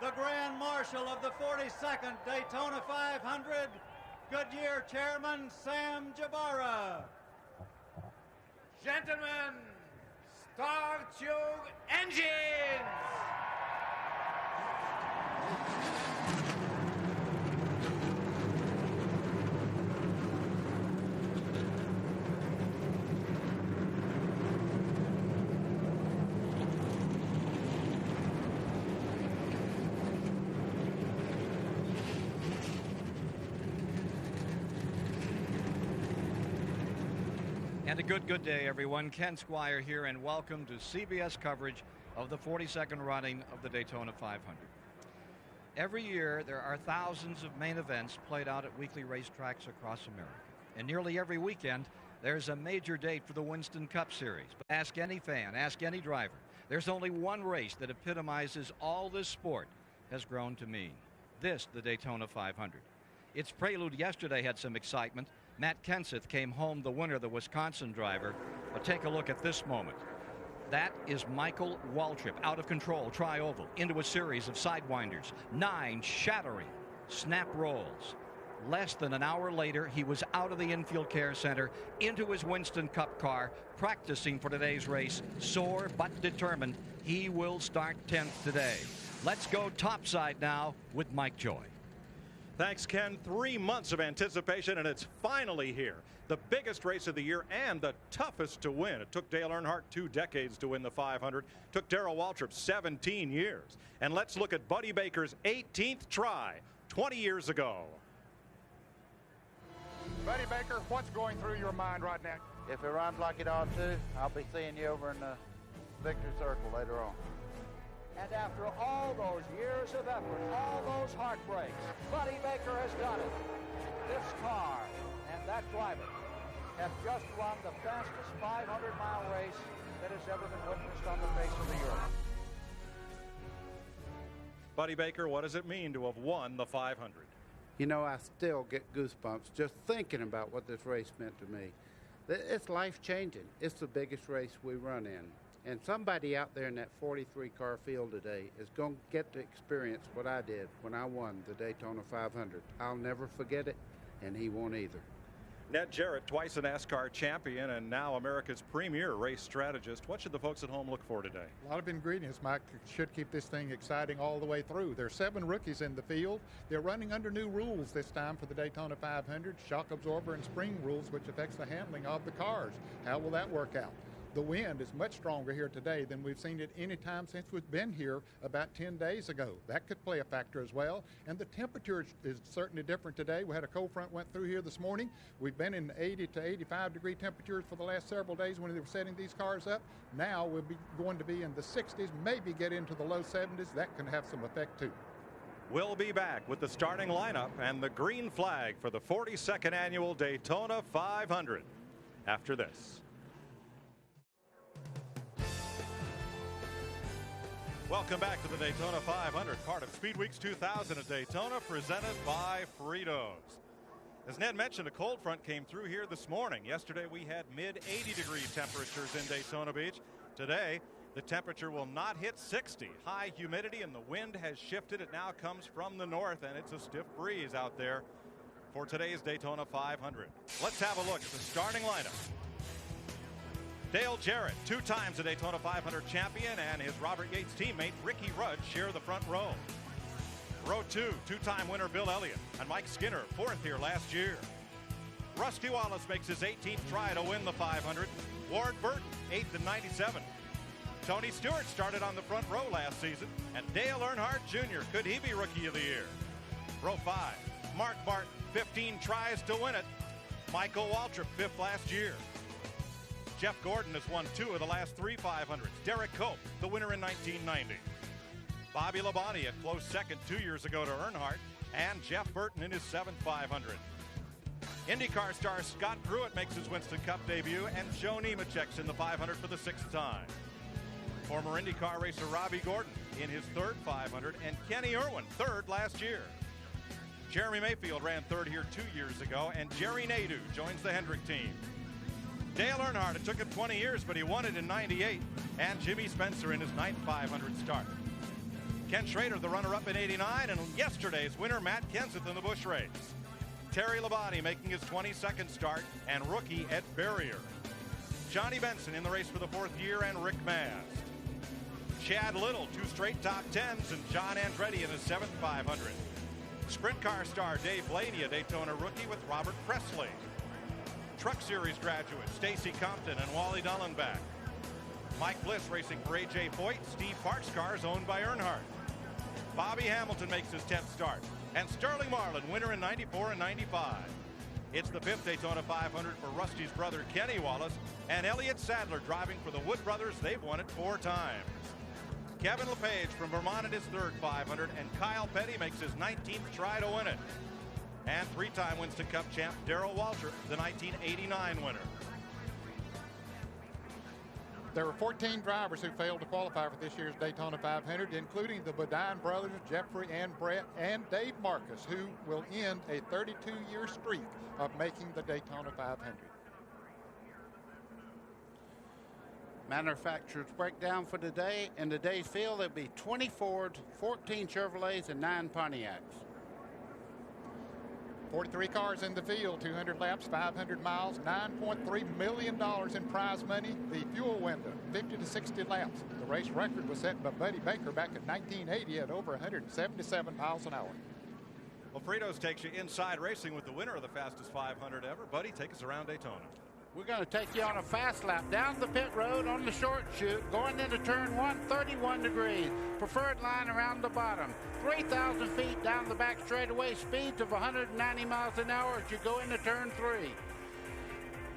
the Grand Marshal of the 42nd Daytona 500, Goodyear Chairman Sam Jabara. Gentlemen, start your engines! And a good day, everyone. Ken Squire here, and welcome to CBS coverage of the 42nd running of the Daytona 500. Every year, there are thousands of main events played out at weekly racetracks across America. And nearly every weekend, there's a major date for the Winston Cup Series. But ask any fan, ask any driver. There's only one race that epitomizes all this sport has grown to mean. This, the Daytona 500. Its prelude yesterday had some excitement. Matt Kenseth came home the winner, the Wisconsin driver. But take a look at this moment. That is Michael Waltrip, out of control, tri-oval, into a series of sidewinders. 9 shattering snap rolls. Less than an hour later, he was out of the infield care center, into his Winston Cup car, practicing for today's race. Sore but determined, he will start 10th today. Let's go topside now with Mike Joy. Thanks, Ken. 3 months of anticipation, and it's finally here. The biggest race of the year and the toughest to win. It took Dale Earnhardt 2 decades to win the 500. Took Darrell Waltrip 17 years. And let's look at Buddy Baker's 18th try 20 years ago. Buddy Baker, what's going through your mind right now? If it runs like it ought to, I'll be seeing you over in the victory circle later on. And after all those years of effort, all those heartbreaks, Buddy Baker has done it. This car and that driver have just run the fastest 500-mile race that has ever been witnessed on the face of the earth. Buddy Baker, what does it mean to have won the 500? You know, I still get goosebumps just thinking about what this race meant to me. It's life-changing. It's the biggest race we run in. And somebody out there in that 43-car field today is going to get to experience what I did when I won the Daytona 500. I'll never forget it, and he won't either. Ned Jarrett, twice a NASCAR champion and now America's premier race strategist. What should the folks at home look for today? A lot of ingredients, Mike, should keep this thing exciting all the way through. There are 7 rookies in the field. They're running under new rules this time for the Daytona 500, shock absorber and spring rules, which affects the handling of the cars. How will that work out? The wind is much stronger here today than we've seen it any time since we've been here about 10 days ago. That could play a factor as well. And the temperature is certainly different today. We had a cold front went through here this morning. We've been in 80 to 85 degree temperatures for the last several days when they were setting these cars up. Now we'll be going to be in the 60s, maybe get into the low 70s. That can have some effect too. We'll be back with the starting lineup and the green flag for the 42nd annual Daytona 500 after this. Welcome back to the Daytona 500, part of Speed Weeks 2000 at Daytona, presented by Fritos. As Ned mentioned, a cold front came through here this morning. Yesterday we had mid-80 degree temperatures in Daytona Beach. Today, the temperature will not hit 60. High humidity and the wind has shifted. It now comes from the north, and it's a stiff breeze out there for today's Daytona 500. Let's have a look at the starting lineup. Dale Jarrett, 2 times a Daytona 500 champion, and his Robert Yates teammate Ricky Rudd share the front row. Row 2, 2-time winner Bill Elliott, and Mike Skinner, 4th here last year. Rusty Wallace makes his 18th try to win the 500. Ward Burton, 8th in 97. Tony Stewart started on the front row last season, and Dale Earnhardt Jr., could he be Rookie of the Year? Row 5, Mark Martin, 15 tries to win it. Michael Waltrip, 5th last year. Jeff Gordon has won 2 of the last 3 500s. Derek Cope, the winner in 1990. Bobby Labonte, a close second 2 years ago to Earnhardt. And Jeff Burton in his 7th 500. IndyCar star Scott Pruitt makes his Winston Cup debut, and Joe Nemechek's in the 500 for the 6th time. Former IndyCar racer Robbie Gordon in his 3rd 500, and Kenny Irwin, 3rd last year. Jeremy Mayfield ran 3rd here 2 years ago, and Jerry Nadeau joins the Hendrick team. Dale Earnhardt, it took him 20 years, but he won it in '98. And Jimmy Spencer in his 9th 500 start. Ken Schrader, the runner-up in '89, and yesterday's winner, Matt Kenseth, in the Busch race. Terry Labonte making his 22nd start, and rookie Ed Berrier. Johnny Benson in the race for the 4th year, and Rick Mast. Chad Little, 2 straight top 10s, and John Andretti in his 7th 500. Sprint car star Dave Blaney, a Daytona rookie, with Robert Presley. Truck Series graduate Stacy Compton and Wally Dullenbach. Mike Bliss racing for A.J. Foyt. Steve Parks cars owned by Earnhardt. Bobby Hamilton makes his 10th start. And Sterling Marlin, winner in '94 and '95. It's the 5th Daytona 500 for Rusty's brother Kenny Wallace, and Elliott Sadler driving for the Wood brothers. They've won it 4 times. Kevin LePage from Vermont at his 3rd 500, and Kyle Petty makes his 19th try to win it. And 3-time Winston Cup champ Darrell Waltrip, the 1989 winner. There were 14 drivers who failed to qualify for this year's Daytona 500, including the Bodine brothers, Jeffrey and Brett, and Dave Marcus, who will end a 32-year streak of making the Daytona 500. Manufacturers breakdown for today. In today's field, there'll be 20 Fords, 14 Chevrolets, and 9 Pontiacs. 43 cars in the field, 200 laps, 500 miles, $9.3 million in prize money. The fuel window, 50 to 60 laps. The race record was set by Buddy Baker back in 1980 at over 177 miles an hour. Well, Fritos takes you inside racing with the winner of the fastest 500 ever. Buddy, take us around Daytona. We're going to take you on a fast lap down the pit road on the short chute, going into turn 1, 31 degrees. Preferred line around the bottom. 3,000 feet down the back straightaway, speeds of 190 miles an hour as you go into turn 3.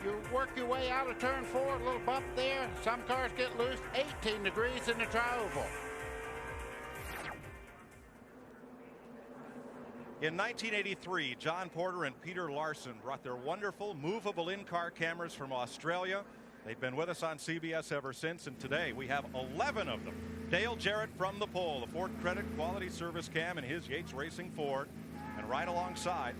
You work your way out of turn 4, a little bump there. Some cars get loose, 18 degrees in the tri-oval. In 1983, John Porter and Peter Larson brought their wonderful movable in-car cameras from Australia. They've been with us on CBS ever since, and today we have 11 of them. Dale Jarrett from the pole, the Ford Credit Quality Service cam in his Yates Racing Ford. And right alongside,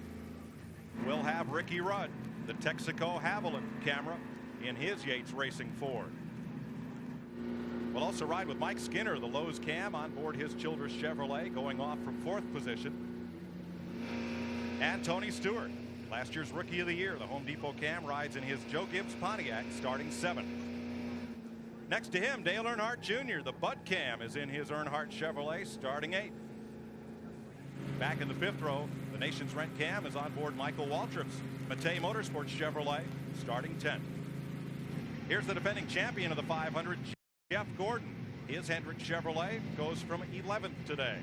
we'll have Ricky Rudd, the Texaco Haviland camera in his Yates Racing Ford. We'll also ride with Mike Skinner, the Lowe's cam, on board his Childress Chevrolet, going off from 4th position. And Tony Stewart, last year's Rookie of the Year, the Home Depot cam, rides in his Joe Gibbs Pontiac, starting 7th. Next to him, Dale Earnhardt Jr., the Bud cam, is in his Earnhardt Chevrolet, starting 8th. Back in the 5th row, the Nation's Rent cam is on board Michael Waltrip's Matei Motorsports Chevrolet, starting 10th. Here's the defending champion of the 500, Jeff Gordon. His Hendrick Chevrolet goes from 11th today.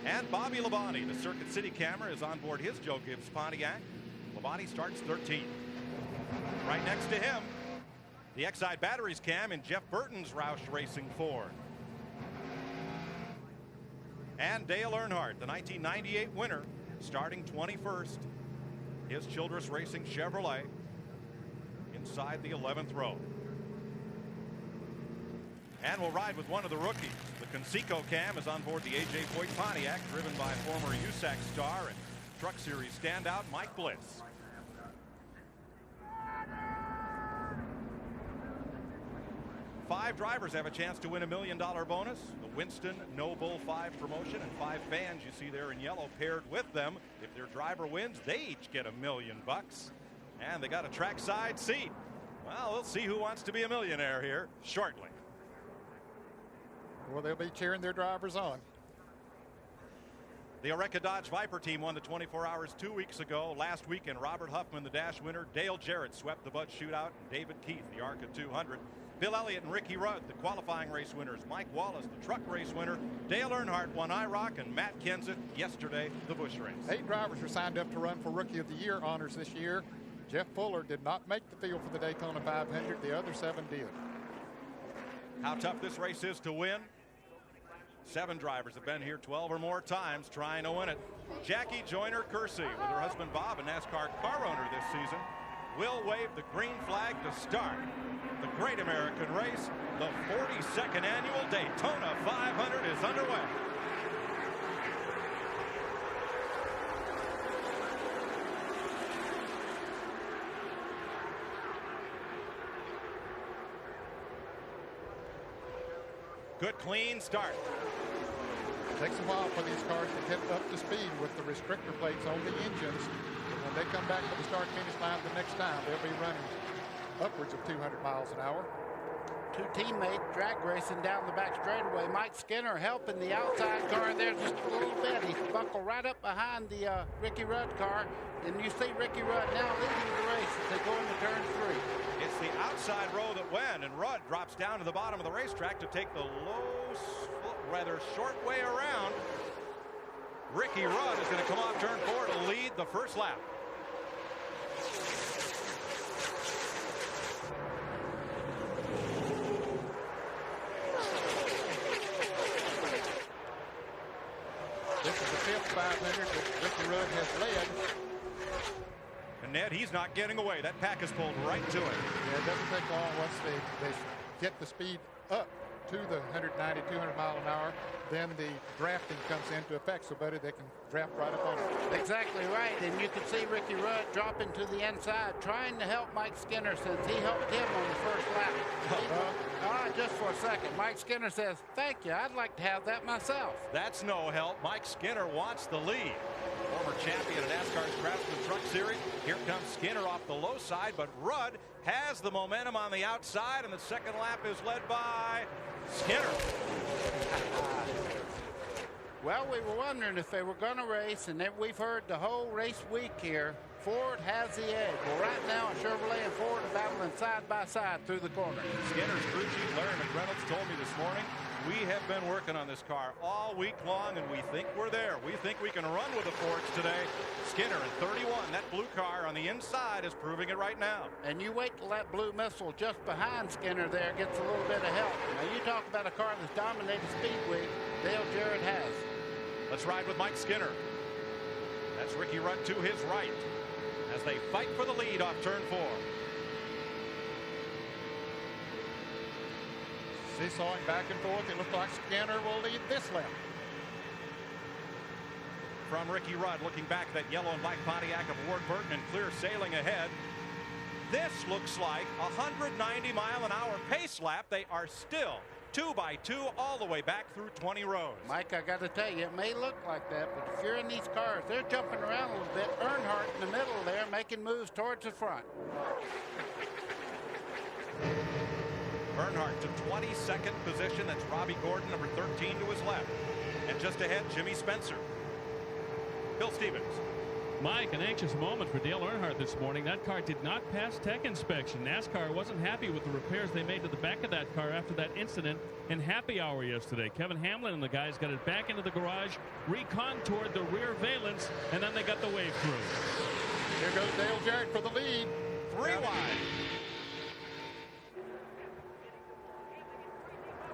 And Bobby Labonte, the Circuit City camera, is on board his Joe Gibbs Pontiac. Labonte starts 13th. Right next to him, the Exide Batteries cam in Jeff Burton's Roush Racing Ford. And Dale Earnhardt, the 1998 winner, starting 21st. His Childress Racing Chevrolet inside the 11th row. And we'll ride with one of the rookies. The Conseco cam is on board the A.J. Foyt Pontiac, driven by former USAC star and Truck Series standout Mike Bliss. Five drivers have a chance to win $1 million bonus. The Winston No Bull 5 promotion, and 5 fans you see there in yellow paired with them. If their driver wins, they each get $1 million. And they got a trackside seat. Well, we'll see who wants to be a millionaire here shortly. Well, they'll be cheering their drivers on. The Oreca Dodge Viper team won the 24 Hours 2 weeks ago. Last weekend, Robert Huffman, the Dash winner. Dale Jarrett swept the Bud Shootout. David Keith, the ARCA 200. Bill Elliott and Ricky Rudd, the qualifying race winners. Mike Wallace, the truck race winner. Dale Earnhardt won IROC, and Matt Kenseth yesterday, the Busch race. 8 drivers were signed up to run for Rookie of the Year honors this year. Jeff Fuller did not make the field for the Daytona 500. The other 7 did. How tough this race is to win. 7 drivers have been here 12 or more times trying to win it. Jackie Joyner Kersey, with her husband Bob, a NASCAR car owner this season, will wave the green flag to start the Great American Race. The 42nd annual Daytona 500 is underway. Good clean start. Takes a while for these cars to get up to speed with the restrictor plates on the engines. When they come back to the start-finish line the next time, they'll be running upwards of 200 miles an hour. Two teammates drag racing down the back straightaway. Mike Skinner helping the outside car there just a little bit. He's buckled right up behind the Ricky Rudd car. And you see Ricky Rudd now leading the race as they go into turn 3. It's the outside row that went, and Rudd drops down to the bottom of the racetrack to take the rather short way around. Ricky Rudd is going to come off turn 4 to lead the first lap. This is the 5th 500 that Ricky Rudd has led. And Ned, he's not getting away. That pack is pulled right to him. Yeah, it doesn't take long once they get the speed up to the 190, 200 mile an hour. Then the drafting comes into effect, so buddy, they can draft right up on it. Exactly right, and you can see Ricky Rudd dropping to the inside, trying to help Mike Skinner since he helped him on the first lap. Just for a second, Mike Skinner says, "Thank you, I'd like to have that myself." That's no help. Mike Skinner wants the lead. Former champion of NASCAR's Craftsman Truck Series. Here comes Skinner off the low side, but Rudd has the momentum on the outside, and the second lap is led by Skinner. Well, we were wondering if they were going to race, and then we've heard the whole race week here. Ford has the edge. Well, right now, Chevrolet and Ford are battling side by side through the corner. Skinner's crew chief, Larry McReynolds, told me this morning, we have been working on this car all week long, and we think we're there. We think we can run with the Fords today. Skinner in 31. That blue car on the inside is proving it right now. And you wait till that blue missile just behind Skinner there gets a little bit of help. Now, you talk about a car that's dominated Speedway, Dale Jarrett has. Let's ride with Mike Skinner. That's Ricky Rudd to his right as they fight for the lead off turn 4. Seesawing back and forth. It looks like Skinner will lead this lap. From Ricky Rudd, looking back at that yellow and black Pontiac of Ward Burton and clear sailing ahead. This looks like a 190-mile-an-hour pace lap. They are still 2 by 2 all the way back through 20 rows. Mike, I got to tell you, it may look like that, but if you're in these cars, they're jumping around a little bit. Earnhardt in the middle there making moves towards the front. Earnhardt to 22nd position. That's Robbie Gordon, number 13, to his left. And just ahead, Jimmy Spencer. Bill Stevens. Mike, an anxious moment for Dale Earnhardt this morning. That car did not pass tech inspection. NASCAR wasn't happy with the repairs they made to the back of that car after that incident in happy hour yesterday. Kevin Hamlin and the guys got it back into the garage, recontoured the rear valence, and then they got the wave through. Here goes Dale Jarrett for the lead. 3 wide.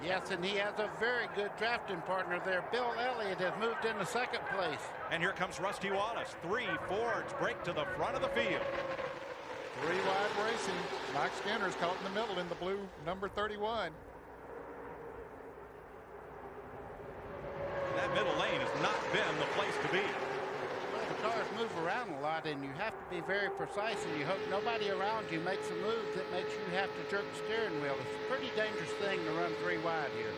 Yes, and he has a very good drafting partner there. Bill Elliott has moved into second place. And here comes Rusty Wallace. 3 Fords break to the front of the field. 3 wide racing. Mike Skinner's caught in the middle in the blue number 31. That middle lane has not been the place to be. Well, the cars move around a lot, and you have to be very precise, and you hope nobody around you makes a move that makes you have to jerk the steering wheel. It's a pretty dangerous thing to run 3 wide here.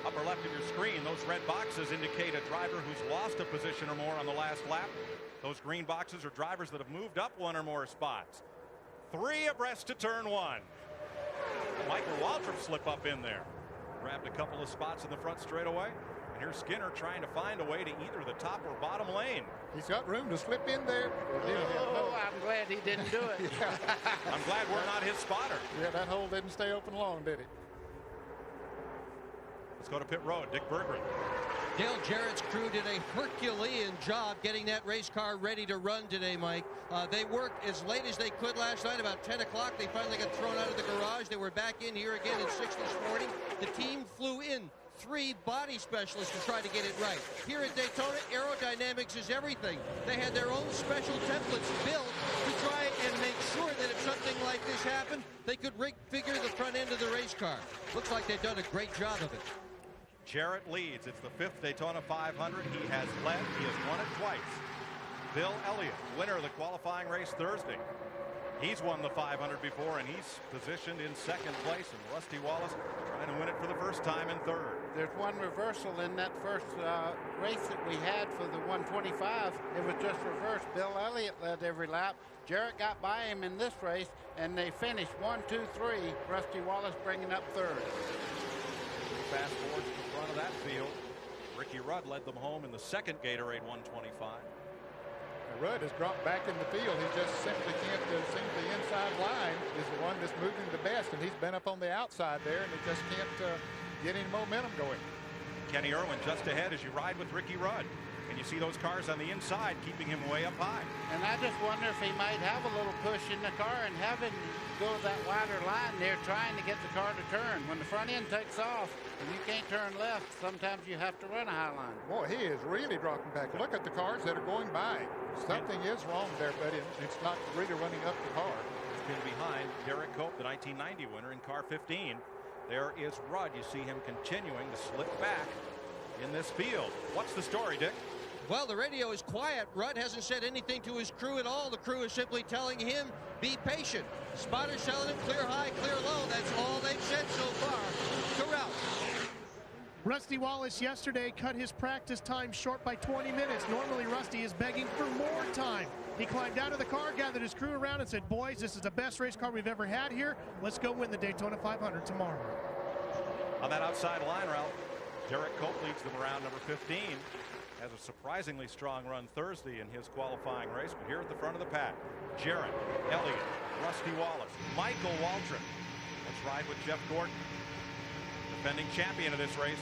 Upper left of your screen, those red boxes indicate a driver who's lost a position or more on the last lap. Those green boxes are drivers that have moved up 1 or more spots. 3 abreast to turn 1. Michael Waltrip slip up in there. Grabbed a couple of spots in the front straightaway. And here's Skinner trying to find a way to either the top or bottom lane. He's got room to slip in there. Oh, I'm glad he didn't do it. Yeah. I'm glad we're not his spotter. Yeah, that hole didn't stay open long, did it? Let's go to pit road. Dick Berggren. Dale Jarrett's crew did a Herculean job getting that race car ready to run today, Mike. They worked as late as they could last night. About 10 o'clock, they finally got thrown out of the garage. They were back in here again at 6 this morning. The team flew in 3 body specialists to try to get it right. Here at Daytona, aerodynamics is everything. They had their own special templates built to try and make sure that if something like this happened, they could figure the front end of the race car. Looks like they've done a great job of it. Jarrett leads. It's the 5th Daytona 500. He has led. He has won it twice. Bill Elliott, winner of the qualifying race Thursday. He's won the 500 before, and he's positioned in second place. And Rusty Wallace trying to win it for the first time in third. There's one reversal in that first race that we had for the 125. It was just reversed. Bill Elliott led every lap. Jarrett got by him in this race, and they finished 1, 2, 3. Rusty Wallace bringing up third. Fast forward to the front of that field. Ricky Rudd led them home in the second Gatorade 125. Rudd has dropped back in the field. He just simply can't seem the inside line is the one that's moving the best, and he's been up on the outside there, and he just can't get any momentum going. Kenny Irwin just ahead as you ride with Ricky Rudd. And you see those cars on the inside keeping him way up high. And I just wonder if he might have a little push in the car and have him go that wider line there trying to get the car to turn. When the front end takes off and you can't turn left, sometimes you have to run a high line. Boy, he is really dropping back. Look at the cars that are going by. Something is wrong there, but it's not really running up the car. He's been behind Derek Cope, the 1990 winner, in car 15. There is Rudd. You see him continuing to slip back in this field. What's the story, Dick? Well, the radio is quiet. Rudd hasn't said anything to his crew at all. The crew is simply telling him, be patient. Spotters telling him clear high, clear low. That's all they've said so far. To Ralph. Rusty Wallace yesterday cut his practice time short by 20 minutes. Normally, Rusty is begging for more time. He climbed out of the car, gathered his crew around, and said, boys, this is the best race car we've ever had here. Let's go win the Daytona 500 tomorrow. On that outside line, Ralph, Derek Cope leads them around number 15. Has a surprisingly strong run Thursday in his qualifying race, but here at the front of the pack, Jarrett, Elliott, Rusty Wallace, Michael Waltrip. Let's ride with Jeff Gordon, defending champion of this race.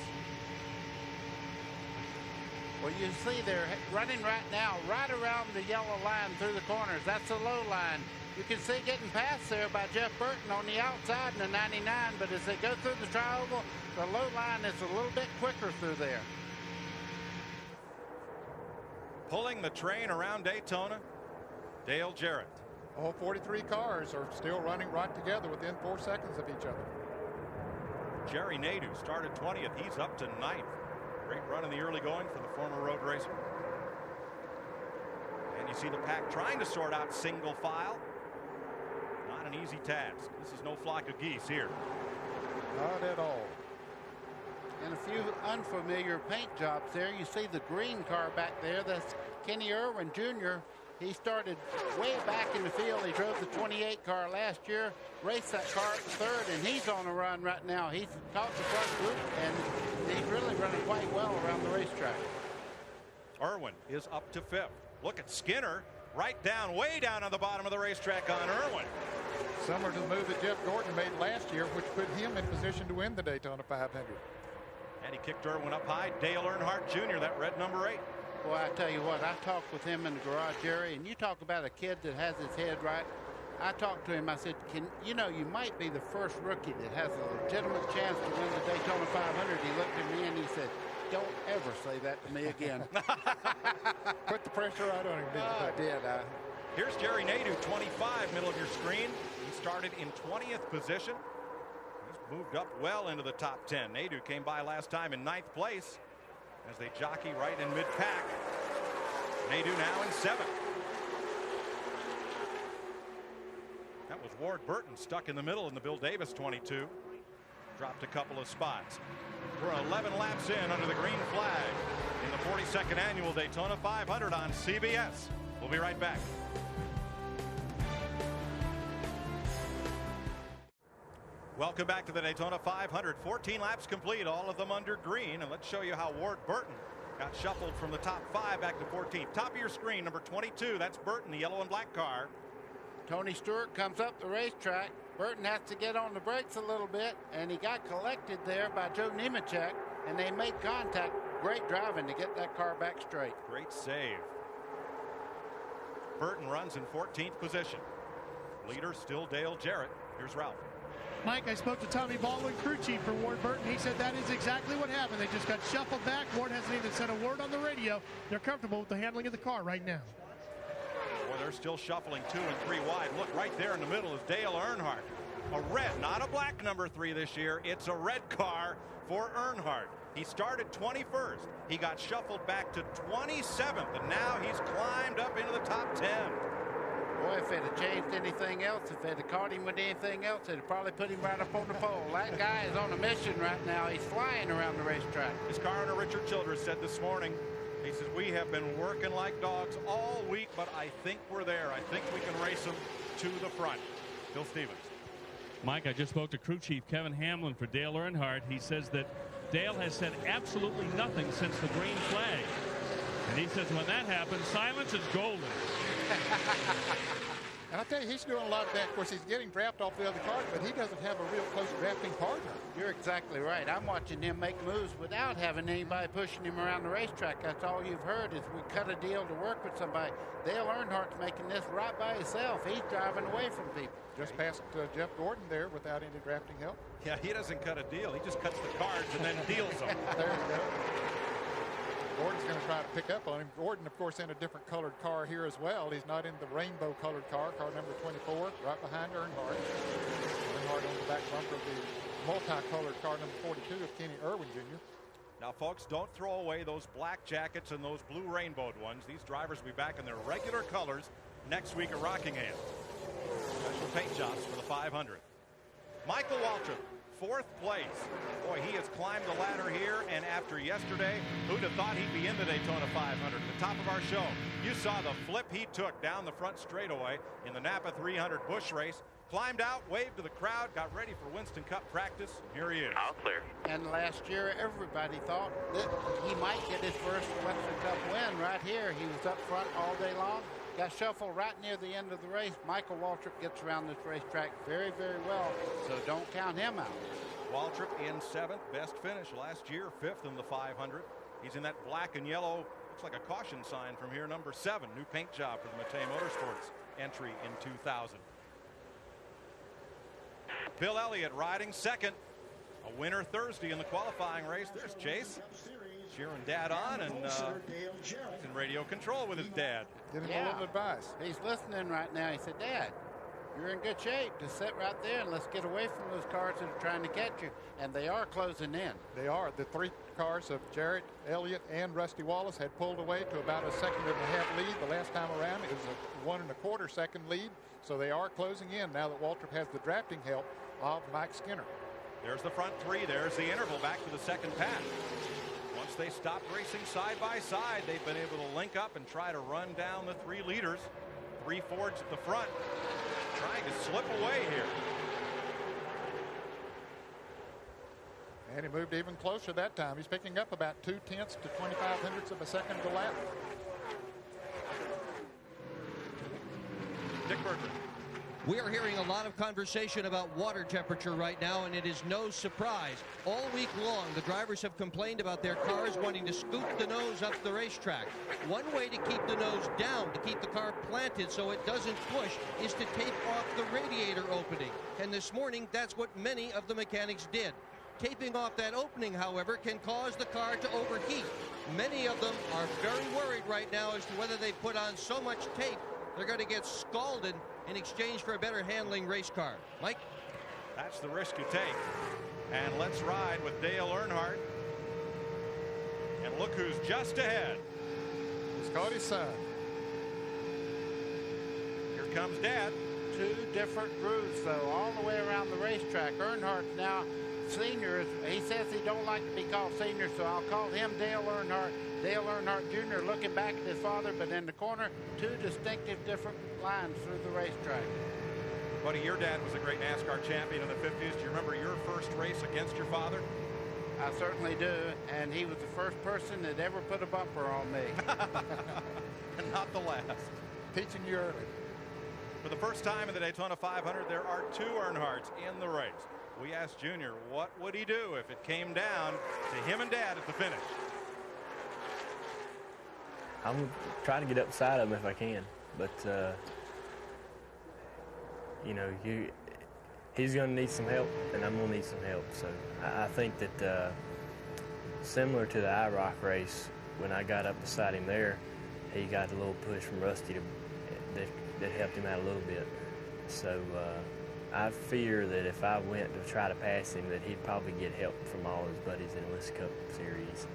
Well, you see they're running right now, right around the yellow line through the corners. That's the low line. You can see getting passed there by Jeff Burton on the outside in the 99, but as they go through the tri-oval, the low line is a little bit quicker through there. Pulling the train around Daytona, Dale Jarrett. All 43 cars are still running right together within 4 seconds of each other. Jerry Nadeau started 20th. He's up to 9th. Great run in the early going for the former road racer. And you see the pack trying to sort out single file. Not an easy task. This is no flock of geese here. Not at all. And a few unfamiliar paint jobs there. You see the green car back there. That's Kenny Irwin Jr. He started way back in the field. He drove the 28 car last year, raced that car at third, and he's on a run right now. He's caught the front group, and he's really running quite well around the racetrack. Irwin is up to 5th. Look at Skinner right down, way down on the bottom of the racetrack on Irwin. Similar to the move that Jeff Gordon made last year, which put him in position to win the Daytona 500. And he kicked Irwin up high. Dale Earnhardt Jr., that red number 8. Boy, I tell you what, I talked with him in the garage, Jerry, and you talk about a kid that has his head right. I talked to him. I said, you might be the first rookie that has a legitimate chance to win the Daytona 500. He looked at me and he said, don't ever say that to me again. Put the pressure right on him, didn't you? I did. Here's Jerry Nadeau, 25, middle of your screen. He started in 20th position. He's moved up well into the top 10. Nadeau came by last time in 9th place as they jockey right in mid-pack. Nadeau now in 7th. That was Ward Burton stuck in the middle in the Bill Davis 22. Dropped a couple of spots. We're 11 laps in under the green flag in the 42nd annual Daytona 500 on CBS. We'll be right back. Welcome back to the Daytona 500. 14 laps complete, all of them under green. And let's show you how Ward Burton got shuffled from the top 5 back to 14th. Top of your screen, number 22. That's Burton, the yellow and black car. Tony Stewart comes up the racetrack. Burton has to get on the brakes a little bit, and he got collected there by Joe Nemechek, and they made contact. Great driving to get that car back straight. Great save. Burton runs in 14th position. Leader still Dale Jarrett. Here's Ralph. Mike, I spoke to Tommy Baldwin, crew chief for Ward Burton. He said that is exactly what happened. They just got shuffled back. Ward hasn't even said a word on the radio. They're comfortable with the handling of the car right now. Boy, they're still shuffling 2 and 3 wide. Look, right there in the middle is Dale Earnhardt. A red, not a black number 3 this year. It's a red car for Earnhardt. He started 21st. He got shuffled back to 27th, and now he's climbed up into the top 10. Boy, if they'd have changed anything else, if they'd have caught him with anything else, they'd have probably put him right up on the pole. That guy is on a mission right now. He's flying around the racetrack. His car owner, Richard Childress, said this morning, he says, we have been working like dogs all week, but I think we're there. I think we can race them to the front. Bill Stevens. Mike, I just spoke to crew chief Kevin Hamlin for Dale Earnhardt. He says that Dale has said absolutely nothing since the green flag. And he says when that happens, silence is golden. And I'll tell you, he's doing a lot of that. Of course, he's getting drafted off the other cars, but he doesn't have a real close drafting partner. You're exactly right. I'm watching him make moves without having anybody pushing him around the racetrack. That's all you've heard is we cut a deal to work with somebody. Dale Earnhardt's making this right by himself. He's driving away from people. Just past Jeff Gordon there without any drafting help. Yeah, he doesn't cut a deal. He just cuts the cards and then deals them. There you go. Gordon's going to try to pick up on him. Gordon, of course, in a different colored car here as well. He's not in the rainbow colored car number 24, right behind Earnhardt. Earnhardt on the back bumper of the multicolored car number 42 of Kenny Irwin Jr. Now, folks, don't throw away those black jackets and those blue rainbowed ones. These drivers will be back in their regular colors next week at Rockingham. Special paint jobs for the 500. Michael Waltrip, 4th place. Boy, he has climbed the ladder here, and after yesterday, who'd have thought he'd be in the Daytona 500 at the top of our show? You saw the flip he took down the front straightaway in the Napa 300 Busch race. Climbed out, waved to the crowd, got ready for Winston Cup practice, and here he is. All clear. And last year, everybody thought that he might get his first Winston Cup win right here. He was up front all day long. Got shuffled right near the end of the race. Michael Waltrip gets around this racetrack very, very well, so don't count him out. Waltrip in 7th, best finish last year, 5th in the 500. He's in that black and yellow, looks like a caution sign from here, number 7. New paint job for the Matei Motorsports entry in 2000. Bill Elliott riding 2nd. A winner Thursday in the qualifying race. There's Chase. Cheering Dad on, and he's in radio control with his dad. Give him a little advice. He's listening right now. He said, Dad, you're in good shape. Just sit right there and let's get away from those cars that are trying to catch you. And they are closing in. They are. The 3 cars of Jarrett, Elliott, and Rusty Wallace had pulled away to about a 2.5-second lead. The last time around, it was a 1.25-second lead. So they are closing in now that Waltrip has the drafting help of Mike Skinner. There's the front 3. There's the interval back to the second pass. Once they stopped racing side by side, they've been able to link up and try to run down the 3 leaders. 3 Fords at the front, trying to slip away here. And he moved even closer that time. He's picking up about 0.2 to 0.25 of a second to lap. Dick Berger. We are hearing a lot of conversation about water temperature right now, and it is no surprise. All week long, the drivers have complained about their cars wanting to scoop the nose up the racetrack. One way to keep the nose down, to keep the car planted so it doesn't push, is to tape off the radiator opening. And this morning, that's what many of the mechanics did. Taping off that opening, however, can cause the car to overheat. Many of them are very worried right now as to whether they put on so much tape they're going to get scalded in exchange for a better handling race car. Mike? That's the risk you take. And let's ride with Dale Earnhardt. And look who's just ahead. It's Cody's son. Here comes Dad. 2 different grooves, though, all the way around the racetrack. Earnhardt's now senior. He says he don't like to be called senior, so I'll call him Dale Earnhardt. Dale Earnhardt Jr. looking back at his father, but in the corner, 2 distinctive different lines through the racetrack. Buddy, your dad was a great NASCAR champion in the 50s. Do you remember your first race against your father? I certainly do, and he was the first person that ever put a bumper on me. And not the last. Teaching you early. For the first time in the Daytona 500, there are 2 Earnhardts in the race. We asked Junior what would he do if it came down to him and Dad at the finish. I'm trying to get up beside him if I can, but you know, he's going to need some help, and I'm going to need some help. So I think that similar to the IROC race, when I got up beside him there, he got a little push from Rusty that helped him out a little bit. So I fear that if I went to try to pass him, that he'd probably get help from all his buddies in the Winston Cup Series.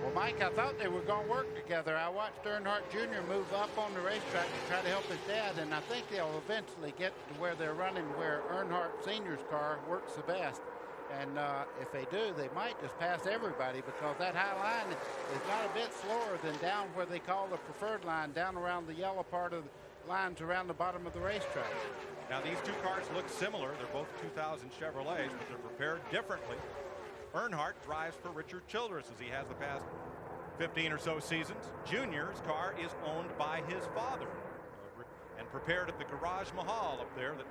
Well, Mike, I thought they were going to work together. I watched Earnhardt Jr. move up on the racetrack to try to help his dad, and I think they'll eventually get to where they're running where Earnhardt Sr.'s car works the best. And if they do, they might just pass everybody, because that high line is not a bit slower than down where they call the preferred line, down around the yellow part of the lines around the bottom of the racetrack. Now, these two cars look similar. They're both 2000 Chevrolets, but they're prepared differently. Earnhardt drives for Richard Childress, as he has the past 15 or so seasons. Junior's car is owned by his father and prepared at the Garage Mahal up there that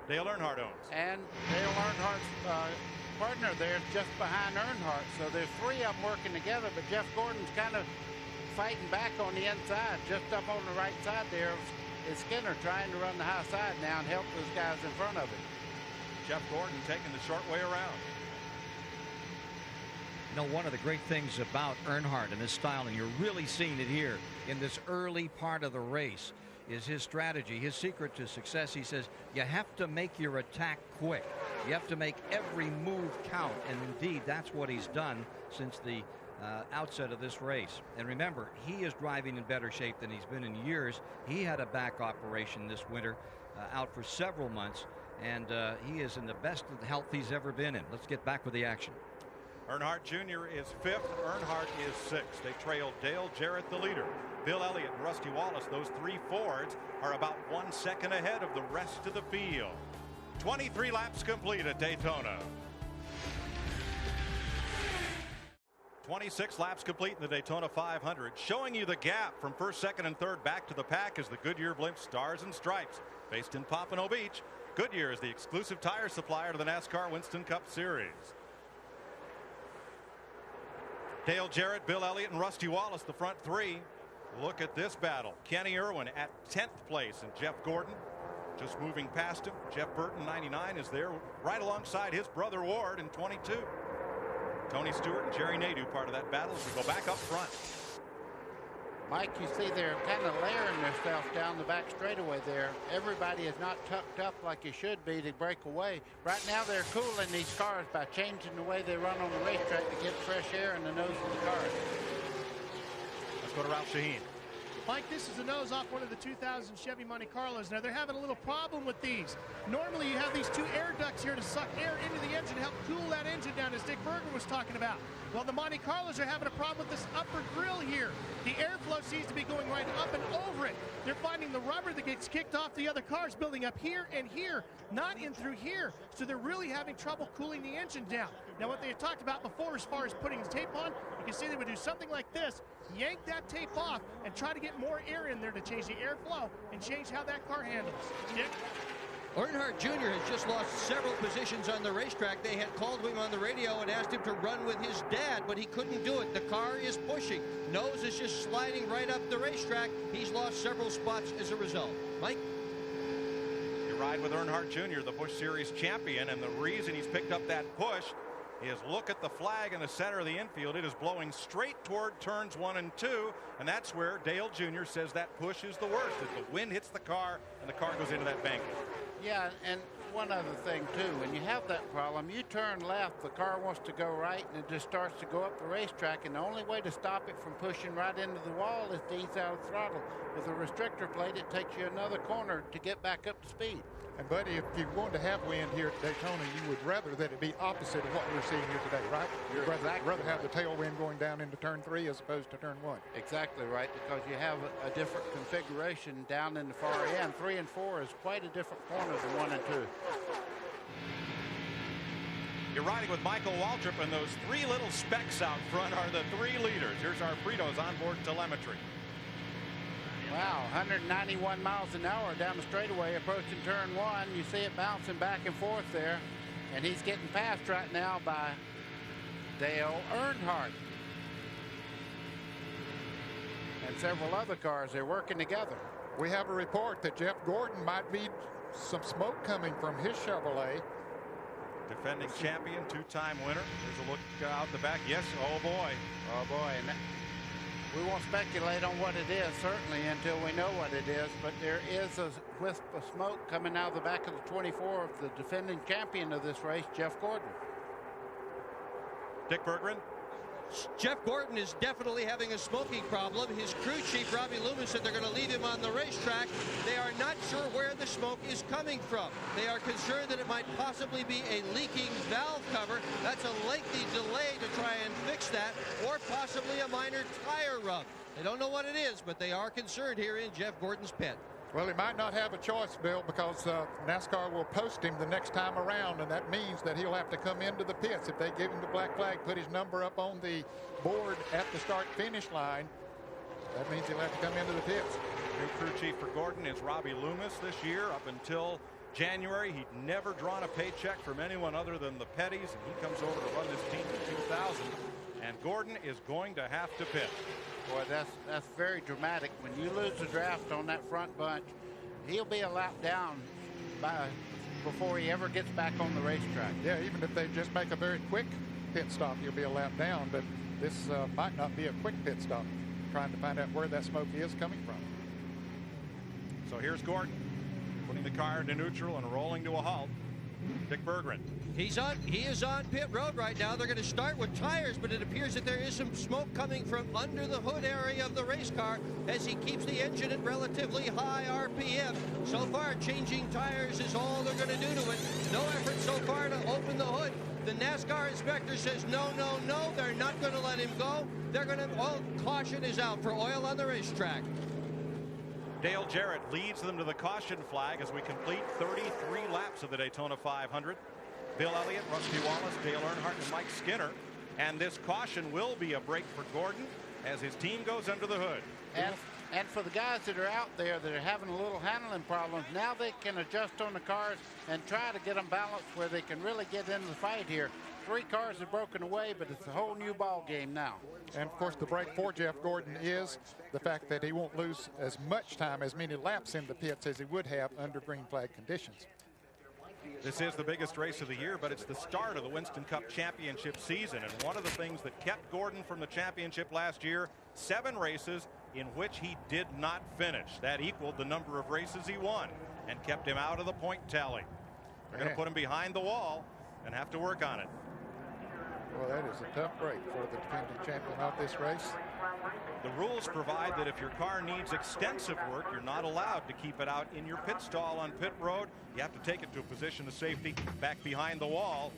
Dale Earnhardt owns. And Dale Earnhardt's partner there is just behind Earnhardt. So there's three of them working together, but Jeff Gordon's kind of fighting back on the inside. Just up on the right side there is Skinner trying to run the high side now and help those guys in front of him. Jeff Gordon taking the short way around. You know, one of the great things about Earnhardt and his style, and you're really seeing it here in this early part of the race, is his strategy, his secret to success. He says you have to make your attack quick. You have to make every move count, and indeed that's what he's done since the outset of this race. And remember, he is driving in better shape than he's been in years. He had a back operation this winter, out for several months, and he is in the best of health he's ever been in. Let's get back with the action. Earnhardt Jr. is 5th. Earnhardt is 6th. They trail Dale Jarrett, the leader. Bill Elliott and Rusty Wallace, those three Fords, are about 1 second ahead of the rest of the field. 23 laps complete at Daytona. 26 laps complete in the Daytona 500, showing you the gap from first, second, and third back to the pack is the Goodyear blimp Stars and Stripes. Based in Pompano Beach, Goodyear is the exclusive tire supplier to the NASCAR Winston Cup Series. Dale Jarrett, Bill Elliott, and Rusty Wallace, the front three. Look at this battle. Kenny Irwin at 10th place, and Jeff Gordon just moving past him. Jeff Burton, 99, is there right alongside his brother Ward in 22. Tony Stewart and Jerry Nadeau part of that battle as we go back up front. Mike, you see they're kind of layering themselves down the back straightaway there. Everybody is not tucked up like you should be to break away. Right now they're cooling these cars by changing the way they run on the racetrack to get fresh air in the nose of the cars. Let's go to Ralph Shaheen. Mike, this is a nose off one of the 2000 Chevy Monte Carlos. Now, they're having a little problem with these. Normally, you have these two air ducts here to suck air into the engine to help cool that engine down, as Dick Berger was talking about. Well, the Monte Carlos are having a problem with this upper grill here. The airflow seems to be going right up and over it. They're finding the rubber that gets kicked off the other cars building up here and here, not in through here. So they're really having trouble cooling the engine down. Now, what they had talked about before as far as putting the tape on, you can see they would do something like this, yank that tape off and try to get more air in there to change the airflow and change how that car handles. Dick? Earnhardt Jr. has just lost several positions on the racetrack. They had called him on the radio and asked him to run with his dad, but he couldn't do it. The car is pushing. Nose is just sliding right up the racetrack. He's lost several spots as a result. Mike? You ride with Earnhardt Jr., the Busch Series champion, and the reason he's picked up that push is look at the flag in the center of the infield. It is blowing straight toward turns 1 and 2, and that's where Dale Jr. says that push is the worst, as the wind hits the car and the car goes into that bank. Yeah, and one other thing too, when you have that problem, you turn left, the car wants to go right, and it just starts to go up the racetrack, and the only way to stop it from pushing right into the wall is to ease out of throttle. With a restrictor plate, it takes you another corner to get back up to speed. And buddy, if you're going to have wind here at Daytona, you would rather that it be opposite of what we're seeing here today, right? You'd rather have the tailwind going down into turn 3 as opposed to turn 1. Exactly right, because you have a different configuration down in the far end. 3 and 4 is quite a different corner than 1 and 2. You're riding with Michael Waltrip, and those three little specks out front are the three leaders. Here's our Fritos onboard telemetry. Wow, 191 miles an hour down the straightaway approaching turn 1. You see it bouncing back and forth there, and he's getting passed right now by Dale Earnhardt and several other cars. They're working together. We have a report that Jeff Gordon might be some smoke coming from his Chevrolet. Defending champion, two-time winner. There's a look out the back. Yes, oh boy. Oh boy. And we won't speculate on what it is, certainly, until we know what it is. But there is a wisp of smoke coming out of the back of the 24 of the defending champion of this race, Jeff Gordon. Dick Berggren. Jeff Gordon is definitely having a smoking problem. His crew chief, Robbie Loomis, said they're going to leave him on the racetrack. They are not sure where the smoke is coming from. They are concerned that it might possibly be a leaking valve cover. That's a lengthy delay to try and fix that, or possibly a minor tire rub. They don't know what it is, but they are concerned here in Jeff Gordon's pit. Well, he might not have a choice, Bill, because NASCAR will post him the next time around, and that means that he'll have to come into the pits. If they give him the black flag, put his number up on the board at the start-finish line, that means he'll have to come into the pits. New crew chief for Gordon is Robbie Loomis this year. Up until January, he'd never drawn a paycheck from anyone other than the Petties, and he comes over to run this team in 2000, and Gordon is going to have to pit. Boy, that's very dramatic. When you lose the draft on that front bunch, he'll be a lap down before he ever gets back on the racetrack. Yeah, even if they just make a very quick pit stop, he'll be a lap down. But this might not be a quick pit stop, trying to find out where that smoke is coming from. So here's Gordon, putting the car into neutral and rolling to a halt. Dick Berggren. He is on pit road right now. They're going to start with tires, but it appears that there is some smoke coming from under the hood area of the race car as he keeps the engine at relatively high RPM. So far, changing tires is all they're going to do to it. No effort so far to open the hood. The NASCAR inspector says no, no, no. They're not going to let him go. They're going to, caution is out for oil on the racetrack. Dale Jarrett leads them to the caution flag as we complete 33 laps of the Daytona 500. Bill Elliott, Rusty Wallace, Dale Earnhardt, and Mike Skinner. And this caution will be a break for Gordon as his team goes under the hood. And for the guys that are out there that are having a little handling problems, now they can adjust on the cars and try to get them balanced where they can really get into the fight here. 3 cars have broken away, but it's a whole new ball game now. And of course, the break for Jeff Gordon is the fact that he won't lose as much time, as many laps in the pits as he would have under green flag conditions. This is the biggest race of the year, but it's the start of the Winston Cup Championship season. And one of the things that kept Gordon from the championship last year, 7 races in which he did not finish. That equaled the number of races he won and kept him out of the point tally. They're going to put him behind the wall and have to work on it. Well, that is a tough break for the defending champion of this race. The rules provide that if your car needs extensive work, you're not allowed to keep it out in your pit stall on pit road. You have to take it to a position of safety back behind the wall.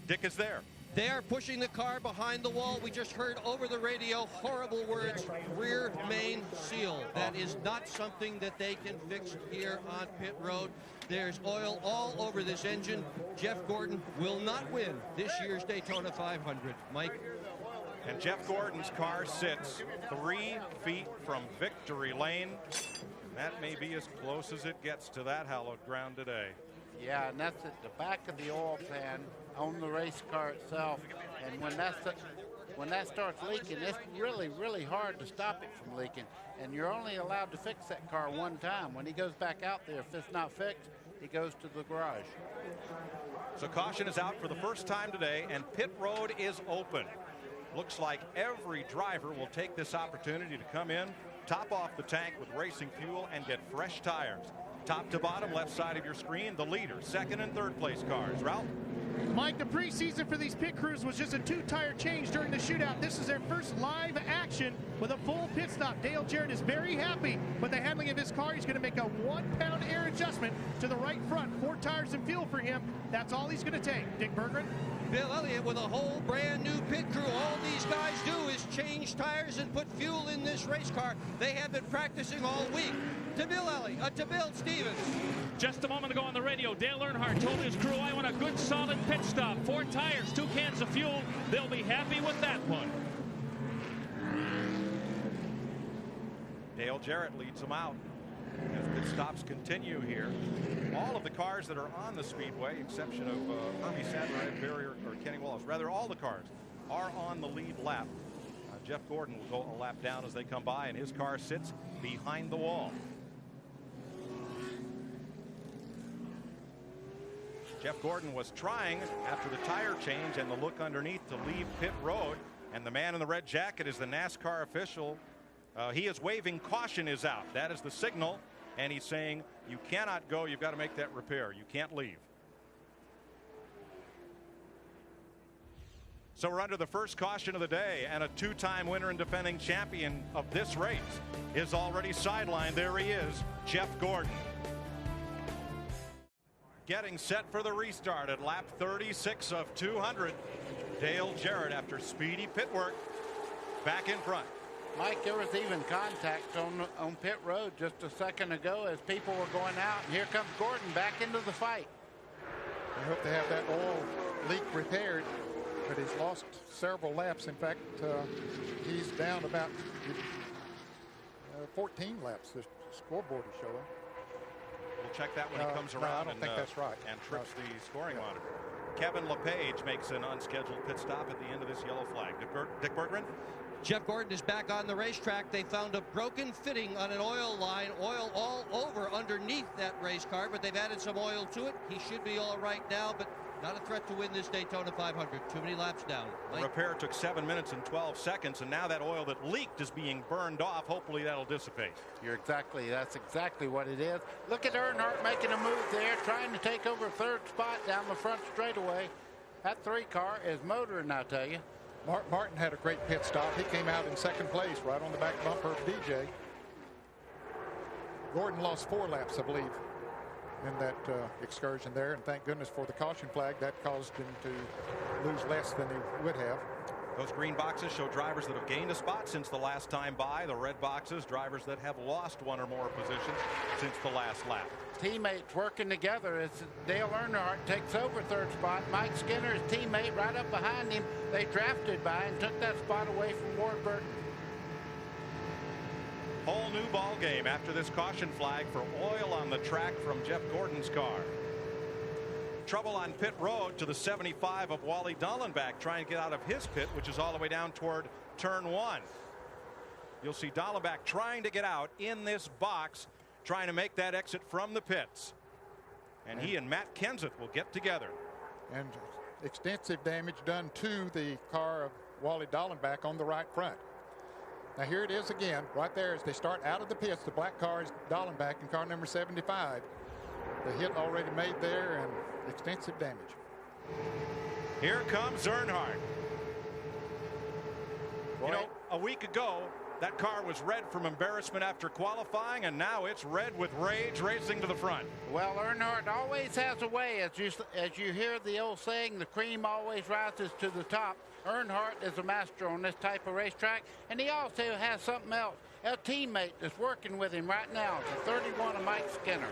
Dick is there. They are pushing the car behind the wall. We just heard over the radio horrible words, rear main seal. That is not something that they can fix here on pit road. There's oil all over this engine. Jeff Gordon will not win this year's Daytona 500. Mike? And Jeff Gordon's car sits 3 feet from victory lane. That may be as close as it gets to that hallowed ground today. Yeah, and that's at the back of the oil pan on the race car itself. And when that starts leaking, it's really, really hard to stop it from leaking. And you're only allowed to fix that car one time. When he goes back out there, if it's not fixed, he goes to the garage. So caution is out for the first time today, and pit road is open. Looks like every driver will take this opportunity to come in, top off the tank with racing fuel, and get fresh tires. Top to bottom, left side of your screen, the leader, second and third place cars. Ralph? Mike, the preseason for these pit crews was just a 2-tire change during the shootout. This is their first live action with a full pit stop. Dale Jarrett is very happy with the handling of his car. He's going to make a 1-pound air adjustment to the right front. 4 tires and fuel for him. That's all he's going to take. Dick Berggren? Bill Elliott with a whole brand new pit crew. All these guys do is change tires and put fuel in this race car. They have been practicing all week. To Bill Elliott, to Bill Stevens. Just a moment ago on the radio, Dale Earnhardt told his crew, I want a good solid pit stop. 4 tires, 2 cans of fuel. They'll be happy with that one. Dale Jarrett leads them out as pit stops continue here. All of the cars that are on the speedway, exception of Hermie Sadler, Ed Berry, or Kenny Wallace, rather all the cars are on the lead lap. Jeff Gordon will go a lap down as they come by, and his car sits behind the wall. Jeff Gordon was trying, after the tire change and the look underneath, to leave pit road, and the man in the red jacket is the NASCAR official. He is waving caution is out. That is the signal, and he's saying you cannot go. You've got to make that repair. You can't leave. So we're under the first caution of the day, and a two-time winner and defending champion of this race is already sidelined. There he is, Jeff Gordon. Getting set for the restart at lap 36 of 200. Dale Jarrett, after speedy pit work, back in front. Mike, there was even contact on pit road just a second ago as people were going out, and here comes Gordon back into the fight. I hope they have that oil leak repaired, but he's lost several laps. In fact, he's down about 14 laps, the scoreboard is showing. We'll check that when he comes around. I don't think that's right. And trips the scoring monitor. Kevin LePage makes an unscheduled pit stop at the end of this yellow flag. Dick Bergman? Jeff Gordon is back on the racetrack. They found a broken fitting on an oil line, oil all over underneath that race car, but they've added some oil to it. He should be all right now, but not a threat to win this Daytona 500. Too many laps down. The repair took 7 minutes and 12 seconds, and now that oil that leaked is being burned off. Hopefully that'll dissipate. That's exactly what it is. Look at Earnhardt making a move there, trying to take over third spot down the front straightaway. That 3 car is motoring, I tell you. Martin had a great pit stop. He came out in second place, right on the back bumper of DJ. Gordon lost 4 laps, I believe, in that excursion there, and thank goodness for the caution flag. That caused him to lose less than he would have. Those green boxes show drivers that have gained a spot since the last time by. The red boxes, drivers that have lost 1 or more positions since the last lap. Teammates working together as Dale Earnhardt takes over third spot. Mike Skinner, his teammate, right up behind him. They drafted by and took that spot away from Ward Burton. Whole new ball game after this caution flag for oil on the track from Jeff Gordon's car. Trouble on pit road to the 75 of Wally Dallenbach trying to get out of his pit, which is all the way down toward turn 1. You'll see Dallenbach trying to get out in this box, trying to make that exit from the pits. And he and Matt Kenseth will get together. And extensive damage done to the car of Wally Dallenbach on the right front. Now here it is again, right there as they start out of the pits. The black car is Dallenbach in car number 75. The hit already made there and extensive damage. Here comes Earnhardt. You know, a week ago, that car was red from embarrassment after qualifying, and now it's red with rage racing to the front. Well, Earnhardt always has a way. As you hear the old saying, the cream always rises to the top. Earnhardt is a master on this type of racetrack, and he also has something else. A teammate that's working with him right now, the 31 of Mike Skinner.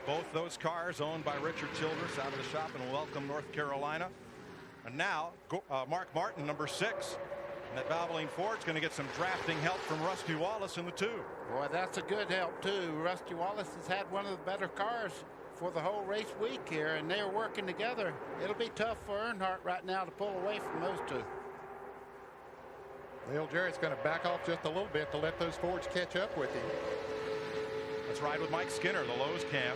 Both those cars owned by Richard Childress out of the shop in Welcome, North Carolina. And now, Mark Martin, number 6. And that Valvoline Ford's going to get some drafting help from Rusty Wallace in the 2. Boy, that's a good help, too. Rusty Wallace has had one of the better cars for the whole race week here, and they're working together. It'll be tough for Earnhardt right now to pull away from those 2. Dale Jarrett's going to back off just a little bit to let those Fords catch up with him. Let's ride with Mike Skinner, the Lowe's cam.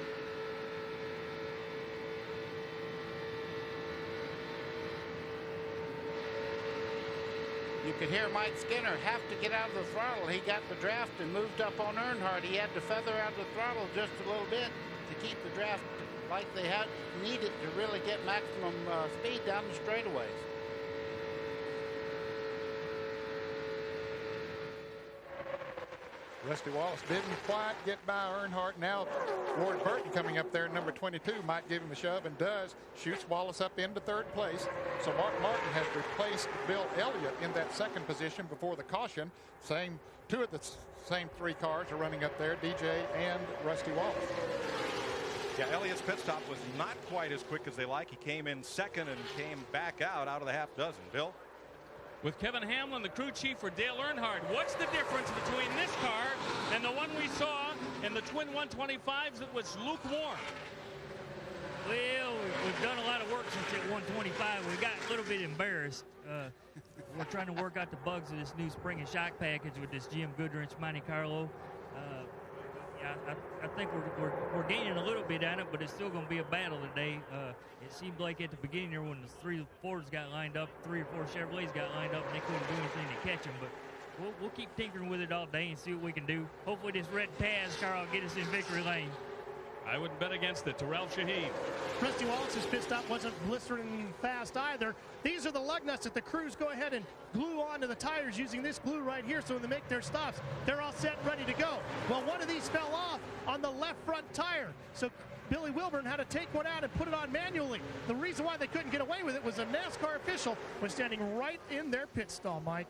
You could hear Mike Skinner have to get out of the throttle. He got the draft and moved up on Earnhardt. He had to feather out the throttle just a little bit to keep the draft like they had needed to really get maximum speed down the straightaways. Rusty Wallace didn't quite get by Earnhardt. Now Ward Burton coming up there, number 22, might give him a shove, and does. Shoots Wallace up into third place. So Mark Martin has replaced Bill Elliott in that second position before the caution. Two of the same 3 cars are running up there, DJ and Rusty Wallace. Yeah, Elliott's pit stop was not quite as quick as they like. He came in second and came back out of the half dozen. Bill? With Kevin Hamlin, the crew chief for Dale Earnhardt, what's the difference between this car and the one we saw in the twin 125s that was lukewarm? Well, we've done a lot of work since that 125. We got a little bit embarrassed. We're trying to work out the bugs of this new spring and shock package with this Jim Goodwrench Monte Carlo. I think we're gaining a little bit on it, but it's still going to be a battle today. It seemed like at the beginning there when the 3 Fords got lined up, 3 or 4 Chevrolets got lined up, and they couldn't do anything to catch them. But we'll keep tinkering with it all day and see what we can do. Hopefully this red Taz car will get us in victory lane. I wouldn't bet against it. Terrell Shaheen. Rusty Wallace's pit stop wasn't blistering fast either. These are the lug nuts that the crews go ahead and glue onto the tires using this glue right here, so when they make their stops, they're all set and ready to go. Well, one of these fell off on the left front tire, so Billy Wilburn had to take one out and put it on manually. The reason why they couldn't get away with it was a NASCAR official was standing right in their pit stall, Mike.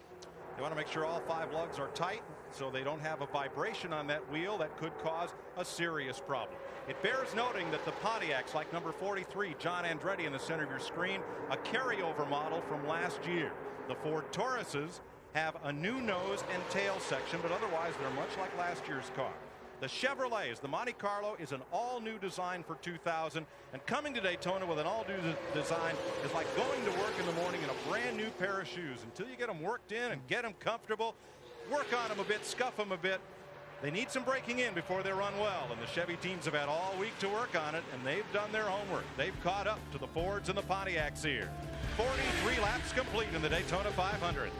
You want to make sure all 5 lugs are tight so they don't have a vibration on that wheel that could cause a serious problem. It bears noting that the Pontiacs, like number 43, John Andretti in the center of your screen, a carryover model from last year. The Ford Tauruses have a new nose and tail section, but otherwise they're much like last year's car. The Chevrolets, the Monte Carlo, is an all-new design for 2000, and coming to Daytona with an all-new design is like going to work in the morning in a brand new pair of shoes. Until you get them worked in and get them comfortable, work on them a bit, scuff them a bit. They need some breaking in before they run well, and the Chevy teams have had all week to work on it, and they've done their homework. They've caught up to the Fords and the Pontiacs here. 43 laps complete in the Daytona 500.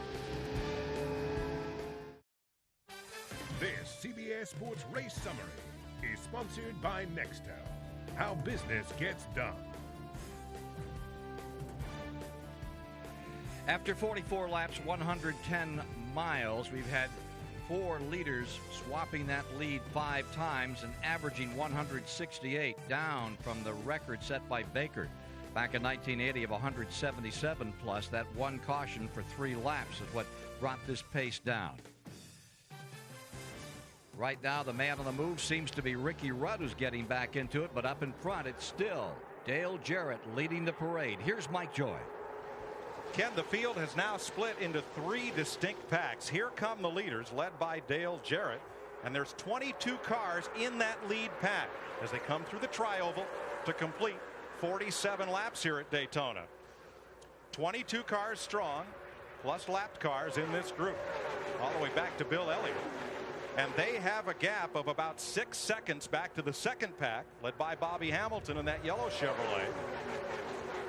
This CBS Sports Race Summary is sponsored by Nextel. How business gets done. After 44 laps, 110 miles, we've had 4 leaders swapping that lead 5 times and averaging 168, down from the record set by Baker back in 1980 of 177 plus. That one caution for 3 laps is what brought this pace down. Right now, the man on the move seems to be Ricky Rudd, who's getting back into it, but up in front, it's still Dale Jarrett leading the parade. Here's Mike Joy. Ken, the field has now split into 3 distinct packs. Here come the leaders, led by Dale Jarrett, and there's 22 cars in that lead pack as they come through the tri-oval to complete 47 laps here at Daytona. 22 cars strong, plus lapped cars in this group, all the way back to Bill Elliott. And they have a gap of about 6 seconds back to the second pack, led by Bobby Hamilton in that yellow Chevrolet.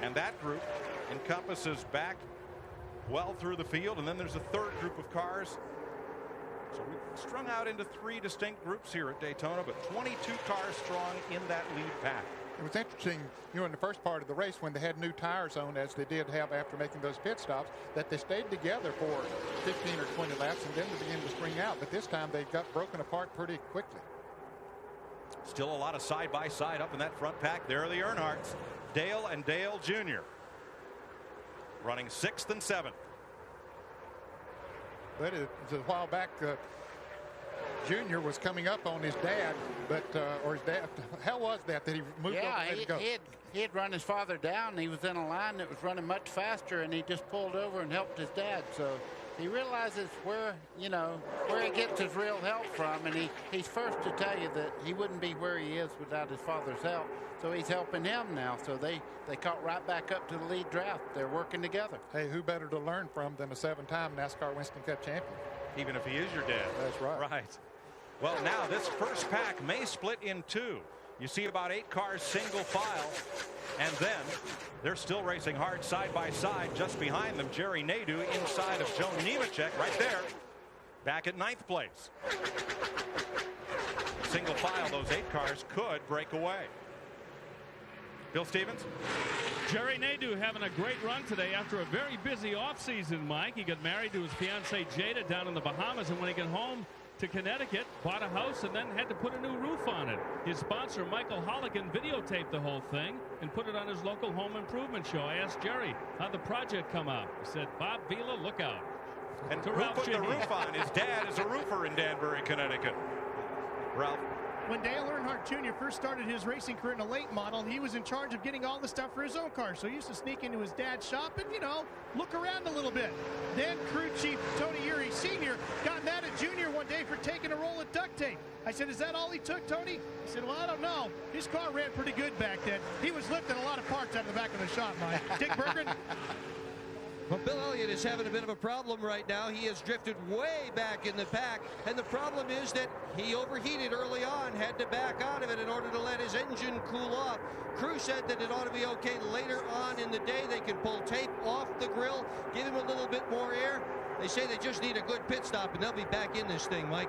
And that group encompasses back well through the field, and then there's a third group of cars. So we've strung out into 3 distinct groups here at Daytona, but 22 cars strong in that lead pack. It was interesting, in the first part of the race when they had new tires on, as they did have after making those pit stops, that they stayed together for 15 or 20 laps and then they began to spring out. But this time they got broken apart pretty quickly. Still a lot of side-by-side up in that front pack. There are the Earnhardts, Dale and Dale Jr. running 6th and 7th. But it was a while back. Junior was coming up on his dad, but or his dad. How was that he moved over and let it go? He had run his father down. He was in a line that was running much faster, and he just pulled over and helped his dad. So he realizes where he gets his real help from, and he's first to tell you that he wouldn't be where he is without his father's help. So he's helping him now. So they caught right back up to the lead draft. They're working together. Hey, who better to learn from than a 7-time NASCAR Winston Cup champion? Even if he is your dad. That's right. Right. Well, now this first pack may split in 2. You see about 8 cars single file, and then they're still racing hard side by side. Just behind them, Jerry Nadeau inside of Joe Nemechek right there, back at 9th place. Single file, those 8 cars could break away. Bill Stevens. Jerry Nadeau having a great run today after a very busy offseason, Mike. He got married to his fiancée Jada down in the Bahamas, and when he got home to Connecticut, bought a house, and then had to put a new roof on it. His sponsor, Michael Holligan, videotaped the whole thing and put it on his local home improvement show. I asked Jerry, how'd the project come out? He said, Bob Vila, look out. And who put the roof on? His dad is a roofer in Danbury, Connecticut. Ralph. When Dale Earnhardt Jr. first started his racing career in a late model, he was in charge of getting all the stuff for his own car. So he used to sneak into his dad's shop and, look around a little bit. Then crew chief Tony Eury Sr. got mad at Jr. one day for taking a roll of duct tape. I said, is that all he took, Tony? He said, well, I don't know. His car ran pretty good back then. He was lifting a lot of parts out of the back of the shop, Mike. Dick Berggren. Well, Bill Elliott is having a bit of a problem right now. He has drifted way back in the pack, and the problem is that he overheated early on, had to back out of it in order to let his engine cool off. Crew said that it ought to be okay later on in the day. They can pull tape off the grill, give him a little bit more air. They say they just need a good pit stop, and they'll be back in this thing, Mike.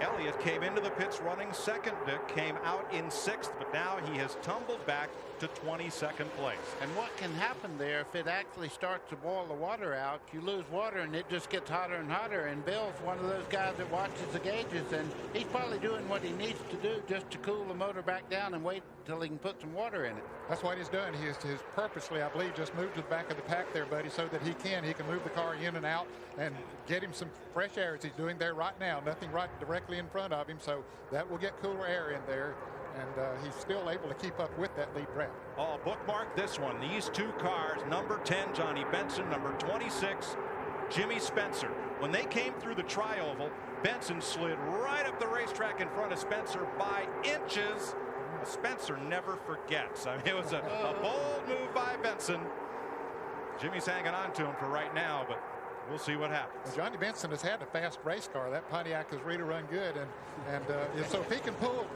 Elliott came into the pits running second. Dick came out in sixth, but now he has tumbled back to 22nd place. And what can happen there if it actually starts to boil the water out? You lose water and it just gets hotter and hotter. And Bill's one of those guys that watches the gauges, and he's probably doing what he needs to do just to cool the motor back down and wait till he can put some water in it. That's what he's done. He's purposely, I believe, just moved to the back of the pack there, buddy, so that he can move the car in and out and get him some fresh air as he's doing there right now. Nothing right directly in front of him, so that will get cooler air in there. And he's still able to keep up with that lead draft. Oh, bookmark this one. These two cars, number 10, Johnny Benson, number 26, Jimmy Spencer. When they came through the tri-oval, Benson slid right up the racetrack in front of Spencer by inches. Spencer never forgets. I mean, it was a bold move by Benson. Jimmy's hanging on to him for right now, but we'll see what happens. Well, Johnny Benson has had a fast race car. That Pontiac has really run good, and so if he can pull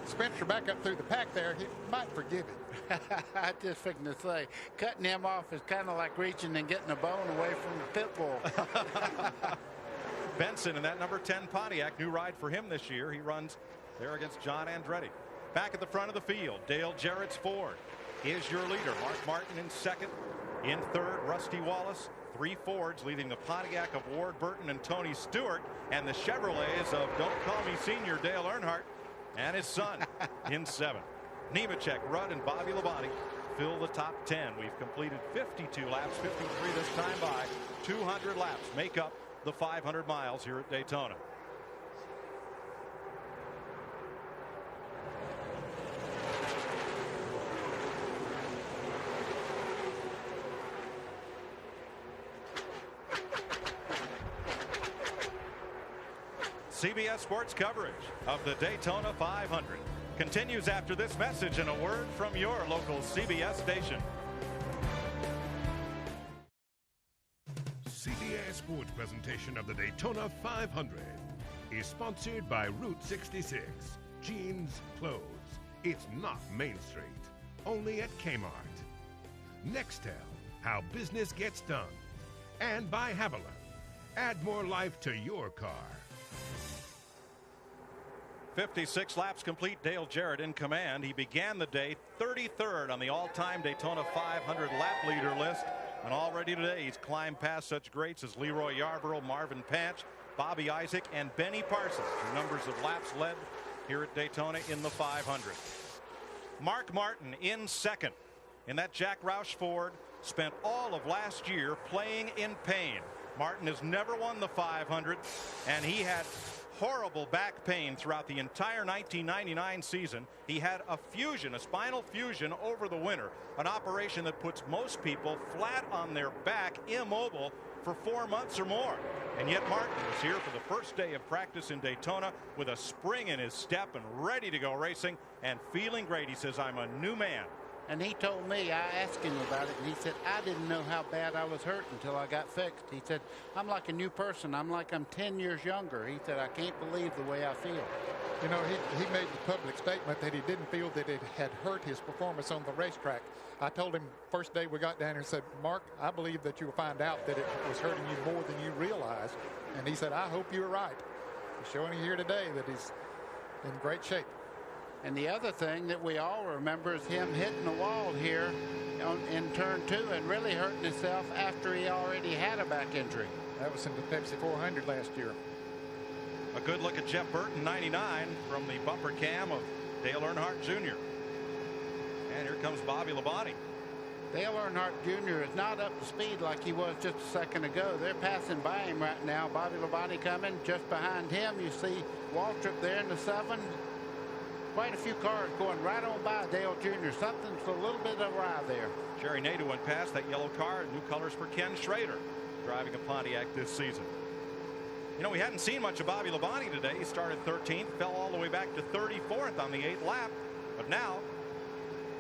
Spencer back up through the pack there, he might forgive him. I just figured to say, cutting him off is kind of like reaching and getting a bone away from the pit bull. Benson in that number 10 Pontiac, new ride for him this year. He runs there against John Andretti. Back at the front of the field, Dale Jarrett's Ford is your leader. Mark Martin in second. In third, Rusty Wallace. Three Fords leading the Pontiac of Ward Burton and Tony Stewart, and the Chevrolets of Don't Call Me Senior Dale Earnhardt and his son in seventh. Nemechek, Rudd, and Bobby Labonte fill the top 10. We've completed 52 laps, 53 this time by. 200 laps make up the 500 miles here at Daytona. CBS Sports coverage of the Daytona 500 continues after this message and a word from your local CBS station. CBS Sports presentation of the Daytona 500 is sponsored by Route 66. Jeans, clothes. It's not Main Street. Only at Kmart. Nextel, how business gets done. And by Haviland. Add more life to your car. 56 laps complete. Dale Jarrett in command. He began the day 33rd on the all-time Daytona 500 lap leader list. And already today he's climbed past such greats as Leroy Yarborough, Marvin Panch, Bobby Isaac, and Benny Parsons. The numbers of laps led here at Daytona in the 500. Mark Martin in second in that Jack Roush Ford. Spent all of last year playing in pain. Martin has never won the 500, and he had horrible back pain throughout the entire 1999 season. He had a spinal fusion over the winter, an operation that puts most people flat on their back, immobile, for 4 months or more. And yet Martin was here for the first day of practice in Daytona with a spring in his step and ready to go racing and feeling great. He says, "I'm a new man." And he told me, I asked him about it, and he said, I didn't know how bad I was hurt until I got fixed. He said, I'm like a new person. I'm 10 years younger. He said, I can't believe the way I feel. You know, he made the public statement that he didn't feel that it had hurt his performance on the racetrack. I told him first day we got down here and said, Mark, I believe that you'll find out that it was hurting you more than you realize. And he said, I hope you're right. He's showing you here today that he's in great shape. And the other thing that we all remember is him hitting the wall here in turn 2 and really hurting himself after he already had a back injury. That was in the Pepsi 400 last year. A good look at Jeff Burton, 99, from the bumper cam of Dale Earnhardt Jr. And here comes Bobby Labonte. Dale Earnhardt Jr. is not up to speed like he was just a second ago. They're passing by him right now. Bobby Labonte coming. Just behind him, you see Waltrip there in the 7. Quite a few cars going right on by Dale Jr. Something's a little bit awry there. Jerry Nadeau went past that yellow car. New colors for Ken Schrader, driving a Pontiac this season. You know, we hadn't seen much of Bobby Labonte today. He started 13th, fell all the way back to 34th on the 8th lap. But now,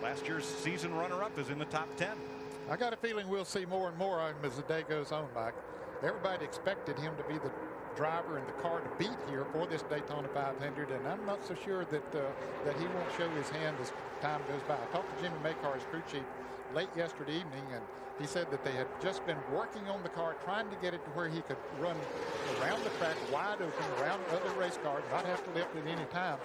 last year's season runner-up is in the top 10. I got a feeling we'll see more and more of him as the day goes on, Mike. Everybody expected him to be the driver and the car to beat here for this Daytona 500, and I'm not so sure that he won't show his hand as time goes by. I talked to Jimmy Maycar, his crew chief, late yesterday evening, and he said that they had just been working on the car, trying to get it to where he could run around the track wide open, around other race cars, not have to lift at any time.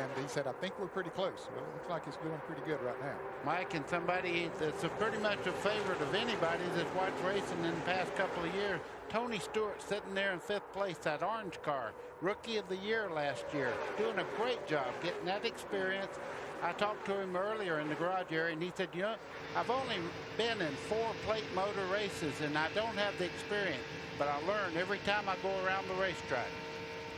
And he said, I think we're pretty close. Well, it looks like he's doing pretty good right now. Mike, and somebody that's pretty much a favorite of anybody that's watched racing in the past couple of years, Tony Stewart sitting there in 5th place, that orange car, Rookie of the Year last year, doing a great job getting that experience. I talked to him earlier in the garage area, and he said, you know, I've only been in 4 plate motor races, and I don't have the experience, but I learn every time I go around the racetrack.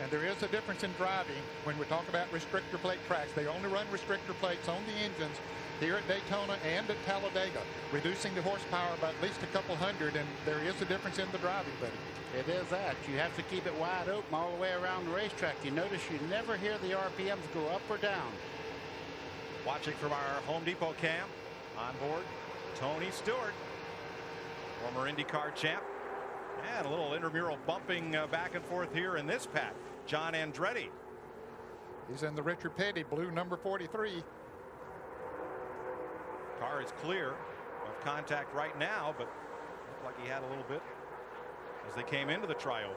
And there is a difference in driving when we talk about restrictor plate tracks. They only run restrictor plates on the engines here at Daytona and at Talladega, reducing the horsepower by at least a couple hundred, and there is a difference in the driving, buddy. It is that. You have to keep it wide open all the way around the racetrack. You notice you never hear the RPMs go up or down. Watching from our Home Depot cam, on board, Tony Stewart, former IndyCar champ. And a little intramural bumping back and forth here in this pack. John Andretti. He's in the Richard Petty blue number 43. Car is clear of contact right now, but looked like he had a little bit as they came into the trioval.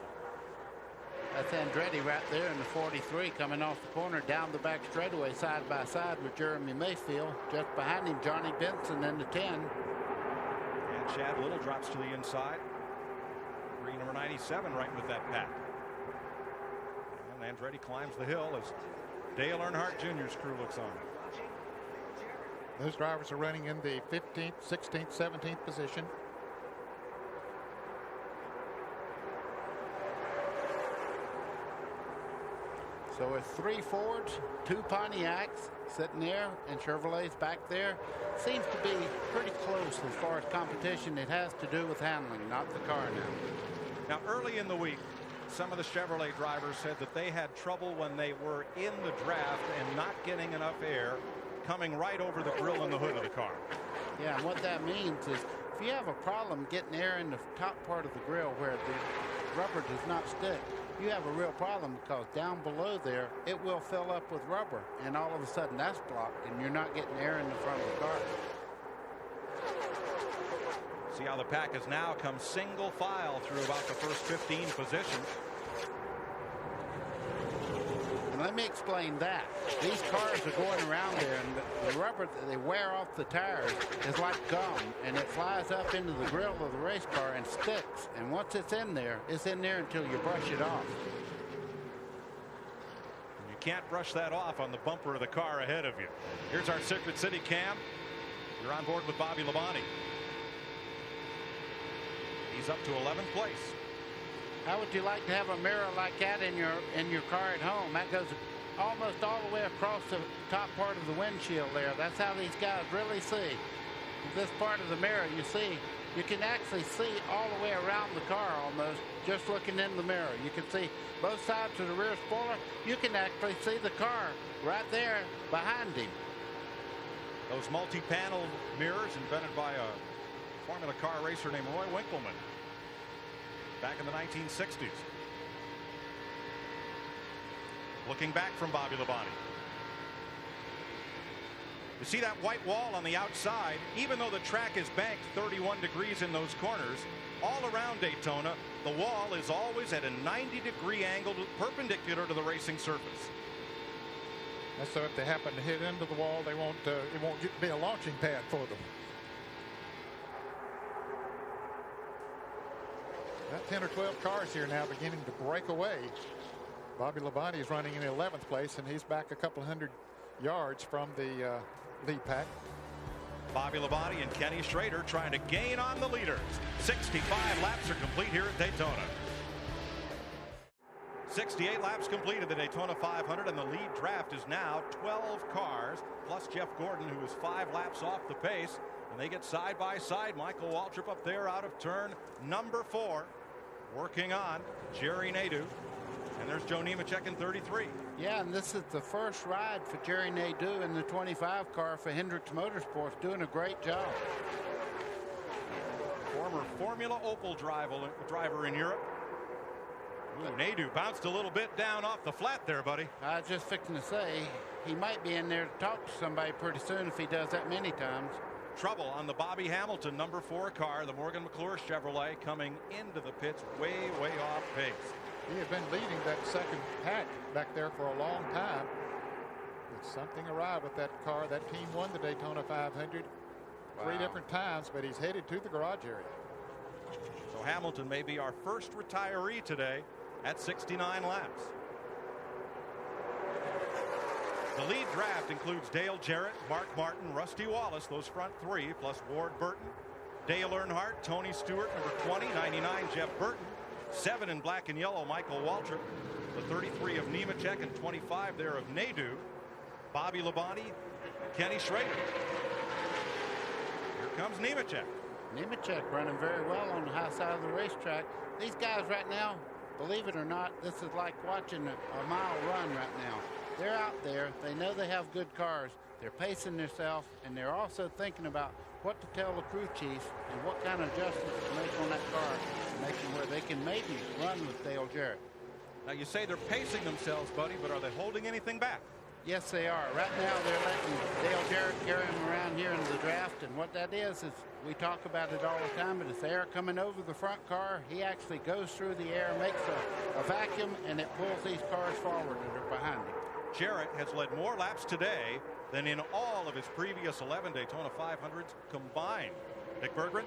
That's Andretti right there in the 43 coming off the corner down the back straightaway side by side with Jeremy Mayfield. Just behind him, Johnny Benson in the 10. And Chad Little drops to the inside. Green number 97 right with that pack. And Andretti climbs the hill as Dale Earnhardt Jr.'s crew looks on. Those drivers are running in the 15th, 16th, 17th position. So with 3 Fords, 2 Pontiacs sitting there, and Chevrolet's back there, seems to be pretty close as far as competition. It has to do with handling, not the car now. Now, early in the week, some of the Chevrolet drivers said that they had trouble when they were in the draft and not getting enough air coming right over the grill and the hood of the car. Yeah, and what that means is if you have a problem getting air in the top part of the grill where the rubber does not stick, you have a real problem, because down below there it will fill up with rubber, and all of a sudden that's blocked and you're not getting air in the front of the car. See how the pack has now come single file through about the first 15 positions. And let me explain that. These cars are going around there, and the rubber that they wear off the tires is like gum, and it flies up into the grill of the race car and sticks. And once it's in there until you brush it off. You can't brush that off on the bumper of the car ahead of you. Here's our Circuit City cam. You're on board with Bobby Labonte. He's up to 11th place. How would you like to have a mirror like that in your car at home? That goes almost all the way across the top part of the windshield there. That's how these guys really see. This part of the mirror, you can actually see all the way around the car almost just looking in the mirror. You can see both sides of the rear spoiler. You can actually see the car right there behind him. Those multi-panel mirrors invented by a Formula car racer named Roy Winkleman back in the 1960s. Looking back from Bobby Labonte. You see that white wall on the outside? Even though the track is banked 31 degrees in those corners, all around Daytona, the wall is always at a 90-degree angle perpendicular to the racing surface. And so if they happen to hit into the wall, it won't be a launching pad for them. Got 10 or 12 cars here now beginning to break away. Bobby Labonte is running in 11th place, and he's back a couple hundred yards from the lead pack. Bobby Labonte and Kenny Schrader trying to gain on the leaders. 65 laps are complete here at Daytona. 68 laps completed the Daytona 500, and the lead draft is now 12 cars, plus Jeff Gordon, who is 5 laps off the pace. And they get side by side. Michael Waltrip up there out of turn number 4, working on Jerry Nadeau. And there's Joe Nemechek in 33. Yeah, and this is the first ride for Jerry Nadeau in the 25 car for Hendricks Motorsports, doing a great job. Former Formula Opel driver in Europe. Ooh, Nadeau bounced a little bit down off the flat there, buddy. I was just fixing to say, he might be in there to talk to somebody pretty soon if he does that many times. trouble on the Bobby Hamilton number 4 car, the Morgan McClure Chevrolet, coming into the pits way off pace. He had been leading that second pack back there for a long time. But something arrived with that car. That team won the Daytona 500 3 different times, but he's headed to the garage area. So Hamilton may be our first retiree today at 69 laps. The lead draft includes Dale Jarrett, Mark Martin, Rusty Wallace, those front 3, plus Ward Burton, Dale Earnhardt, Tony Stewart, number 20, 99, Jeff Burton, 7 in black and yellow, Michael Waltrip, the 33 of Nemechek, and 25 there of Nadeau, Bobby Labonte, Kenny Schrader. Here comes Nemechek. Nemechek running very well on the high side of the racetrack. These guys right now, believe it or not, this is like watching a mile run right now. They're out there. They know they have good cars. They're pacing themselves, and they're also thinking about what to tell the crew chief and what kind of adjustments to make on that car, making where they can maybe run with Dale Jarrett. Now you say they're pacing themselves, buddy, but are they holding anything back? Yes, they are. Right now, they're letting Dale Jarrett carry them around here in the draft, and what that is we talk about it all the time, but it's air coming over the front car. He actually goes through the air, makes a vacuum, and it pulls these cars forward that are behind him. Jarrett has led more laps today than in all of his previous 11 Daytona 500s combined. Nick Berggren.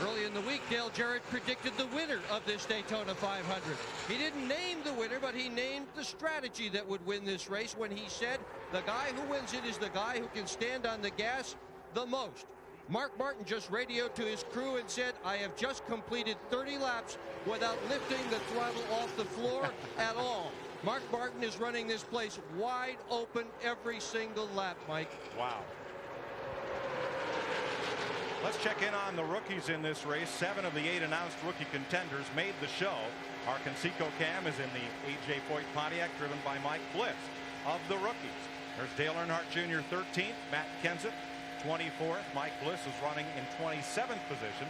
Early in the week, Dale Jarrett predicted the winner of this Daytona 500. He didn't name the winner, but he named the strategy that would win this race when he said the guy who wins it is the guy who can stand on the gas the most. Mark Martin just radioed to his crew and said, I have just completed 30 laps without lifting the throttle off the floor at all. Mark Martin is running this place wide open every single lap, Mike. Wow. Let's check in on the rookies in this race. 7 of the 8 announced rookie contenders made the show. Our Conseco Cam is in the A.J. Foyt Pontiac, driven by Mike Bliss. Of the rookies, there's Dale Earnhardt Jr. 13th, Matt Kenseth 24th. Mike Bliss is running in 27th position.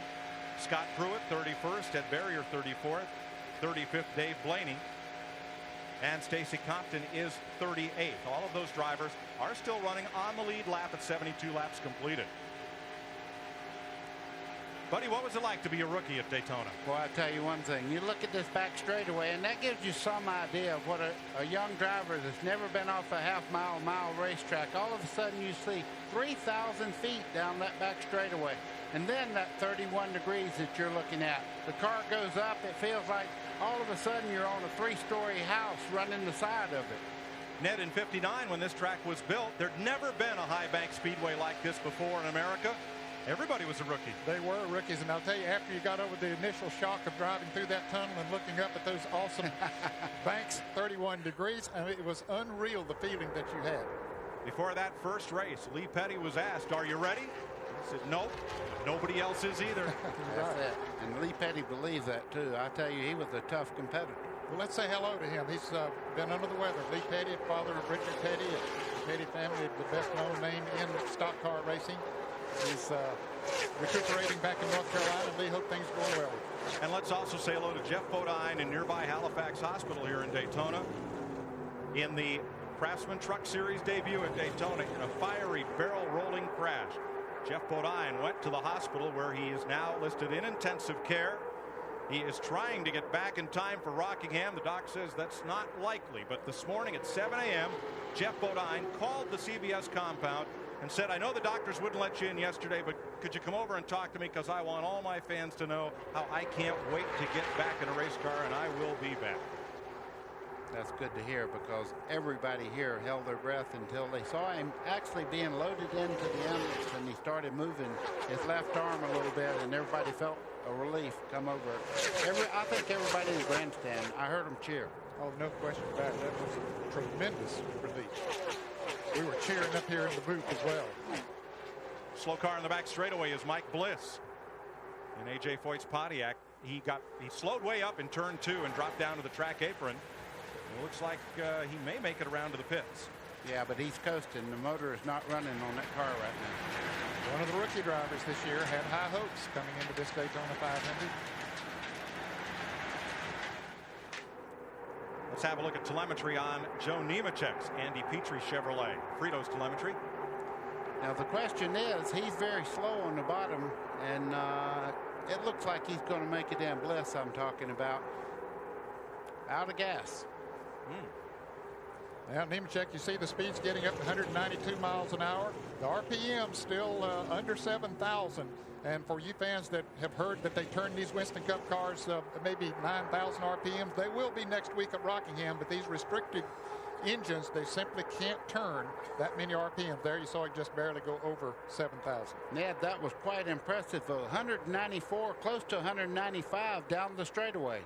Scott Pruitt 31st, Ed Barrier 34th, 35th Dave Blaney, and Stacy Compton is 38th. All of those drivers are still running on the lead lap at 72 laps completed. Buddy, what was it like to be a rookie at Daytona? Well, I tell you one thing. You look at this back straightaway, and that gives you some idea of what a young driver that's never been off a half-mile, mile racetrack. All of a sudden, you see 3,000 feet down that back straightaway. And then that 31 degrees that you're looking at. The car goes up. It feels like all of a sudden you're on a 3-story house running the side of it. Ned, in '59, when this track was built, there'd never been a high bank speedway like this before in America. Everybody was a rookie. They were rookies, and I'll tell you, after you got over the initial shock of driving through that tunnel and looking up at those awesome banks, 31 degrees, I mean, it was unreal, the feeling that you had. Before that first race, Lee Petty was asked, are you ready? He said, nope. Nobody else is either. That's it. And Lee Petty believes that, too. I tell you, he was a tough competitor. Well, let's say hello to him. He's been under the weather. Lee Petty, father of Richard Petty, the Petty family, the best-known name in stock car racing. He's recuperating back in North Carolina. We hope things are going well. And let's also say hello to Jeff Bodine in nearby Halifax Hospital here in Daytona. In the Craftsman Truck Series debut at Daytona in a fiery barrel rolling crash. Jeff Bodine went to the hospital where he is now listed in intensive care. He is trying to get back in time for Rockingham. The doc says that's not likely. But this morning at 7 a.m., Jeff Bodine called the CBS compound and said, I know the doctors wouldn't let you in yesterday, but could you come over and talk to me, because I want all my fans to know how I can't wait to get back in a race car, and I will be back. That's good to hear, because everybody here held their breath until they saw him actually being loaded into the ambulance, and he started moving his left arm a little bit, and everybody felt a relief come over. I think everybody in the grandstand, I heard them cheer. Oh, no question about it. That was a tremendous relief. We were cheering up here in the booth as well. Slow car in the back straightaway is Mike Bliss in A.J. Foyt's Pontiac. He slowed way up in turn 2 and dropped down to the track apron. It looks like he may make it around to the pits. Yeah, but he's coasting. The motor is not running on that car right now. One of the rookie drivers this year had high hopes coming into this Daytona 500. Let's have a look at telemetry on Joe Nemechek's Andy Petrie Chevrolet. Frito's telemetry. Now the question is, he's very slow on the bottom, and it looks like he's going to make it in. Bliss, I'm talking about. Out of gas. Now, Nemechek, you see the speed's getting up to 192 miles an hour. The RPM still under 7,000. And for you fans that have heard that they turned these Winston Cup cars maybe 9,000 RPMs, they will be next week at Rockingham. But these restricted engines, they simply can't turn that many RPMs. There you saw it just barely go over 7,000. Ned, that was quite impressive. 194, close to 195 down the straightaway.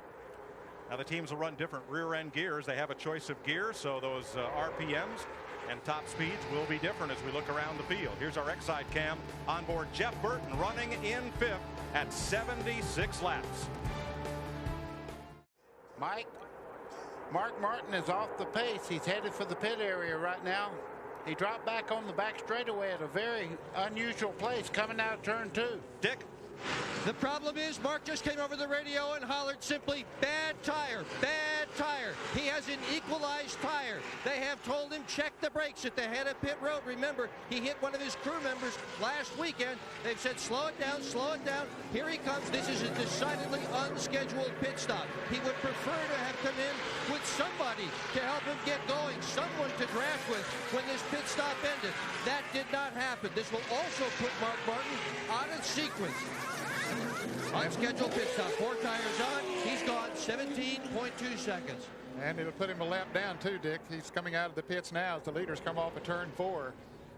Now the teams will run different rear end gears. They have a choice of gears, so those RPMs and top speeds will be different as we look around the field. Here's our X-Side cam on board Jeff Burton running in 5th at 76 laps. Mike, Mark Martin is off the pace. He's headed for the pit area right now. He dropped back on the back straightaway at a very unusual place coming out of turn 2. Dick. The problem is Mark just came over the radio and hollered simply, bad tire, bad tire. He has an equalized tire. They have told him check the brakes at the head of pit road. Remember, he hit one of his crew members last weekend. They've said slow it down, slow it down. Here he comes. This is a decidedly unscheduled pit stop. He would prefer to have come in with somebody to help him get going, someone to draft with when this pit stop ended. That did not happen. This will also put Mark Martin out of sequence. Unscheduled pit stop. 4 tires on. He's gone 17.2 seconds. And it'll put him a lap down too, Dick. He's coming out of the pits now as the leaders come off of turn 4.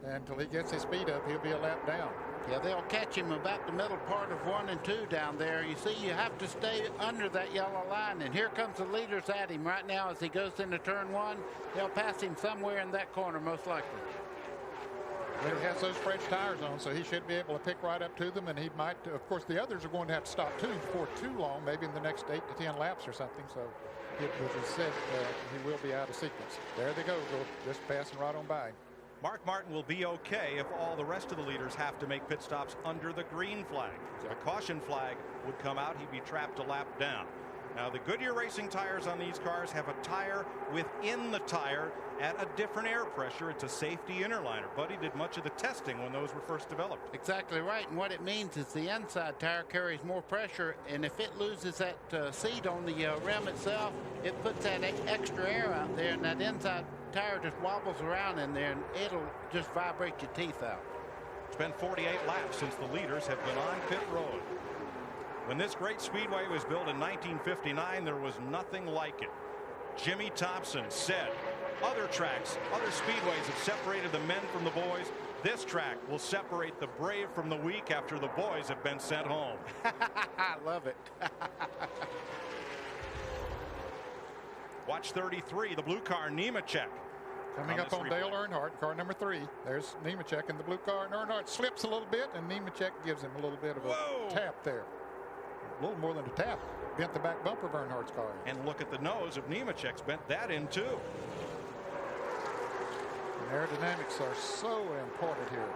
And until he gets his speed up, he'll be a lap down. Yeah, they'll catch him about the middle part of 1 and 2 down there. You see, you have to stay under that yellow line. And here comes the leaders at him right now as he goes into turn 1. They'll pass him somewhere in that corner, most likely. He has those fresh tires on, so he should be able to pick right up to them, and he might. Of course, the others are going to have to stop too for too long, maybe in the next 8 to 10 laps or something. So, as I said, he will be out of sequence. There they go, just passing right on by. Mark Martin will be okay if all the rest of the leaders have to make pit stops under the green flag. Exactly. A caution flag would come out. He'd be trapped a lap down. Now, the Goodyear Racing tires on these cars have a tire within the tire at a different air pressure. It's a safety interliner. Buddy did much of the testing when those were first developed. Exactly right. And what it means is the inside tire carries more pressure. And if it loses that seat on the rim itself, it puts that extra air out there. And that inside tire just wobbles around in there. And it'll just vibrate your teeth out. It's been 48 laps since the leaders have been on pit road. When this great speedway was built in 1959, there was nothing like it. Jimmy Thompson said, other tracks, other speedways have separated the men from the boys. This track will separate the brave from the weak after the boys have been sent home. I love it. Watch 33, the blue car, Nemechek. Coming up on Dale Earnhardt, car number 3. There's Nemechek in the blue car, and Earnhardt slips a little bit, and Nemechek gives him a little bit of a tap there. A little more than a tap. Bent the back bumper of Earnhardt's car. And look at the nose of Nemechek's, bent that in too. And aerodynamics are so important here.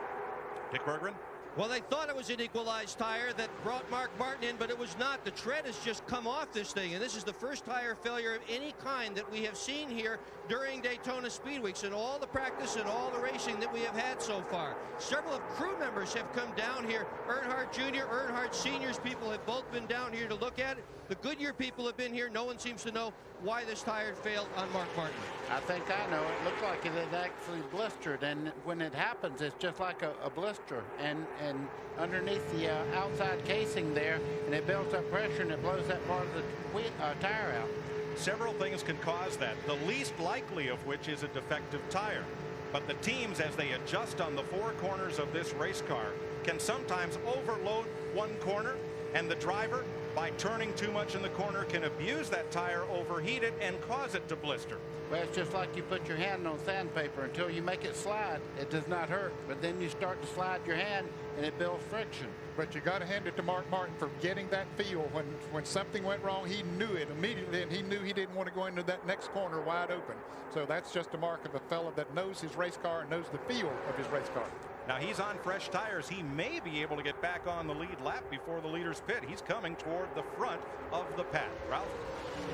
Dick Berggren. Well, they thought it was an equalized tire that brought Mark Martin in, but it was not. The tread has just come off this thing, and this is the first tire failure of any kind that we have seen here during Daytona Speed Weeks and all the practice and all the racing that we have had so far. Several of crew members have come down here. Earnhardt Jr., Earnhardt Sr.'s people have both been down here to look at it. The Goodyear people have been here. No one seems to know why this tire failed on Mark Martin. I think I know. It looked like it had actually blistered, and when it happens, it's just like a blister. And underneath the outside casing there, and it builds up pressure, and it blows that part of the tire out. Several things can cause that, the least likely of which is a defective tire. But the teams, as they adjust on the 4 corners of this race car, can sometimes overload one corner, and the driver, by turning too much in the corner, can abuse that tire, overheat it, and cause it to blister. Well, it's just like you put your hand on sandpaper. Until you make it slide, it does not hurt. But then you start to slide your hand, and it builds friction. But you got to hand it to Mark Martin for getting that feel. When something went wrong, he knew it immediately, and he knew he didn't want to go into that next corner wide open. So that's just a mark of a fella that knows his race car and knows the feel of his race car. Now he's on fresh tires. He may be able to get back on the lead lap before the leaders pit. He's coming toward the front of the pack. Ralph?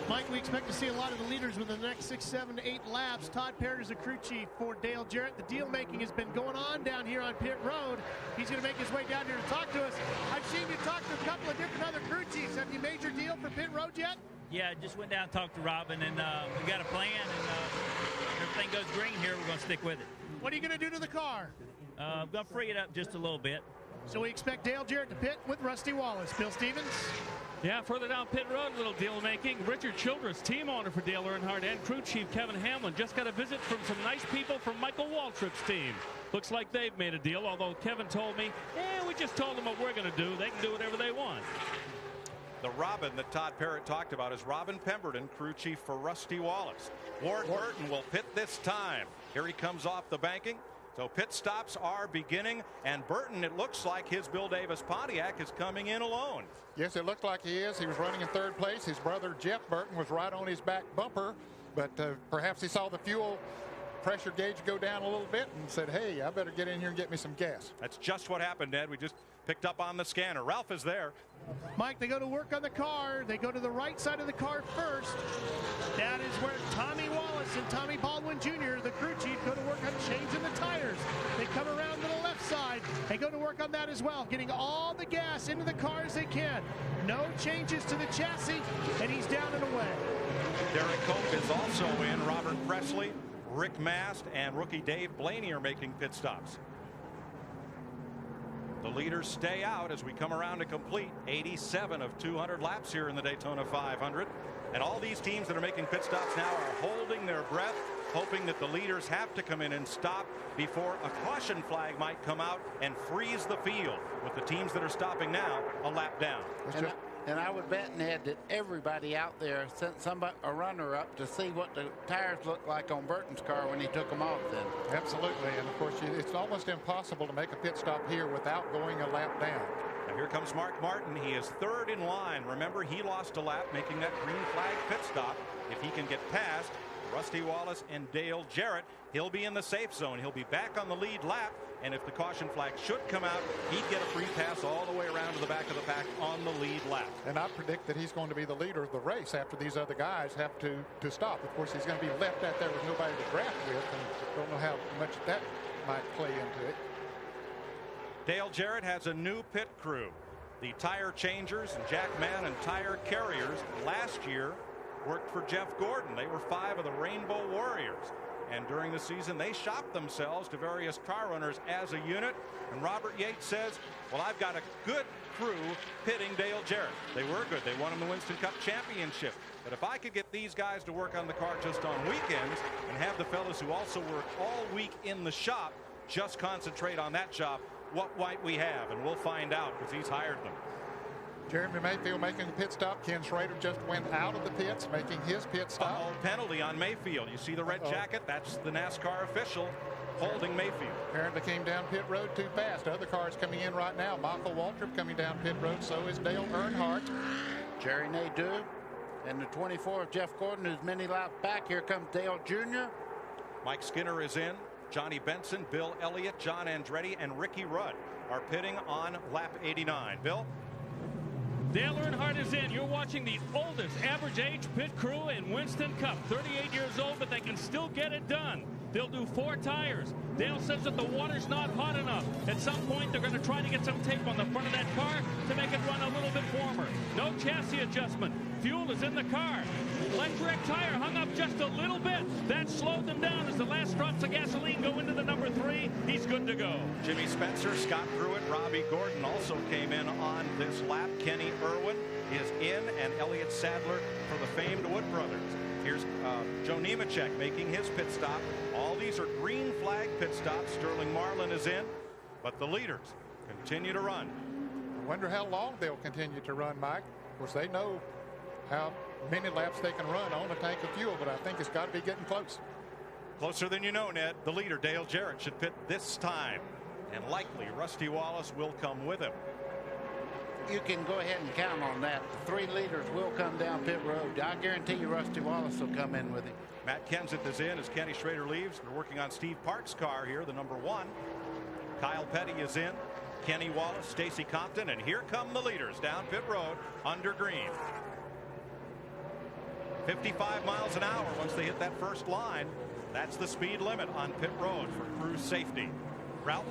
Mike, we expect to see a lot of the leaders within the next 6, 7, 8 laps. Todd Parrott is the crew chief for Dale Jarrett. The deal making has been going on down here on pit road. He's going to make his way down here to talk to us. I've seen you talk to a couple of different other crew chiefs. Have you made your deal for pit road yet? Yeah, I just went down and talked to Robin, and we got a plan, and if everything goes green here, we're going to stick with it. What are you going to do to the car? I'm going to free it up just a little bit. So we expect Dale Jarrett to pit with Rusty Wallace. Bill Stevens? Yeah, further down pit road, a little deal making. Richard Childress, team owner for Dale Earnhardt, and crew chief Kevin Hamlin just got a visit from some nice people from Michael Waltrip's team. Looks like they've made a deal, although Kevin told me, we just told them what we're going to do. They can do whatever they want. The Robin that Todd Parrott talked about is Robin Pemberton, crew chief for Rusty Wallace. Ward Burton will pit this time. Here he comes off the banking. So pit stops are beginning, and Burton, it looks like his Bill Davis Pontiac is coming in alone. Yes, it looked like he is. He was running in third place. His brother Jeff Burton was right on his back bumper, but perhaps he saw the fuel pressure gauge go down a little bit and said, hey, I better get in here and get me some gas. That's just what happened, Ed. We just picked up on the scanner. Ralph is there. Mike, they go to work on the car. They go to the right side of the car first. That is where Tommy Wallace and Tommy Baldwin Jr., the crew chief, go to work on changing the tires. They come around to the left side. They go to work on that as well, getting all the gas into the car as they can. No changes to the chassis, and he's down and away. Derek Cope is also in. Robert Presley, Rick Mast, and rookie Dave Blaney are making pit stops. The leaders stay out as we come around to complete 87 of 200 laps here in the Daytona 500. And all these teams that are making pit stops now are holding their breath, hoping that the leaders have to come in and stop before a caution flag might come out and freeze the field, with the teams that are stopping now a lap down. And I would bet, Ned, that everybody out there sent a runner up to see what the tires looked like on Burton's car when he took them off then. Absolutely, and of course it's almost impossible to make a pit stop here without going a lap down. Now here comes Mark Martin. He is third in line. Remember, he lost a lap making that green flag pit stop. If he can get past Rusty Wallace and Dale Jarrett, he'll be in the safe zone. He'll be back on the lead lap, and if the caution flag should come out, he'd get a free pass all the way around to the back of the pack on the lead lap. And I predict that he's going to be the leader of the race after these other guys have to stop. Of course, he's going to be left out there with nobody to draft with, and don't know how much that might play into it. Dale Jarrett has a new pit crew. The tire changers, Jack Mann and tire carriers, last year worked for Jeff Gordon. They were 5 of the Rainbow Warriors. And during the season, they shopped themselves to various car runners as a unit. And Robert Yates says, well, I've got a good crew pitting Dale Jarrett. They were good. They won him the Winston Cup Championship. But if I could get these guys to work on the car just on weekends and have the fellas who also work all week in the shop just concentrate on that job, what might we have? And we'll find out, because he's hired them. Jeremy Mayfield making a pit stop. Ken Schrader just went out of the pits making his pit stop. Penalty on Mayfield. You see the red jacket? That's the NASCAR official holding Mayfield. Apparently came down pit road too fast. Other cars coming in right now. Michael Waltrip coming down pit road. So is Dale Earnhardt. Jerry Nadeau and the 24 of Jeff Gordon, who's many laps back. Here comes Dale Jr. Mike Skinner is in. Johnny Benson, Bill Elliott, John Andretti, and Ricky Rudd are pitting on lap 89. Bill? Dale Earnhardt is in. You're watching the oldest average age pit crew in Winston Cup. 38 years old, but they can still get it done. They'll do 4 tires. Dale says that the water's not hot enough. At some point, they're going to try to get some tape on the front of that car to make it run a little bit warmer. No chassis adjustment. Fuel is in the car. Electric tire hung up just a little bit. That slowed them down as the last drops of gasoline go into the number 3. He's good to go. Jimmy Spencer, Scott Pruitt, Robbie Gordon also came in on this lap. Kenny Irwin is in, and Elliott Sadler for the famed Wood Brothers. Here's Joe Nemechek making his pit stop. All these are green flag pit stops. Sterling Marlin is in, but the leaders continue to run. I wonder how long they'll continue to run, Mike. Of course, they know how many laps they can run on a tank of fuel, but I think it's got to be getting close. Closer than you know, Ned. The leader, Dale Jarrett, should pit this time, and likely Rusty Wallace will come with him. You can go ahead and count on that. The 3 leaders will come down pit road. I guarantee you Rusty Wallace will come in with him. Matt Kenseth is in as Kenny Schrader leaves. They're working on Steve Park's car here, the number 1. Kyle Petty is in. Kenny Wallace, Stacy Compton, and here come the leaders down pit road under green. 55 miles an hour once they hit that first line. That's the speed limit on pit road for crew safety. Ralph?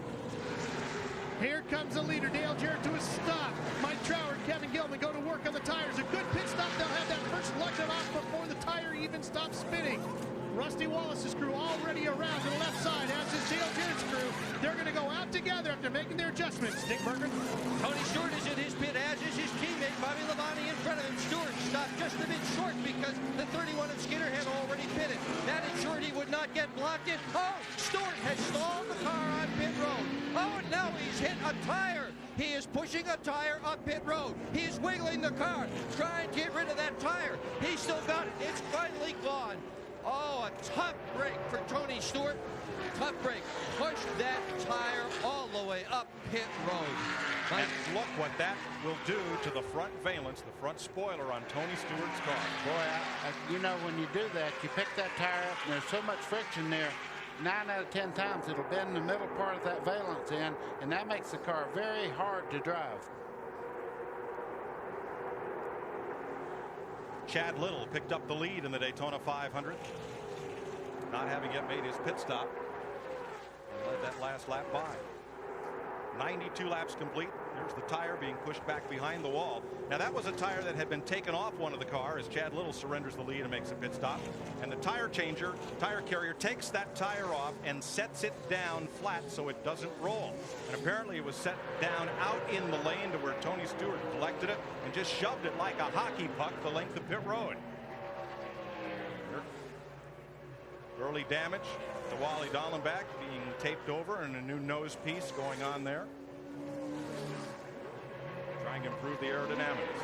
Here comes the leader, Dale Jarrett, to a stop. Mike Trower and Kevin Gilman go to work on the tires. A good pit stop. They'll have that first selection off before the tire even stops spinning. Rusty Wallace's crew already around to the left side, as is Dale Jarrett's crew. They're going to go out together after making their adjustments. Dick Berger. Tony Stewart is in his pit, as is his teammate Bobby Labonte in front of him. Stewart stopped just a bit short because the 31 of Skinner had already pitted. That ensured he would not get blocked in. Oh, Stewart has stalled the car on pit road. Oh, and now he's hit a tire. He is pushing a tire up pit road. He's wiggling the car, trying to get rid of that tire. He's still got it. It's finally gone. Oh, a tough break for Tony Stewart. Tough break. Pushed that tire all the way up pit road. And look what that will do to the front valence, the front spoiler on Tony Stewart's car. Boy, you know, when you do that, you pick that tire up and there's so much friction there. 9 out of 10 times it'll bend the middle part of that valence in, and that makes the car very hard to drive. Chad Little picked up the lead in the Daytona 500, not having yet made his pit stop, and led that last lap by. 92 laps complete. There's the tire being pushed back behind the wall. Now that was a tire that had been taken off one of the car as Chad Little surrenders the lead and makes a pit stop. And the tire carrier takes that tire off and sets it down flat so it doesn't roll. And apparently it was set down out in the lane to where Tony Stewart collected it and just shoved it like a hockey puck the length of pit road. Early damage to Wally Dallenbach, being taped over, and a new nose piece going on there. Trying to improve the aerodynamics.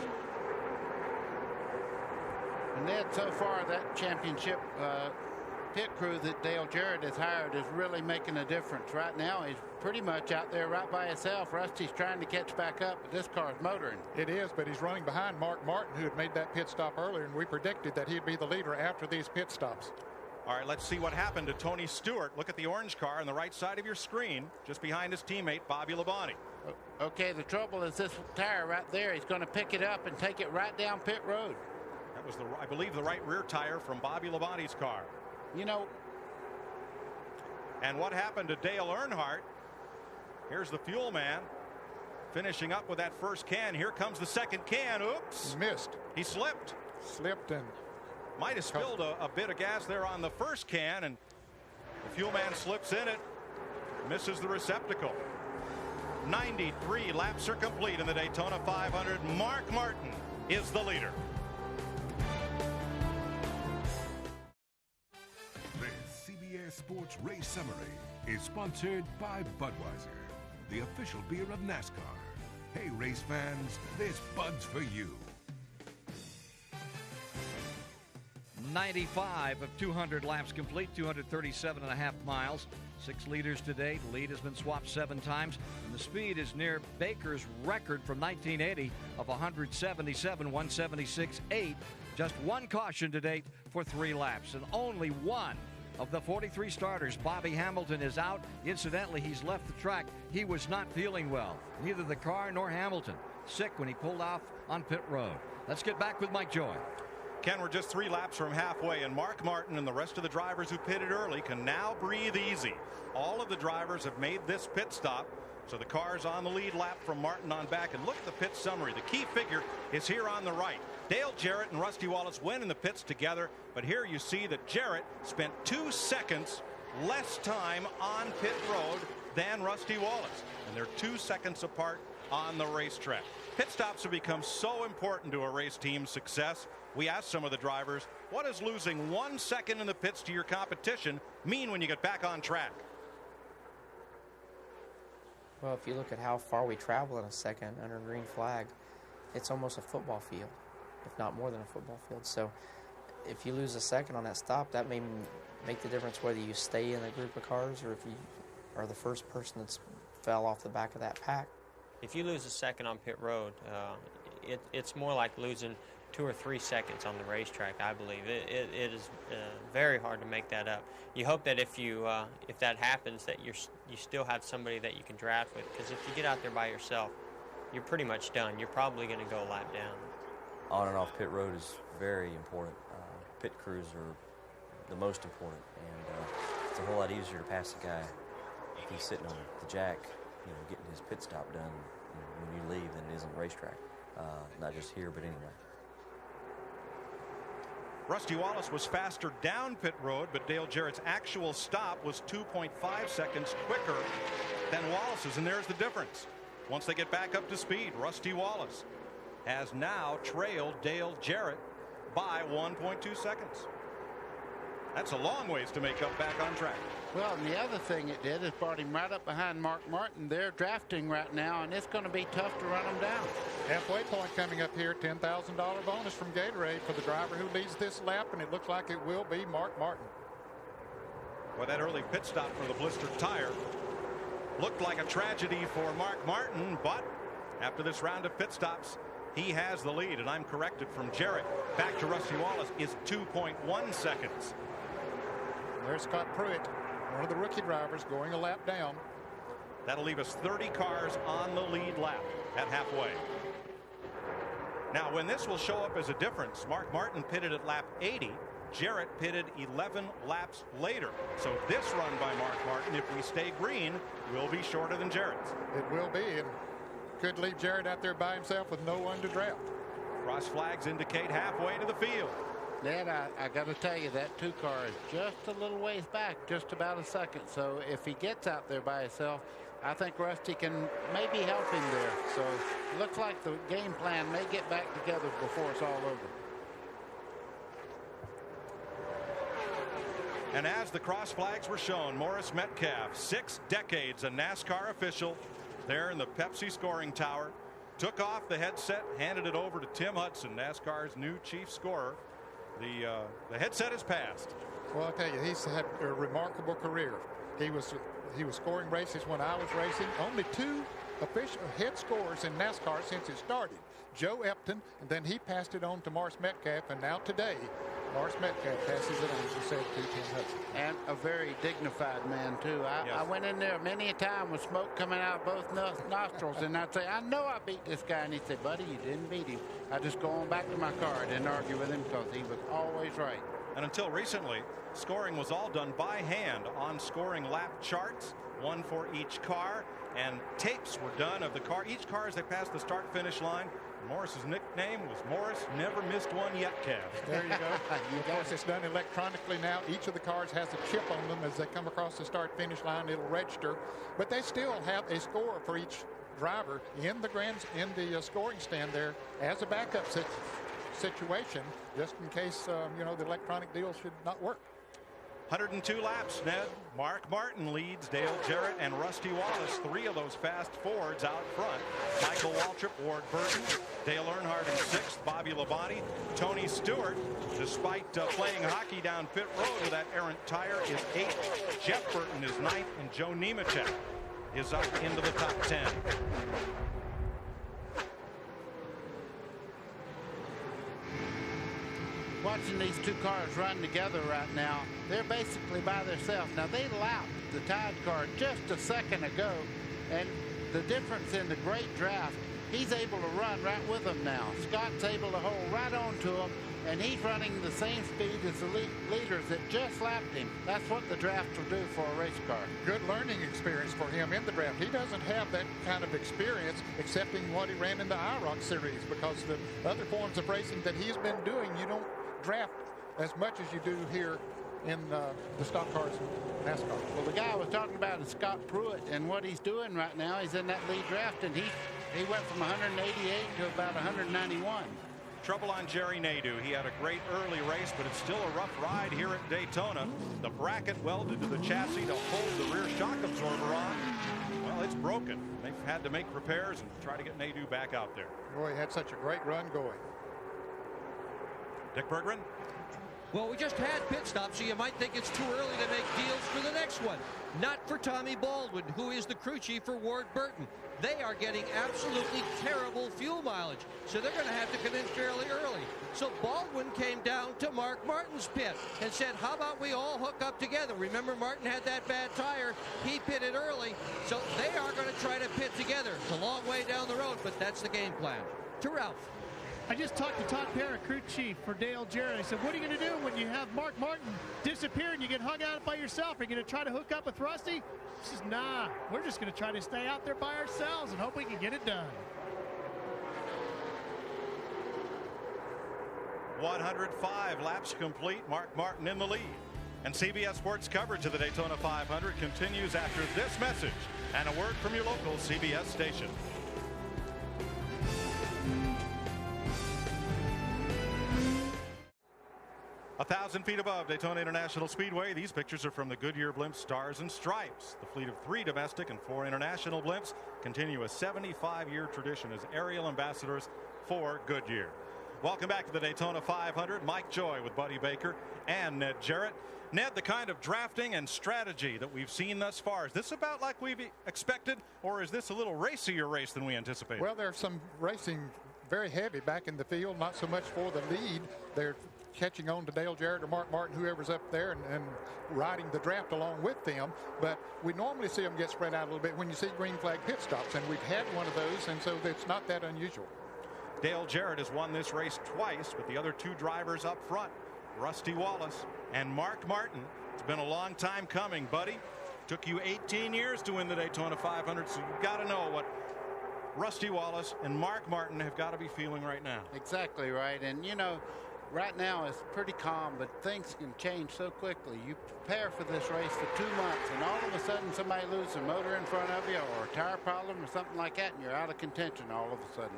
And Ned, so far that championship pit crew that Dale Jarrett has hired is really making a difference. Right now he's pretty much out there right by himself. Rusty's trying to catch back up, but this car is motoring. It is, but he's running behind Mark Martin, who had made that pit stop earlier, and we predicted that he'd be the leader after these pit stops. All right, let's see what happened to Tony Stewart. Look at the orange car on the right side of your screen, just behind his teammate, Bobby Labonte. Okay, the trouble is this tire right there. He's going to pick it up and take it right down pit road. That was, I believe, the right rear tire from Bobby Labonte's car. You know. And what happened to Dale Earnhardt? Here's the fuel man finishing up with that first can. Here comes the second can. Oops. Missed. He slipped. Slipped and might have spilled a bit of gas there on the first can, and the fuel man slips in it, misses the receptacle. 93 laps are complete in the Daytona 500. Mark Martin is the leader. This CBS Sports Race Summary is sponsored by Budweiser, the official beer of NASCAR. Hey, race fans, there's Bud's for you. 95 of 200 laps complete, 237.5 miles. 6 leaders today. The lead has been swapped 7 times, and the speed is near Baker's record from 1980 of 176.8. Just 1 caution to date for 3 laps, and only 1 of the 43 starters. Bobby Hamilton is out. Incidentally, he's left the track. He was not feeling well, neither the car nor Hamilton. Sick when he pulled off on pit road. Let's get back with Mike Joy. Ken, we're just 3 laps from halfway, and Mark Martin and the rest of the drivers who pitted early can now breathe easy. All of the drivers have made this pit stop, so the car's on the lead lap from Martin on back. And look at the pit summary. The key figure is here on the right. Dale Jarrett and Rusty Wallace went in the pits together, but here you see that Jarrett spent 2 seconds less time on pit road than Rusty Wallace, and they're 2 seconds apart on the racetrack. Pit stops have become so important to a race team's success. We asked some of the drivers, what does losing 1 second in the pits to your competition mean when you get back on track? Well, if you look at how far we travel in a second under a green flag, it's almost a football field, if not more than a football field. So if you lose a second on that stop, that may make the difference whether you stay in a group of cars or if you are the first person that's fell off the back of that pack. If you lose a second on pit road, it's more like losing 2 or 3 seconds on the racetrack. I believe it is very hard to make that up. You hope that if that happens, that you still have somebody that you can draft with, because if you get out there by yourself, you're pretty much done. You're probably going to go a lap down. On and off pit road is very important. Pit crews are the most important, and it's a whole lot easier to pass a guy if he's sitting on the jack, getting his pit stop done when you leave than it is on the racetrack. Not just here, but anywhere. Rusty Wallace was faster down pit road, but Dale Jarrett's actual stop was 2.5 seconds quicker than Wallace's, and there's the difference. Once they get back up to speed, Rusty Wallace has now trailed Dale Jarrett by 1.2 seconds. That's a long ways to make up back on track. Well, and the other thing it did is brought him right up behind Mark Martin. They're drafting right now, and it's going to be tough to run them down. Halfway point coming up here, $10,000 bonus from Gatorade for the driver who leads this lap, and it looks like it will be Mark Martin. Well, that early pit stop for the blistered tire looked like a tragedy for Mark Martin, but after this round of pit stops, he has the lead, and I'm corrected from Jarrett. Back to Rusty Wallace is 2.1 seconds. There's Scott Pruitt, one of the rookie drivers, going a lap down. That'll leave us 30 cars on the lead lap at halfway. Now, when this will show up as a difference, Mark Martin pitted at lap 80. Jarrett pitted 11 laps later. So this run by Mark Martin, if we stay green, will be shorter than Jarrett's. It will be, and could leave Jarrett out there by himself with no one to draft. Cross flags indicate halfway to the field. Ned, I got to tell you, that 2 car is just a little ways back, just about a second. So if he gets out there by himself, I think Rusty can maybe help him there. So it looks like the game plan may get back together before it's all over. And as the cross flags were shown, Morris Metcalf, 6 decades a NASCAR official, there in the Pepsi scoring tower, took off the headset, handed it over to Tim Hudson, NASCAR's new chief scorer. The headset is passed. Well, I'll tell you, he's had a remarkable career. He was scoring races when I was racing. Only 2 official head scorers in NASCAR since it started. Joe Epton, and then he passed it on to Morris Metcalf, and now today, Morris Metcalf passes it on, as you said, to Tim Hudson. And a very dignified man, too. I went in there many a time with smoke coming out of both nostrils, and I'd say, I know I beat this guy. And he'd say, buddy, you didn't beat him. I just go on back to my car. I didn't argue with him because he was always right. And until recently, scoring was all done by hand on scoring lap charts, one for each car, and tapes were done of the car. Each car as they passed the start-finish line. Morris's nickname was Morris Never Missed One Yet, Cav. There you go. Of course, it's done electronically now. Each of the cars has a chip on them as they come across the start-finish line. It'll register, but they still have a score for each driver in the scoring stand there as a backup situation, just in case the electronic deal should not work. 102 laps, Ned. Mark Martin leads Dale Jarrett and Rusty Wallace, 3 of those fast Fords out front. Michael Waltrip, Ward Burton, Dale Earnhardt in 6th, Bobby Labonte, Tony Stewart, despite playing hockey down pit road with that errant tire, is 8th. Jeff Burton is 9th, and Joe Nemechek is up into the top 10. Watching these 2 cars run together right now, they're basically by themselves. Now, they lapped the Tide car just a second ago, and the difference in the great draft, he's able to run right with them now. Scott's able to hold right on to him, and he's running the same speed as the leaders that just lapped him. That's what the draft will do for a race car. Good learning experience for him in the draft. He doesn't have that kind of experience excepting what he ran in the IROC series, because the other forms of racing that he's been doing, you don't draft as much as you do here in the stock cars in NASCAR. Well, the guy I was talking about is Scott Pruitt, and what he's doing right now, he's in that lead draft, and he went from 188 to about 191. Trouble on Jerry Nadeau. He had a great early race, but it's still a rough ride here at Daytona. The bracket welded to the chassis to hold the rear shock absorber on. Well, it's broken. They've had to make repairs and try to get Nadeau back out there. Boy, he had such a great run going. Dick Berggren? Well, we just had pit stops, so you might think it's too early to make deals for the next one. Not for Tommy Baldwin, who is the crew chief for Ward Burton. they are getting absolutely terrible fuel mileage. So they're going to have to come in fairly early. So Baldwin came down to Mark Martin's pit and said, how about we all hook up together? Remember, Martin had that bad tire. He pitted early. So they are going to try to pit together. It's a long way down the road, but that's the game plan. To Ralph. I just talked to Todd Parra, crew chief for Dale Jarrett. I said, what are you going to do when you have Mark Martin disappear and you get hung out by yourself? Are you going to try to hook up with Rusty? He says, nah, we're just going to try to stay out there by ourselves and hope we can get it done. 105 laps complete. Mark Martin in the lead. And CBS Sports coverage of the Daytona 500 continues after this message and a word from your local CBS station. A 1,000 feet above Daytona International Speedway, these pictures are from the Goodyear Blimp Stars and Stripes. The fleet of 3 domestic and 4 international blimps continue a 75-year tradition as aerial ambassadors for Goodyear. Welcome back to the Daytona 500. Mike Joy with Buddy Baker and Ned Jarrett. Ned, the kind of drafting and strategy that we've seen thus far, is this about like we've expected, or is this a little racier race than we anticipated? Well, there's some racing very heavy back in the field, not so much for the lead. They're catching on to Dale Jarrett or Mark Martin, whoever's up there, and riding the draft along with them. But we normally see them get spread out a little bit when you see green flag pit stops, and we've had one of those, and so it's not that unusual. Dale Jarrett has won this race twice with the other 2 drivers up front, Rusty Wallace and Mark Martin. It's been a long time coming, buddy. Took you 18 years to win the Daytona 500, so you've got to know what Rusty Wallace and Mark Martin have got to be feeling right now. Exactly right. And, you know, right now it's pretty calm, but things can change so quickly. You prepare for this race for 2 months, and all of a sudden somebody loses a motor in front of you or a tire problem or something like that, and you're out of contention all of a sudden.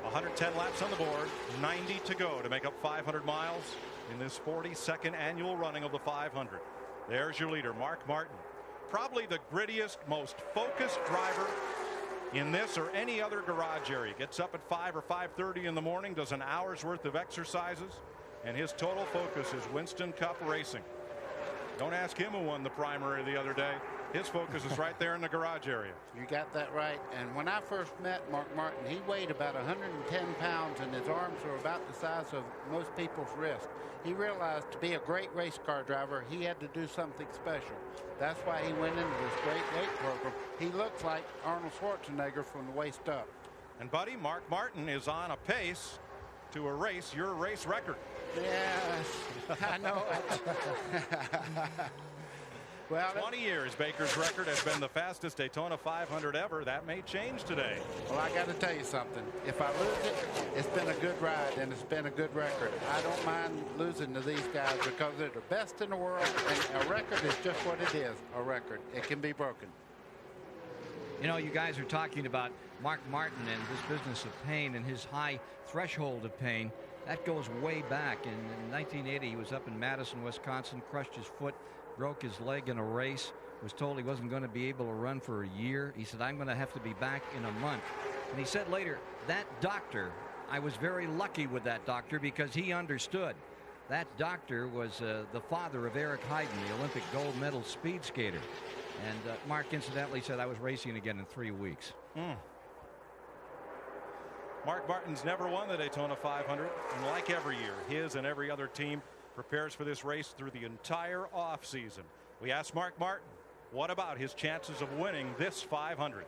110 laps on the board, 90 to go to make up 500 miles in this 42nd annual running of the 500. There's your leader, Mark Martin. Probably the grittiest, most focused driver in this or any other garage area. Gets up at 5 or 5:30 in the morning, does an hour's worth of exercises, and his total focus is Winston Cup racing. Don't ask him who won the primary the other day. His focus is right there in the garage area. You got that right. And when I first met Mark Martin, he weighed about 110 pounds, and his arms were about the size of most people's wrists. He realized to be a great race car driver, he had to do something special. That's why he went into this great weight program. He looks like Arnold Schwarzenegger from the waist up. And, buddy, Mark Martin is on a pace to erase your race record. Yes, I know it. Well, 20 years, Baker's record has been the fastest Daytona 500 ever. That may change today. Well, I got to tell you something. If I lose it, it's been a good ride and it's been a good record. I don't mind losing to these guys because they're the best in the world, and a record is just what it is, a record. It can be broken. You know, you guys are talking about Mark Martin and his business of pain and his high threshold of pain. That goes way back. In 1980, he was up in Madison, Wisconsin, crushed his foot, broke his leg in a race, was told he wasn't going to be able to run for a year. He said, I'm going to have to be back in a month. And he said later, that doctor, I was very lucky with that doctor because he understood. That doctor was the father of Eric Heiden, the Olympic gold medal speed skater. And Mark incidentally said, I was racing again in 3 weeks. Mark Martin's never won the Daytona 500, and like every year, his and every other team prepares for this race through the entire offseason. We asked Mark Martin, what about his chances of winning this 500?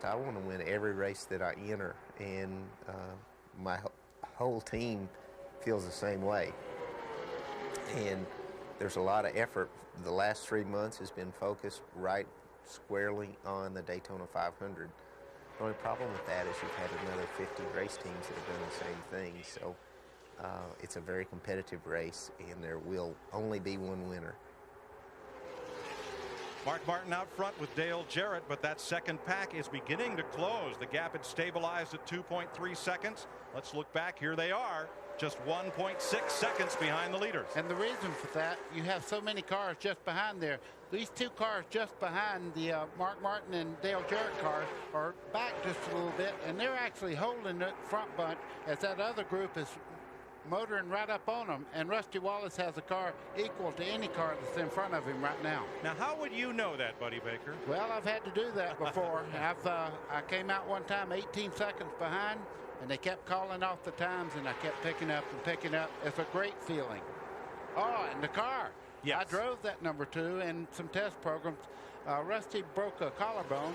I want to win every race that I enter, and my whole team feels the same way. And there's a lot of effort. The last 3 months has been focused right squarely on the Daytona 500. The only problem with that is you've had another 50 race teams that have done the same thing. So it's a very competitive race, and there will only be one winner. Mark Martin out front with Dale Jarrett, but that second pack is beginning to close. The gap had stabilized at 2.3 seconds. Let's look back. Here they are, just 1.6 seconds behind the leaders. And the reason for that, you have so many cars just behind there. These 2 cars just behind the Mark Martin and Dale Jarrett cars are back just a little bit, and they're actually holding the front bunch as that other group is motoring right up on him, and Rusty Wallace has a car equal to any car that's in front of him right now. Now, how would you know that, Buddy Baker? Well, I've had to do that before. I came out one time 18 seconds behind, and they kept calling off the times, and I kept picking up and picking up. It's a great feeling. Oh, and the car. Yes. I drove that number 2 in some test programs. Rusty broke a collarbone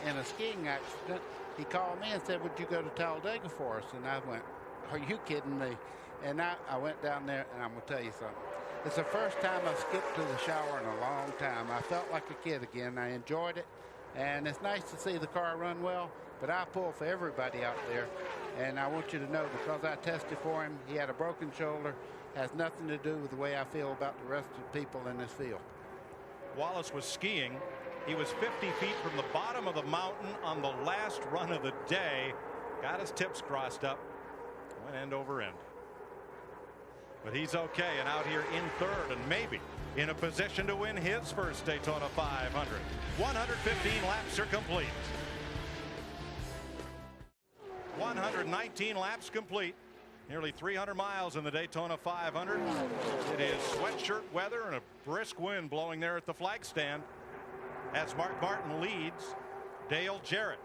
in a skiing accident. He called me and said, "Would you go to Talladega for us?" And I went, "Are you kidding me?" And I went down there, and I'm going to tell you something. It's the first time I've skipped to the shower in a long time. I felt like a kid again. I enjoyed it, and it's nice to see the car run well, but I pull for everybody out there. And I want you to know, because I tested for him, he had a broken shoulder, has nothing to do with the way I feel about the rest of the people in this field. Wallace was skiing. He was 50 feet from the bottom of the mountain on the last run of the day. Got his tips crossed up. Went end over end. But he's okay and out here in third and maybe in a position to win his first Daytona 500. 115 laps are complete. 119 laps complete. Nearly 300 miles in the Daytona 500. It is sweatshirt weather and a brisk wind blowing there at the flag stand as Mark Martin leads Dale Jarrett.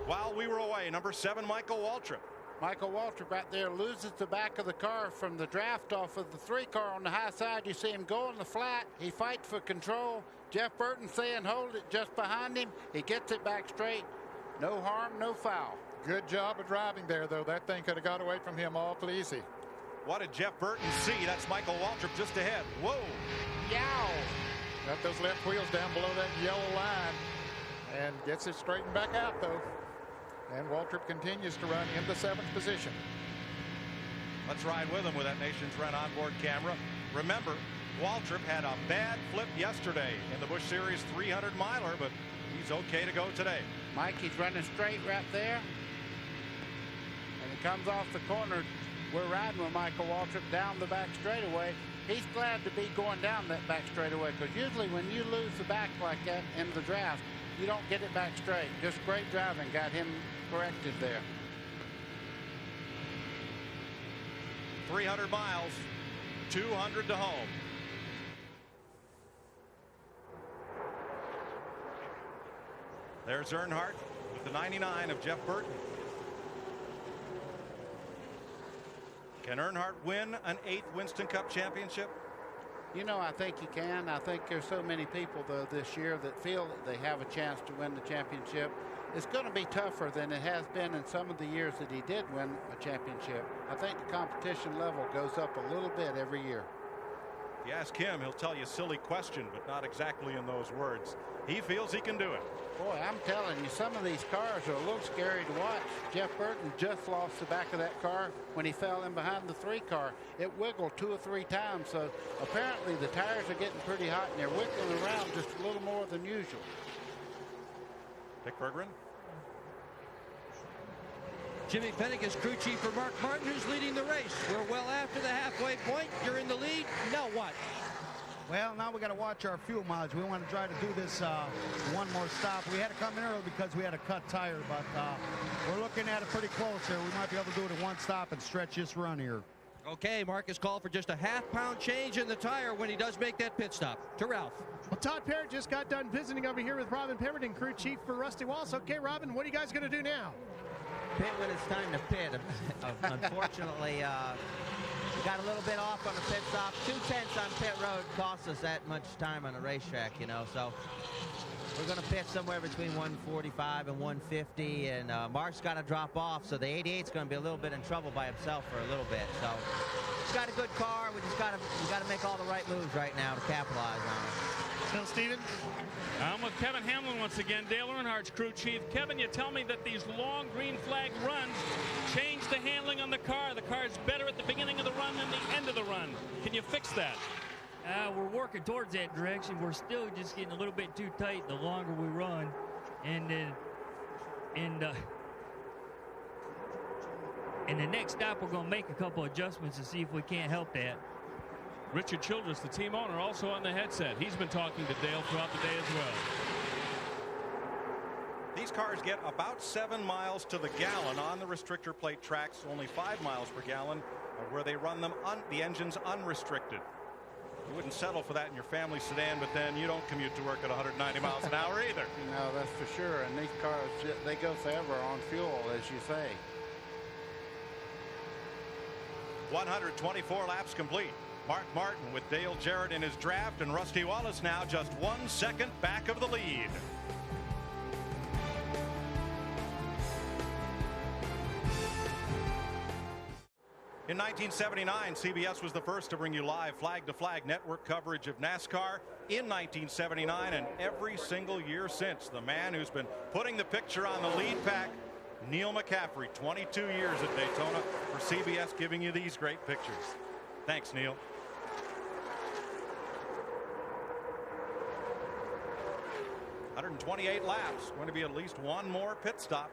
While we were away, number 7, Michael Waltrip. Michael Waltrip right there loses the back of the car from the draft off of the 3 car on the high side. You see him go on the flat. He fights for control. Jeff Burton saying hold it just behind him. He gets it back straight. No harm, no foul. Good job of driving there, though. That thing could have got away from him awful easy. What did Jeff Burton see? That's Michael Waltrip just ahead. Whoa. Yow. Got those left wheels down below that yellow line and gets it straightened back out, though. And Waltrip continues to run in the 7th position. Let's ride with him with that Nation's Rent onboard camera. Remember, Waltrip had a bad flip yesterday in the Busch Series 300 miler, but he's okay to go today. Mike, he's running straight right there. And he comes off the corner. We're riding with Michael Waltrip down the back straightaway. He's glad to be going down that back straightaway, because usually when you lose the back like that in the draft, you don't get it back straight. Just great driving got him corrected there. 300 miles, 200 to home. There's Earnhardt with the 99 of Jeff Burton. Can Earnhardt win an 8th Winston Cup championship? You know, I think he can. I think there's so many people, though, this year that feel that they have a chance to win the championship. It's going to be tougher than it has been in some of the years that he did win a championship. I think the competition level goes up a little bit every year. If you ask him, he'll tell you silly question, but not exactly in those words. He feels he can do it. Boy, I'm telling you, some of these cars are a little scary to watch. Jeff Burton just lost the back of that car when he fell in behind the 3 car. It wiggled 2 or 3 times, so apparently the tires are getting pretty hot and they're wiggling around just a little more than usual. Dick Berggren. Jimmy Pennick is crew chief for Mark Martin, who's leading the race. We're well after the halfway point. You're in the lead. Now what? Well, now we got to watch our fuel mileage. We want to try to do this one more stop. We had to come in early because we had a cut tire, but we're looking at it pretty close here. We might be able to do it in one stop and stretch this run here. Okay, Mark has called for just a half-pound change in the tire when he does make that pit stop. To Ralph. Well, Todd Parrott just got done visiting over here with Robin Pemberton, crew chief for Rusty Wallace. Okay, Robin, what are you guys going to do now? Pit when it's time to pit. Unfortunately, we got a little bit off on the pit stop. 2/10 on pit road costs us that much time on a racetrack, you know. So we're going to pit somewhere between 145 and 150, and Mark's got to drop off, so the 88's going to be a little bit in trouble by himself for a little bit. So he's got a good car. We got to make all the right moves right now to capitalize on it. Bill Stevens. I'm with Kevin Hamlin once again, Dale Earnhardt's crew chief. Kevin, you tell me that these long green flag runs change the handling on the car. The car is better at the beginning of the run than the end of the run. Can you fix that? We're working towards that direction. We're still just getting a little bit too tight the longer we run. And in the next stop, we're going to make a couple adjustments to see if we can't help that. Richard Childress, the team owner, also on the headset. He's been talking to Dale throughout the day as well. These cars get about 7 miles to the gallon on the restrictor plate tracks, only 5 miles per gallon where they run them the engines unrestricted. You wouldn't settle for that in your family sedan, but then you don't commute to work at 190 miles an hour either. No, that's for sure. And these cars, they go forever on fuel, as you say. 124 laps complete. Mark Martin with Dale Jarrett in his draft, and Rusty Wallace now just 1 second back of the lead. In 1979, CBS was the first to bring you live flag-to-flag network coverage of NASCAR in 1979, and every single year since. The man who's been putting the picture on the lead pack, Neil McCaffrey, 22 years at Daytona for CBS, giving you these great pictures. Thanks, Neil. $128 laps. Going to be at least one more pit stop.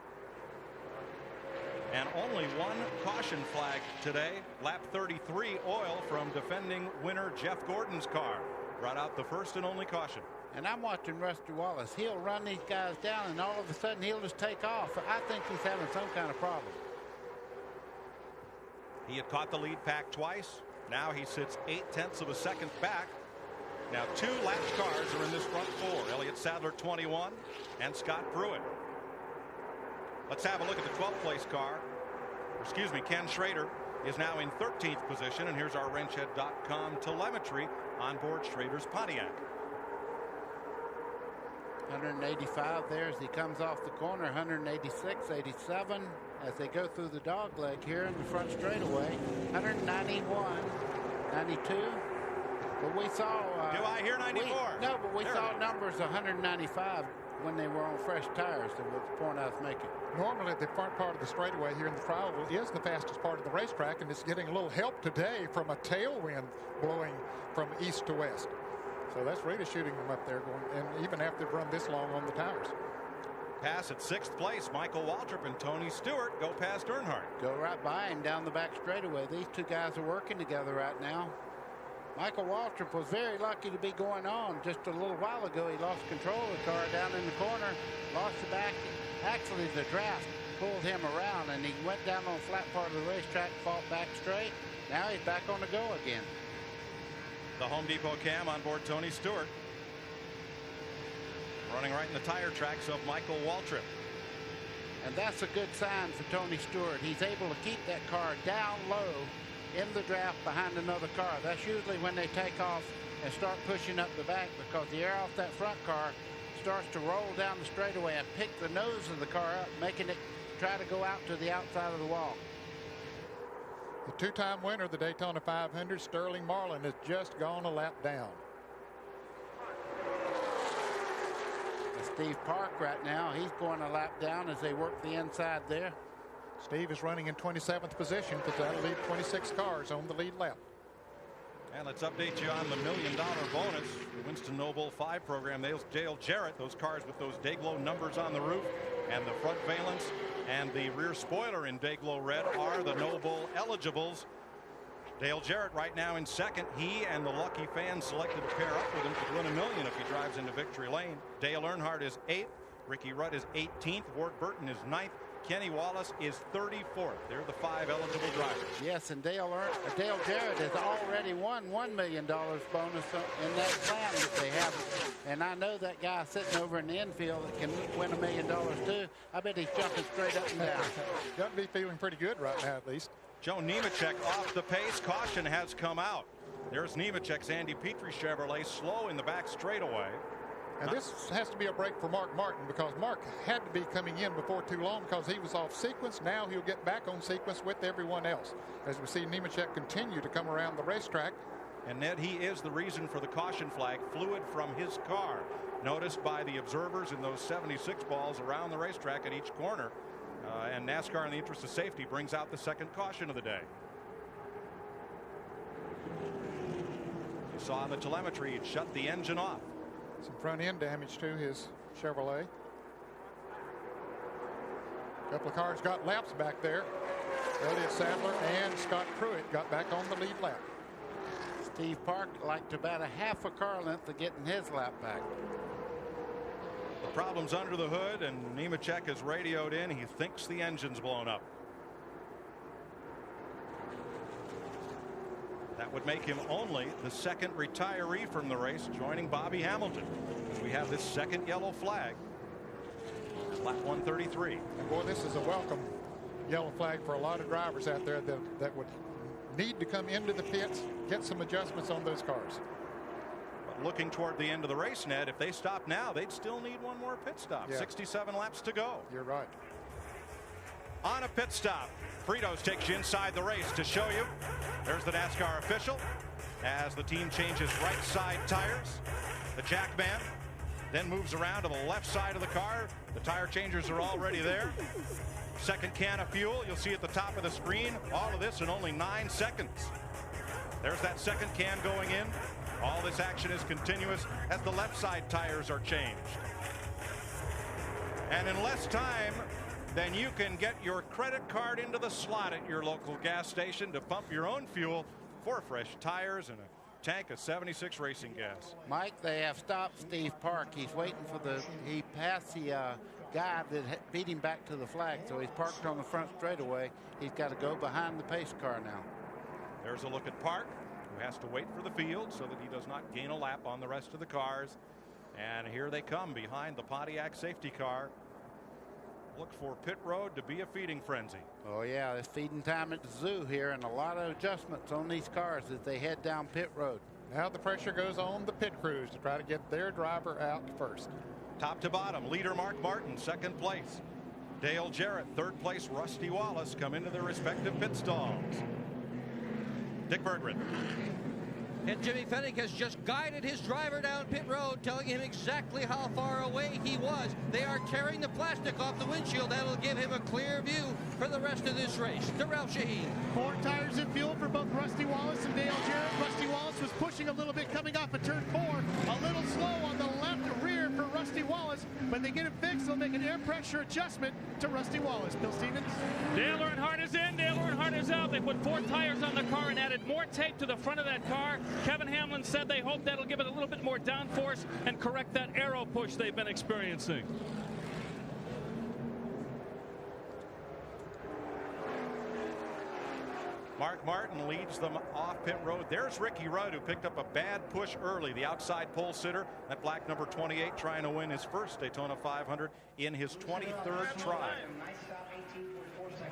And only one caution flag today. Lap 33, oil from defending winner Jeff Gordon's car. Brought out the first and only caution. And I'm watching Rusty Wallace. He'll run these guys down, and all of a sudden he'll just take off. I think he's having some kind of problem. He had caught the lead pack twice. Now he sits 0.8 of a second back. Now 2 latch cars are in this front 4. Elliott Sadler 21 and Scott Pruitt. Let's have a look at the 12th place car. Excuse me, Ken Schrader is now in 13th position, and here's our wrenchhead.com telemetry on board Schrader's Pontiac. 185 there as he comes off the corner. 186, 87 as they go through the dog leg here in the front straightaway. 191, 92. But we saw. Do I hear 94? No, but we saw numbers 195 when they were on fresh tires. That was the point I was making. Normally, the front part of the straightaway here in the trial is the fastest part of the racetrack, and it's getting a little help today from a tailwind blowing from east to west. So that's really shooting them up there, going, and even after they've run this long on the tires. Pass at 6th place. Michael Waltrip and Tony Stewart go past Earnhardt. Go right by him down the back straightaway. These two guys are working together right now. Michael Waltrip was very lucky to be going on. Just a little while ago, he lost control of the car down in the corner, lost the back. Actually, the draft pulled him around, and he went down on the flat part of the racetrack, fought back straight. Now he's back on the go again. The Home Depot cam on board Tony Stewart. Running right in the tire tracks of Michael Waltrip. And that's a good sign for Tony Stewart. He's able to keep that car down low in the draft behind another car. That's usually when they take off and start pushing up the back, because the air off that front car starts to roll down the straightaway and pick the nose of the car up, making it try to go out to the outside of the wall. The two-time winner of the Daytona 500, Sterling Marlin, has just gone a lap down. Steve Park right now, he's going a lap down as they work the inside there. Steve is running in 27th position, because that'll leave 26 cars on the lead lap. And let's update you on the $1 million bonus. The Winston Noble 5 program. Dale Jarrett, those cars with those Dayglow numbers on the roof and the front valence and the rear spoiler in Dayglow red are the Noble eligibles. Dale Jarrett right now in second. He and the lucky fans selected to pair up with him to win $1 million if he drives into victory lane. Dale Earnhardt is 8th. Ricky Rudd is 18th. Ward Burton is 9th. Kenny Wallace is 34th. They're the 5 eligible drivers. Yes, and Dale Jarrett has already won $1 million bonus in that plan that they have. And I know that guy sitting over in the infield that can win $1 million too. I bet he's jumping straight up and down. Got to be feeling pretty good right now, at least. Joe Nemechek off the pace. Caution has come out. There's Nemechek's Andy Petrie Chevrolet slow in the back straightaway. And this has to be a break for Mark Martin, because Mark had to be coming in before too long because he was off sequence. Now he'll get back on sequence with everyone else as we see Nemechek continue to come around the racetrack. And Ned, he is the reason for the caution flag. Fluid from his car noticed by the observers in those 76 balls around the racetrack at each corner. And NASCAR, in the interest of safety, brings out the second caution of the day. You saw on the telemetry it shut the engine off. Some front end damage to his Chevrolet. A couple of cars got laps back there. Elliott Sadler and Scott Pruitt got back on the lead lap. Steve Park liked about a half a car length of getting his lap back. The problem's under the hood, and Nemechek has radioed in. He thinks the engine's blown up. That would make him only the second retiree from the race, joining Bobby Hamilton, as we have this second yellow flag. Lap 133. And boy, this is a welcome yellow flag for a lot of drivers out there that would need to come into the pits, get some adjustments on those cars. But looking toward the end of the race, Ned, if they stop now, they'd still need one more pit stop. Yeah. 67 laps to go. You're right. On a pit stop, Fritos takes you inside the race to show you. There's the NASCAR official as the team changes right side tires. The jack man then moves around to the left side of the car. The tire changers are already there. Second can of fuel, you'll see at the top of the screen. All of this in only 9 seconds. There's that second can going in. All this action is continuous as the left side tires are changed. And in less time than you can get your credit card into the slot at your local gas station to pump your own fuel, 4 fresh tires and a tank of 76 racing gas. Mike, they have stopped Steve Park. He's waiting for he passed the guy that beat him back to the flag, so he's parked on the front straightaway. He's got to go behind the pace car now. There's a look at Park, who has to wait for the field so that he does not gain a lap on the rest of the cars. And here they come behind the Pontiac safety car. Look for pit road to be a feeding frenzy. Oh yeah, it's feeding time at the zoo here, and a lot of adjustments on these cars as they head down pit road. Now the pressure goes on the pit crews to try to get their driver out first. Top to bottom, leader Mark Martin, second place. Dale Jarrett, third place. Rusty Wallace come into their respective pit stalls. Dick Berggren. And Jimmy Fennick has just guided his driver down pit road, telling him exactly how far away he was. They are tearing the plastic off the windshield. That'll give him a clear view for the rest of this race. To Ralph Shaheen. 4 tires in fuel for both Rusty Wallace and Dale Jarrett. Rusty Wallace was pushing a little bit coming off of turn 4. A little slow on the left rear for Rusty Wallace, but they get it fixed. They'll make an air pressure adjustment to Rusty Wallace. Bill Stevens. Dale Earnhardt is in. Dale Earnhardt is out. They put 4 tires on the car and added more tape to the front of that car. Kevin Hamlin said they hope that'll give it a little bit more downforce and correct that aero push they've been experiencing. Mark Martin leads them off pit road. There's Ricky Rudd, who picked up a bad push early, the outside pole sitter. That black number 28 trying to win his first Daytona 500 in his 23rd try.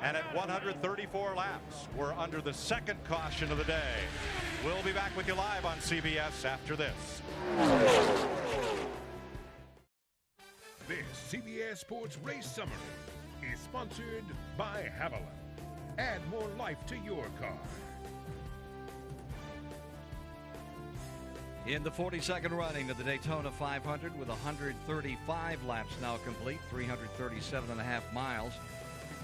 And at 134 laps, we're under the second caution of the day. We'll be back with you live on CBS after this. This CBS Sports Race Summary is sponsored by Haviland. Add more life to your car. In the 42nd running of the Daytona 500 with 135 laps now complete, 337.5 miles.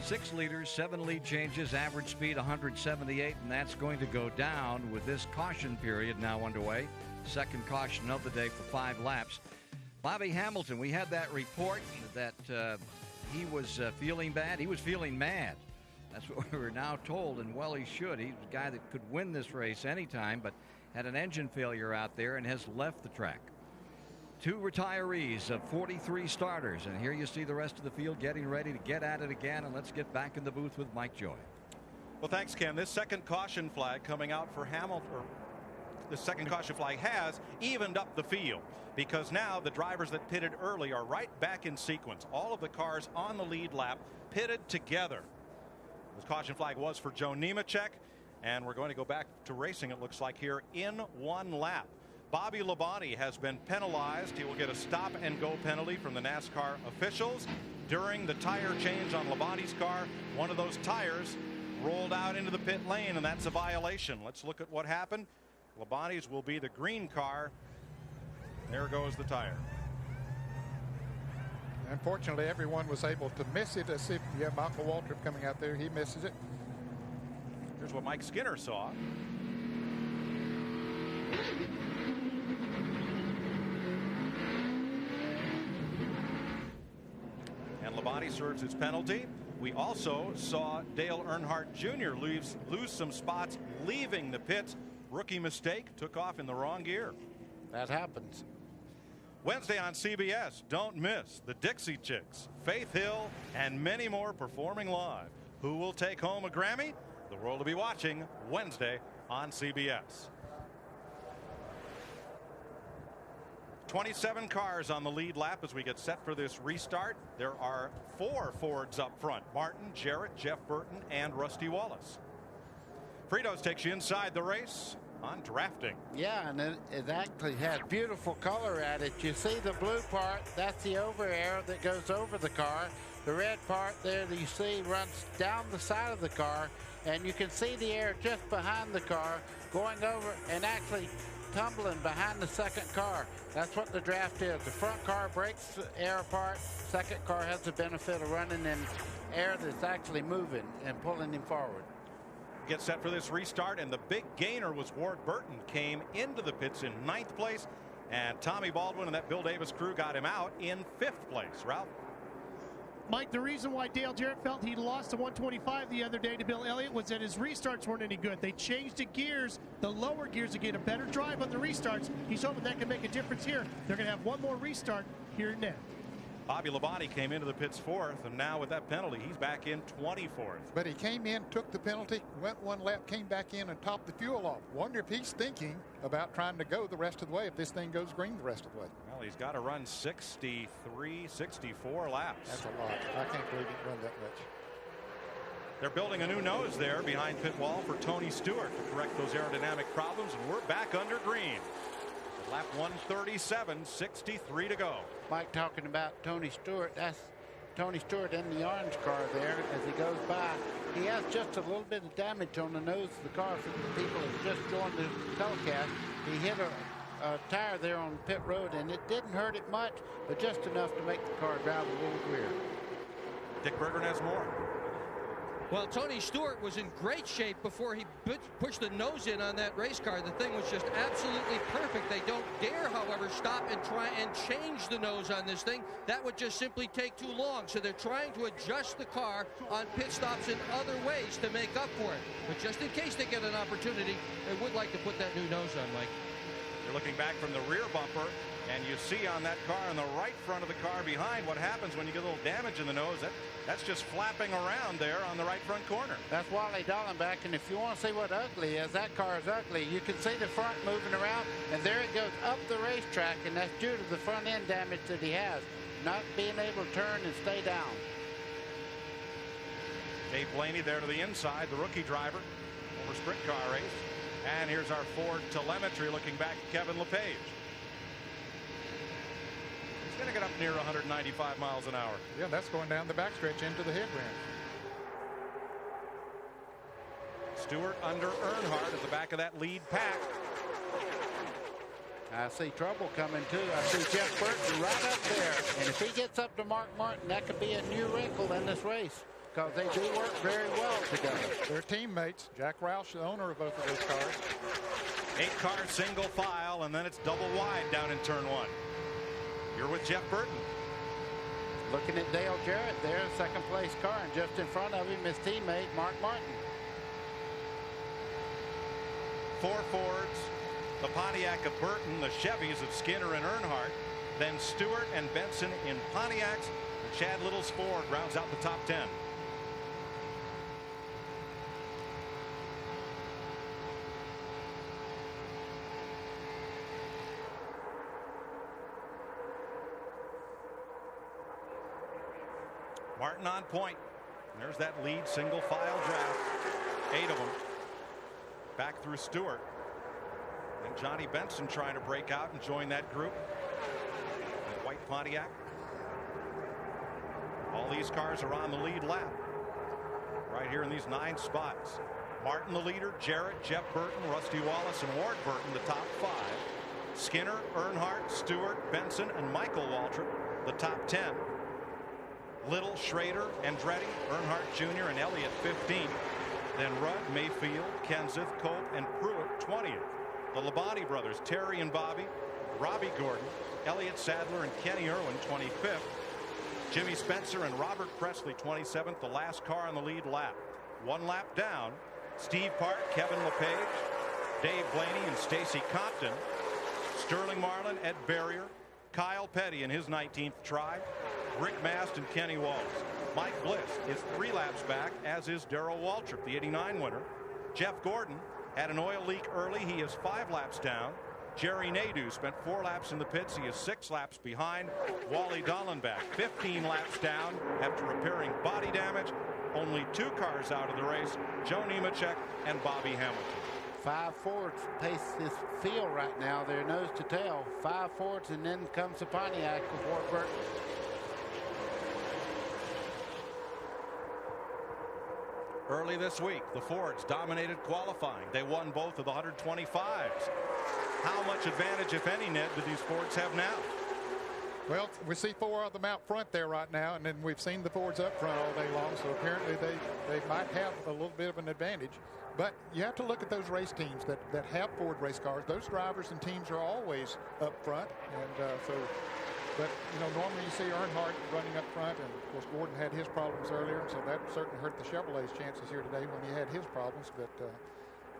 6 leaders, 7 lead changes, average speed 178, and that's going to go down with this caution period now underway. Second caution of the day for 5 laps. Bobby Hamilton, we had that report that he was feeling bad. He was feeling mad. That's what we're now told, and well, he should. He's a guy that could win this race anytime, but had an engine failure out there and has left the track. 2 retirees of 43 starters, and here you see the rest of the field getting ready to get at it again, and let's get back in the booth with Mike Joy. Well, thanks, Ken. This second caution flag coming out for Hamilton, or the second caution flag has evened up the field, because now the drivers that pitted early are right back in sequence. All of the cars on the lead lap pitted together. This caution flag was for Joe Nemechek, and we're going to go back to racing, it looks like, here in 1 lap. Bobby Labonte has been penalized. He will get a stop and go penalty from the NASCAR officials. During the tire change on Labonte's car, one of those tires rolled out into the pit lane, and that's a violation. Let's look at what happened. Labonte's will be the green car. There goes the tire. Unfortunately, everyone was able to miss it. As if, yeah, Michael Waltrip coming out there, he misses it. Here's what Mike Skinner saw. And Labonte serves his penalty. We also saw Dale Earnhardt Jr. lose some spots leaving the pits. Rookie mistake, took off in the wrong gear. That happens. Wednesday on CBS, don't miss the Dixie Chicks, Faith Hill, and many more performing live. Who will take home a Grammy? The world will be watching Wednesday on CBS. 27 cars on the lead lap as we get set for this restart. There are 4 Fords up front: Martin, Jarrett, Jeff Burton, and Rusty Wallace. Fritos takes you inside the race on drafting. Yeah, and it actually has beautiful color at it. You see the blue part, that's the over air that goes over the car. The red part there that you see runs down the side of the car, and you can see the air just behind the car going over and actually tumbling behind the second car. That's what the draft is. The front car breaks the air apart. Second car has the benefit of running in air that's actually moving and pulling him forward. Get set for this restart, and the big gainer was Ward Burton. Came into the pits in 9th place, and Tommy Baldwin and that Bill Davis crew got him out in 5th place. Ralph? Mike, the reason why Dale Jarrett felt he lost the 125 the other day to Bill Elliott was that his restarts weren't any good. They changed the gears, the lower gears, to get a better drive on the restarts. He's hoping that can make a difference here. They're going to have one more restart here net. Bobby Labonte came into the pits 4th, and now with that penalty, he's back in 24th. But he came in, took the penalty, went one lap, came back in and topped the fuel off. Wonder if he's thinking about trying to go the rest of the way if this thing goes green the rest of the way. Well, he's got to run 63, 64 laps. That's a lot. I can't believe he run that much. They're building a new nose there behind pit wall for Tony Stewart to correct those aerodynamic problems, and we're back under green. Lap 137, 63 to go. Mike talking about Tony Stewart. That's Tony Stewart in the orange car there as he goes by. He has just a little bit of damage on the nose of the car for the people who just joined the telecast. He hit a tire there on pit road, and it didn't hurt it much, but just enough to make the car drive a little weird. Dick Berggren has more. Well, Tony Stewart was in great shape before he pushed the nose in on that race car. The thing was just absolutely perfect. They don't dare, however, stop and try and change the nose on this thing. That would just simply take too long. So they're trying to adjust the car on pit stops in other ways to make up for it. But just in case they get an opportunity, they would like to put that new nose on, Mike. You're looking back from the rear bumper, and you see on that car in the right front of the car behind what happens when you get a little damage in the nose. That's just flapping around there on the right front corner. That's Wally Dallenbach, and if you want to see what ugly is, that car is ugly. You can see the front moving around, and there it goes up the racetrack, and that's due to the front end damage that he has, not being able to turn and stay down. Dave Blaney there to the inside, the rookie driver over sprint car race. And here's our Ford telemetry looking back at Kevin LePage. He's going to get up near 195 miles an hour. Yeah, that's going down the backstretch into the headwind. Stewart under Earnhardt at the back of that lead pack. I see trouble coming too. I see Jeff Burton right up there. And if he gets up to Mark Martin, that could be a new wrinkle in this race, because they do work very well together. They're teammates. Jack Roush, the owner of both of those cars. 8-car single file, and then it's double wide down in turn 1. You're with Jeff Burton. Looking at Dale Jarrett there, second place car, and just in front of him his teammate Mark Martin. 4 Fords, the Pontiac of Burton, the Chevys of Skinner and Earnhardt, then Stewart and Benson in Pontiacs, and Chad Little's Ford rounds out the top 10. Martin on point. There's that lead single file draft. 8 of them. Back through Stewart. And Johnny Benson trying to break out and join that group. That white Pontiac. All these cars are on the lead lap. Right here in these 9 spots. Martin the leader, Jarrett, Jeff Burton, Rusty Wallace, and Ward Burton the top 5. Skinner, Earnhardt, Stewart, Benson, and Michael Waltrip the top 10. Little, Schrader, Andretti, Earnhardt Jr., and Elliott 15th. Then Rudd, Mayfield, Kenseth, Cope, and Pruitt 20th. The Labonte brothers, Terry and Bobby, Robbie Gordon, Elliott Sadler, and Kenny Irwin 25th. Jimmy Spencer and Robert Presley 27th, the last car on the lead lap. 1 lap down, Steve Park, Kevin LePage, Dave Blaney, and Stacy Compton, Sterling Marlin, Ed Berrier, Kyle Petty in his 19th try. Rick Mast and Kenny Wallace. Mike Bliss is 3 laps back, as is Darrell Waltrip, the '89 winner. Jeff Gordon had an oil leak early. He is 5 laps down. Jerry Nadeau spent 4 laps in the pits. He is 6 laps behind. Wally Dallenbach 15 laps down after repairing body damage. Only 2 cars out of the race, Joe Nemechek and Bobby Hamilton. 5 Fords pace this field right now. They're nose to tail. 5 Fords, and then comes the Pontiac with Ward Burton. Early this week, the Fords dominated qualifying. They won both of the 125s. How much advantage, if any, Ned, do these Fords have now? Well, we see 4 of them out front there right now, and then we've seen the Fords up front all day long, so apparently they might have a little bit of an advantage. But you have to look at those race teams that have Ford race cars. Those drivers and teams are always up front, and but you know, normally you see Earnhardt running up front, and of course Gordon had his problems earlier, so that certainly hurt the Chevrolet's chances here today when he had his problems. But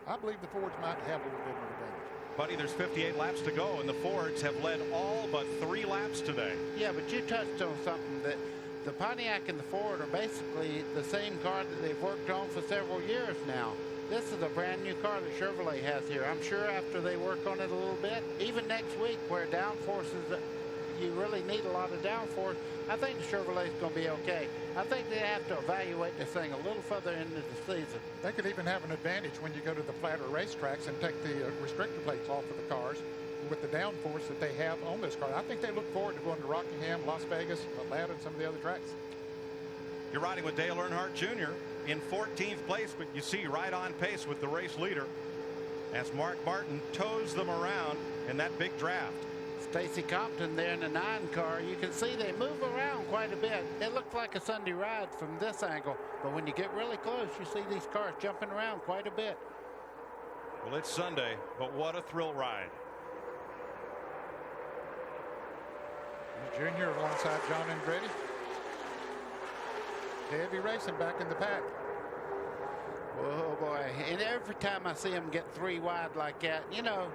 I believe the Fords might have a little bit of an advantage. Buddy, there's 58 laps to go, and the Fords have led all but 3 laps today. Yeah, but you touched on something, that the Pontiac and the Ford are basically the same car that they've worked on for several years now. This is a brand new car that Chevrolet has here. I'm sure after they work on it a little bit, even next week where downforce is, you really need a lot of downforce, I think the Chevrolet's going to be okay. I think they have to evaluate this thing a little further into the season. They could even have an advantage when you go to the flatter racetracks and take the restrictor plates off of the cars with the downforce that they have on this car. I think they look forward to going to Rockingham, Las Vegas, Atlanta, and some of the other tracks. You're riding with Dale Earnhardt Jr. in 14th place, but you see right on pace with the race leader as Mark Martin tows them around in that big draft. Stacy Compton there in the 9 car, you can see they move around quite a bit. It looks like a Sunday ride from this angle, but when you get really close, you see these cars jumping around quite a bit. Well, it's Sunday, but what a thrill ride. Junior alongside John Andretti. Heavy racing back in the pack. Oh boy, and every time I see them get 3 wide like that, you know,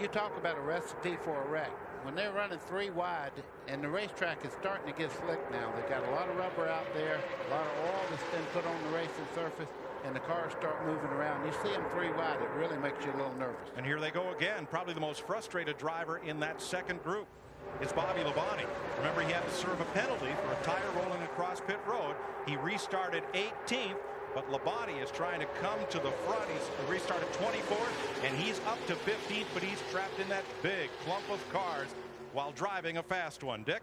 you talk about a recipe for a wreck. When they're running 3 wide, and the racetrack is starting to get slick now. They've got a lot of rubber out there, a lot of oil that's been put on the racing surface, and the cars start moving around. You see them 3 wide, it really makes you a little nervous. And here they go again. Probably the most frustrated driver in that second group is Bobby Labonte. Remember, he had to serve a penalty for a tire rolling across pit road. He restarted 18th. But Labonte is trying to come to the front. He's restarted 24th, and he's up to 15th, but he's trapped in that big clump of cars while driving a fast one. Dick?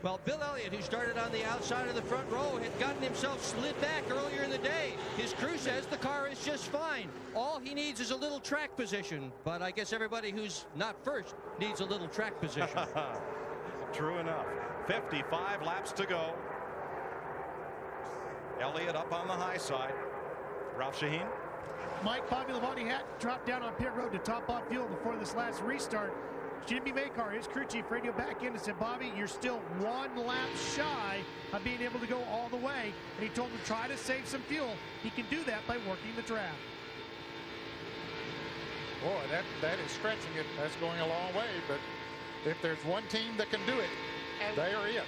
Well, Bill Elliott, who started on the outside of the front row, had gotten himself slid back earlier in the day. His crew says the car is just fine. All he needs is a little track position. But I guess everybody who's not first needs a little track position. True enough. 55 laps to go. Elliott up on the high side. Ralph Shaheen. Mike, Bobby Labonte had dropped down on pit road to top off fuel before this last restart. Jimmy Makar, his crew chief, radio back in and said, Bobby, you're still 1 lap shy of being able to go all the way. And he told him to try to save some fuel. He can do that by working the draft. Boy, that is stretching it. That's going a long way. But if there's one team that can do it, they are it.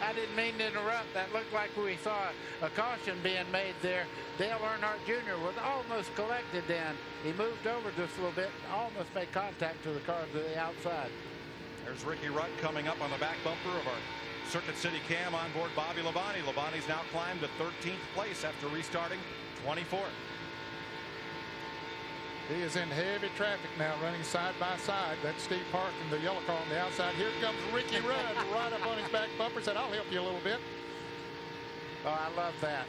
I didn't mean to interrupt. That looked like we saw a caution being made there. Dale Earnhardt Jr. was almost collected then. He moved over just a little bit, almost made contact to the car to the outside. There's Ricky Rudd coming up on the back bumper of our Circuit City Cam on board Bobby Labonte. Labonte's now climbed to 13th place after restarting 24th. He is in heavy traffic now, running side by side. That's Steve Park in the yellow car on the outside. Here comes Ricky Rudd right up on his back bumper. Said, I'll help you a little bit. Oh, I love that.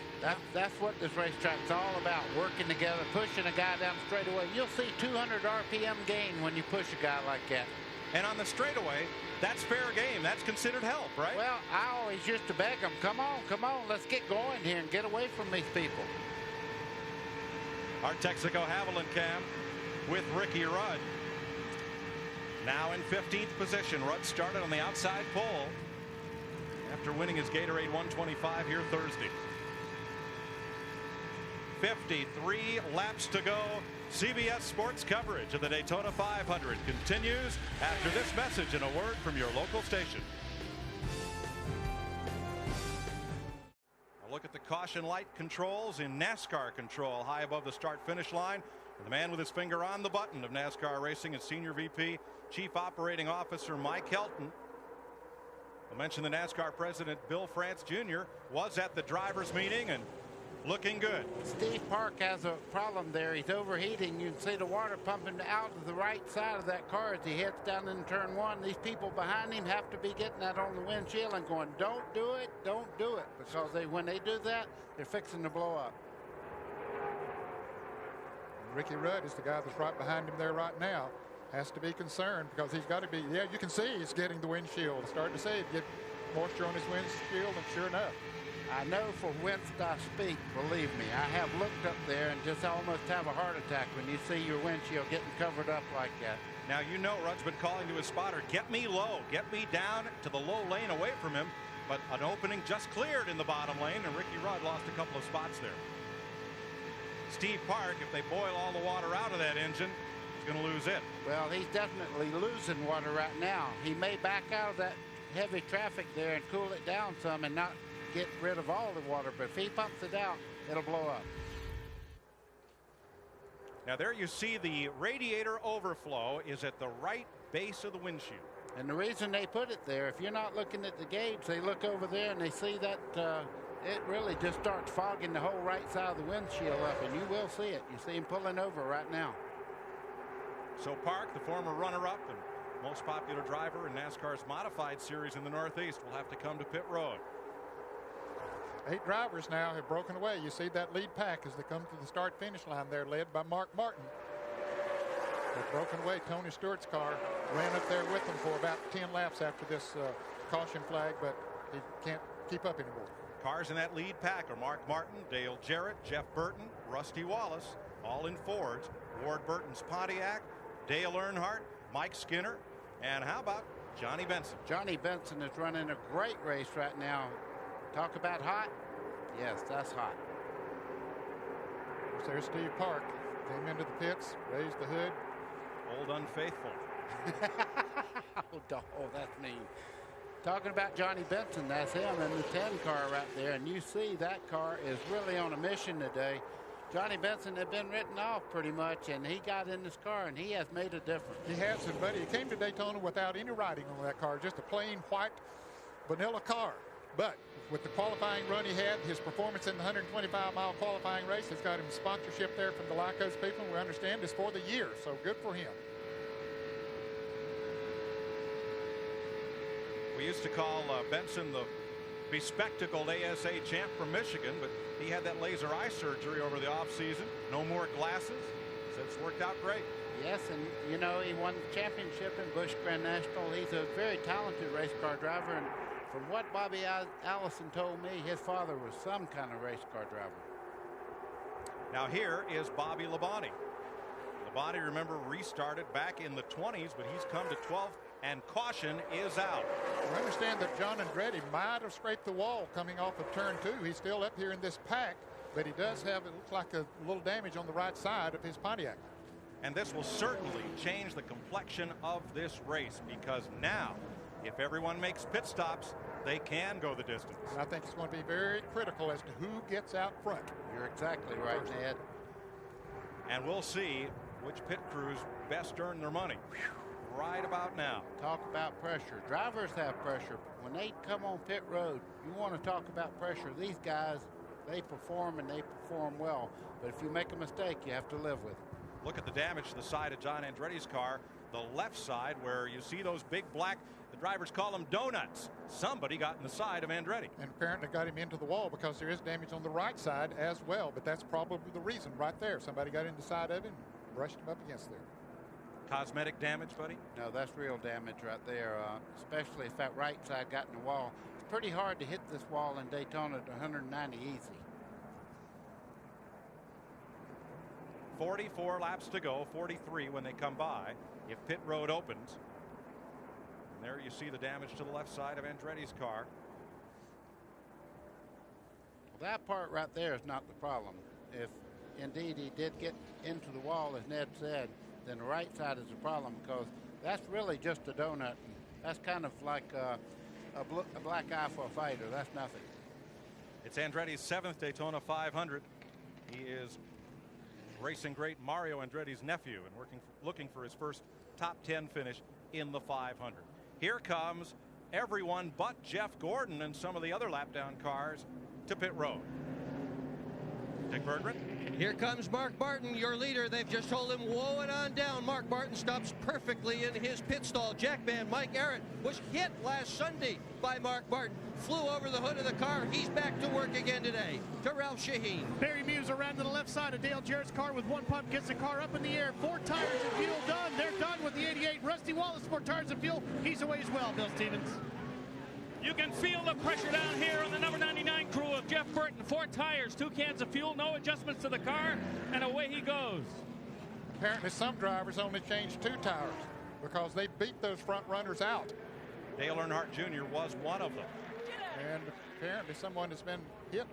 That's what this racetrack's all about, working together, pushing a guy down the straightaway. You'll see 200 RPM gain when you push a guy like that. And on the straightaway, that's fair game. That's considered help, right? Well, I always used to beg them, come on, let's get going here and get away from these people. Our Texaco Haviland Cam with Ricky Rudd. Now in 15th position. Rudd started on the outside pole after winning his Gatorade 125 here Thursday. 53 laps to go. CBS Sports coverage of the Daytona 500 continues after this message and a word from your local station. A look at the caution light controls in NASCAR control high above the start finish line. And the man with his finger on the button of NASCAR Racing is Senior VP Chief Operating Officer Mike Helton. I mentioned the NASCAR president Bill France Jr. was at the drivers meeting and looking good. Steve Park has a problem there. He's overheating. You can see the water pumping out of the right side of that car as he heads down in turn one. These people behind him have to be getting that on the windshield and going, don't do it, don't do it. Because when they do that, they're fixing to blow up. Ricky Rudd is the guy that's right behind him there right now. Has to be concerned because he's got to be, yeah, you can see he's getting the windshield. Starting to see it get moisture on his windshield, and sure enough. I know for whence I speak, believe me. I have looked up there and just almost have a heart attack when you see your windshield getting covered up like that. Now, you know Rudd's been calling to his spotter, get me low, get me down to the low lane away from him. But an opening just cleared in the bottom lane, and Ricky Rudd lost a couple of spots there. Steve Park, if they boil all the water out of that engine, is going to lose it. Well, he's definitely losing water right now. He may back out of that heavy traffic there and cool it down some and not get rid of all the water, but if he pumps it out, it'll blow up. Now there you see the radiator overflow is at the right base of the windshield. And the reason they put it there, if you're not looking at the gauge, they look over there and they see that it really just starts fogging the whole right side of the windshield up, and you will see it. You see him pulling over right now. So Park, the former runner-up and most popular driver in NASCAR's modified series in the Northeast, will have to come to pit road. 8 drivers now have broken away. You see that lead pack as they come to the start finish line there, led by Mark Martin. They've broken away. Tony Stewart's car ran up there with them for about 10 laps after this caution flag, but he can't keep up anymore. Cars in that lead pack are Mark Martin, Dale Jarrett, Jeff Burton, Rusty Wallace, all in Fords, Ward Burton's Pontiac, Dale Earnhardt, Mike Skinner, and how about Johnny Benson? Johnny Benson is running a great race right now. Talk about hot. Yes, that's hot. There's Steve Park. Came into the pits, raised the hood. Old unfaithful. Oh, that's mean. Talking about Johnny Benson, that's him in the 10 car right there. And you see that car is really on a mission today. Johnny Benson had been written off pretty much, and he got in this car, and he has made a difference. He has, buddy. He came to Daytona without any writing on that car, just a plain white vanilla car. But with the qualifying run he had, his performance in the 125-mile qualifying race has got him sponsorship there from the Lycos people. We understand is for the year, so good for him. We used to call Benson the bespectacled ASA champ from Michigan, but he had that laser eye surgery over the offseason. No more glasses. So it's worked out great. Yes, and you know, he won the championship in Busch Grand National. He's a very talented race car driver, and from what Bobby Allison told me, his father was some kind of race car driver. Now here is Bobby Labonte. Labonte, remember, restarted back in the 20s, but he's come to 12th, and caution is out. I understand that John Andretti might have scraped the wall coming off of turn 2. He's still up here in this pack, but he does have, it looks like a little damage on the right side of his Pontiac. And this will certainly change the complexion of this race, because now, if everyone makes pit stops, they can go the distance. And I think it's going to be very critical as to who gets out front. You're exactly right, Ned. And we'll see which pit crews best earn their money right about now. Talk about pressure. Drivers have pressure. When they come on pit road, you want to talk about pressure. These guys, they perform and they perform well. But if you make a mistake, you have to live with it. Look at the damage to the side of John Andretti's car. The left side where you see those big black, the drivers call them donuts. Somebody got in the side of Andretti. And apparently got him into the wall because there is damage on the right side as well. But that's probably the reason right there. Somebody got in the side of him and brushed him up against there. Cosmetic damage, buddy? No, that's real damage right there, especially if that right side got in the wall. It's pretty hard to hit this wall in Daytona at 190 easy. 44 laps to go, 43 when they come by, if pit road opens. And there you see the damage to the left side of Andretti's car. Well, that part right there is not the problem. If indeed he did get into the wall, as Ned said, then the right side is the problem, because that's really just a donut. That's kind of like a black eye for a fighter. That's nothing. It's Andretti's 7th Daytona 500. He is racing great Mario Andretti's nephew and looking for his first top 10 finish in the 500. Here comes everyone but Jeff Gordon and some of the other lap down cars to pit road. Dick Berggren. Here comes Mark Martin, your leader. They've just told him, whoa it on down. Mark Martin stops perfectly in his pit stall. Jackman Mike Arrett was hit last Sunday by Mark Martin. Flew over the hood of the car. He's back to work again today. To Ralph Shaheen. Barry Muse around to the left side of Dale Jarrett's car with one pump. Gets the car up in the air. 4 tires and fuel done. They're done with the 88. Rusty Wallace, 4 tires and fuel. He's away as well, Bill Stevens. You can feel the pressure down here on the number 99 crew of Jeff Burton. 4 tires, 2 cans of fuel, no adjustments to the car, and away he goes. Apparently some drivers only changed 2 tires because they beat those front runners out. Dale Earnhardt Jr. was one of them. And apparently someone has been hit.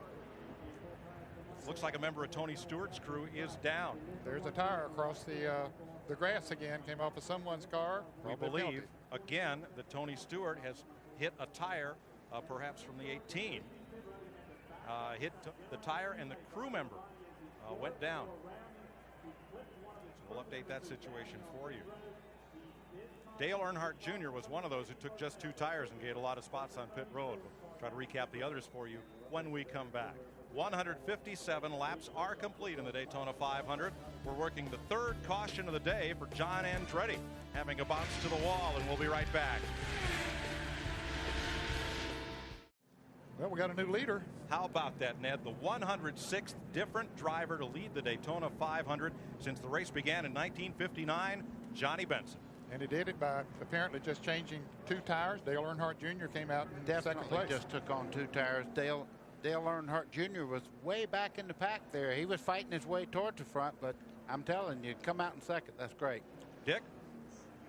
Looks like a member of Tony Stewart's crew is down. There's a tire across the grass again. Came off of someone's car. We believe again that Tony Stewart has hit a tire, perhaps from the 18. Hit the tire and the crew member went down. So we'll update that situation for you. Dale Earnhardt Jr. was one of those who took just 2 tires and gained a lot of spots on pit road. We'll try to recap the others for you when we come back. 157 laps are complete in the Daytona 500. We're working the 3rd caution of the day for John Andretti, having a bounce to the wall, and we'll be right back. Well, we got a new leader. How about that, Ned? The 106th different driver to lead the Daytona 500 since the race began in 1959, Johnny Benson. And he did it by apparently just changing 2 tires. Dale Earnhardt Jr. came out in second place. Just took on 2 tires. Dale Earnhardt Jr. was way back in the pack there. He was fighting his way toward the front, but I'm telling you, come out in second. That's great. Dick?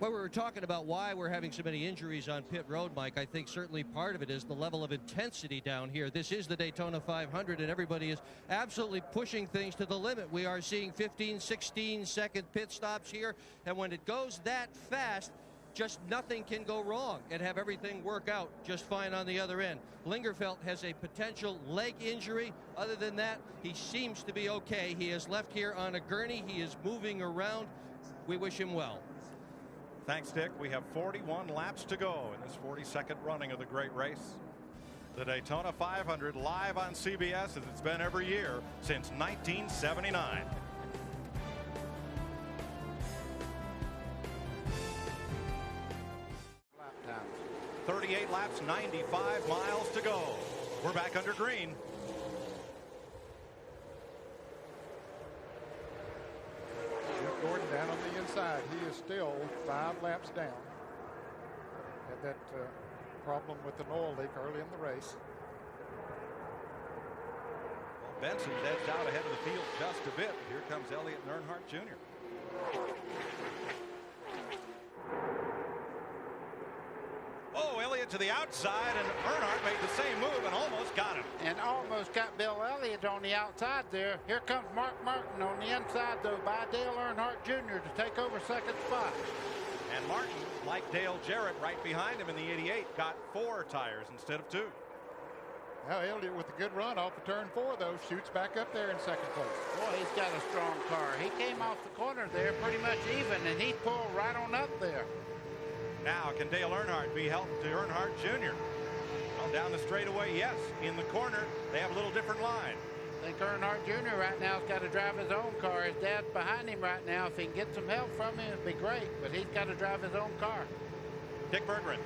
Well, we were talking about why we're having so many injuries on pit road, Mike. I think certainly part of it is the level of intensity down here. This is the Daytona 500, and everybody is absolutely pushing things to the limit. We are seeing 15, 16-second pit stops here, and when it goes that fast, just nothing can go wrong and have everything work out just fine on the other end. Lingerfeld has a potential leg injury. Other than that, he seems to be okay. He is left here on a gurney. He is moving around. We wish him well. Thanks, Dick. We have 41 laps to go in this 42nd running of the great race. The Daytona 500 live on CBS as it's been every year since 1979. Lap times. 38 laps, 95 miles to go. We're back under green. Jeff Gordon down on the inside. He is still 5 laps down. Had that problem with an oil leak early in the race. Well, Benson edged out ahead of the field just a bit. Here comes Elliott and Earnhardt Jr. Oh, Elliott to the outside, and Earnhardt made the same move and almost got him. And almost got Bill Elliott on the outside there. Here comes Mark Martin on the inside, though, by Dale Earnhardt Jr. to take over second spot. And Martin, like Dale Jarrett right behind him in the 88, got 4 tires instead of 2. Now Elliott with a good run off of turn 4, though, shoots back up there in second place. Boy, he's got a strong car. He came off the corner there pretty much even, and he pulled right on up there. Now, can Dale Earnhardt be helped to Earnhardt Jr.? Well, down the straightaway, yes. In the corner, they have a little different line. I think Earnhardt Jr. right now has got to drive his own car. His dad's behind him right now. If he can get some help from him, it'd be great. But he's got to drive his own car. Dick Berggren.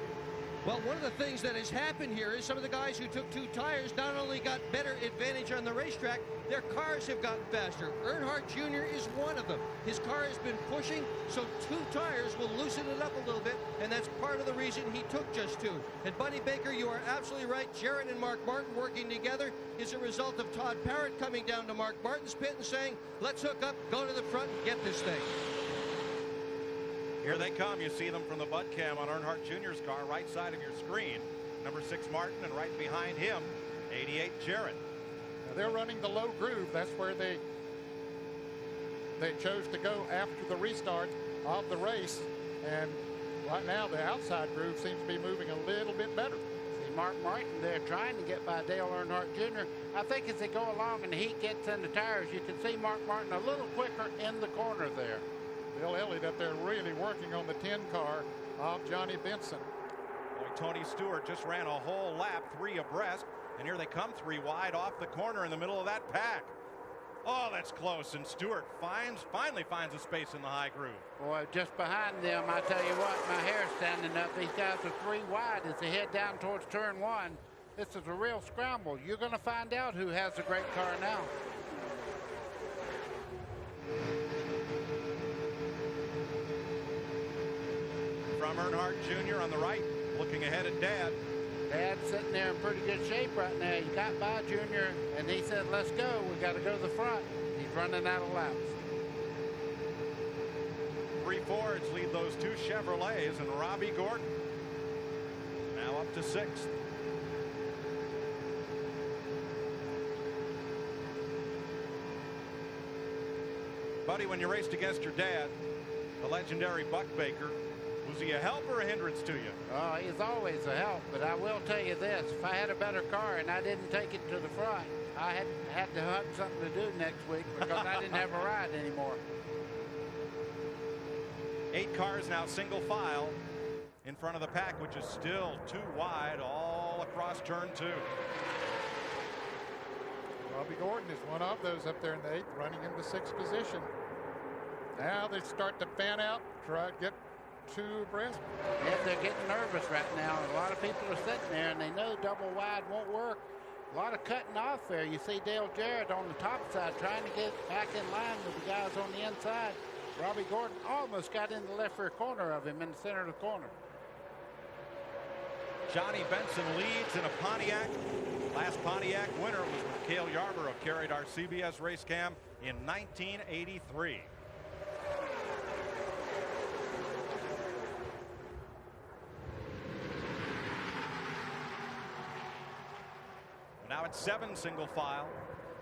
Well, one of the things that has happened here is some of the guys who took 2 tires not only got better advantage on the racetrack, their cars have gotten faster. Earnhardt Jr. is one of them. His car has been pushing, so 2 tires will loosen it up a little bit, and that's part of the reason he took just 2. And Buddy Baker, you are absolutely right. Jarrett and Mark Martin working together is a result of Todd Parrott coming down to Mark Martin's pit and saying, let's hook up, go to the front, and get this thing. Here they come. You see them from the Bud Cam on Earnhardt Jr.'s car, right side of your screen. Number 6 Martin, and right behind him, 88 Jarrett. Now they're running the low groove. That's where they they chose to go after the restart of the race. And right now, the outside groove seems to be moving a little bit better. See Mark Martin there trying to get by Dale Earnhardt Jr. I think as they go along and the heat gets in the tires, you can see Mark Martin a little quicker in the corner there. Bill Elliott up there really working on the 10 car of Johnny Benson. Boy, Tony Stewart just ran a whole lap, 3 abreast, and here they come 3 wide off the corner in the middle of that pack. Oh, that's close, and Stewart finally finds a space in the high groove. Boy, just behind them, I tell you what, my hair's standing up. These guys are 3 wide as they head down towards turn 1. This is a real scramble. You're going to find out who has the great car now. From Earnhardt Jr. on the right, looking ahead at Dad. Dad's sitting there in pretty good shape right now. He got by Junior, and he said, let's go. We got to go to the front. He's running out of laps. 3 Fords lead those 2 Chevrolets, and Robbie Gordon now up to 6th. Buddy, when you raced against your dad, the legendary Buck Baker, was he a help or a hindrance to you? Oh, he's always a help, but I will tell you this. If I had a better car and I didn't take it to the front, I had to have something to do next week because I didn't have a ride anymore. 8 cars now single file in front of the pack, which is still 2 wide all across turn 2. Robbie Gordon is one of those up there in the 8th, running in the 6th position. Now they start to fan out, try to get 2 abreast. Yeah, they're getting nervous right now. A lot of people are sitting there, and they know double wide won't work. A lot of cutting off there. You see Dale Jarrett on the top side trying to get back in line with the guys on the inside. Robbie Gordon almost got in the left rear corner of him in the center of the corner. Johnny Benson leads in a Pontiac. Last Pontiac winner was with Cale Yarborough, carried our CBS race cam in 1983. Now it's 7 single file,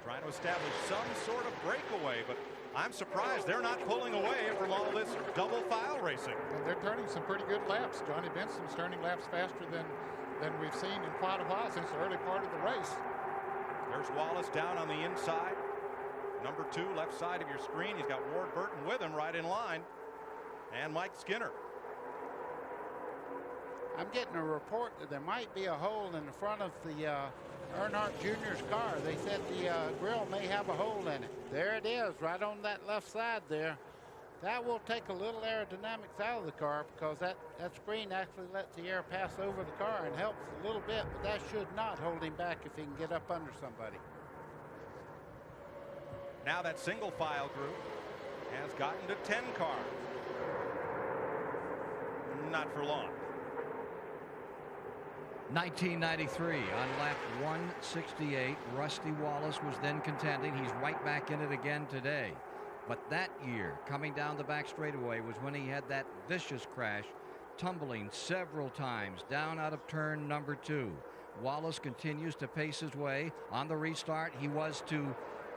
trying to establish some sort of breakaway, but I'm surprised they're not pulling away from all this double file racing. And they're turning some pretty good laps. Johnny Benson's turning laps faster than we've seen in quite a while since the early part of the race. There's Wallace down on the inside. Number 2, left side of your screen. He's got Ward Burton with him right in line. And Mike Skinner. I'm getting a report that there might be a hole in the front of the Earnhardt Jr.'s car. They said the grill may have a hole in it. There it is, right on that left side there. That will take a little aerodynamics out of the car because that screen actually lets the air pass over the car and helps a little bit, but that should not hold him back if he can get up under somebody. Now that single file group has gotten to 10 cars. Not for long. 1993 on lap 168. Rusty Wallace was then contending. He's right back in it again today. But that year, coming down the back straightaway, was when he had that vicious crash, tumbling several times down out of turn number 2. Wallace continues to pace his way. On the restart, he was to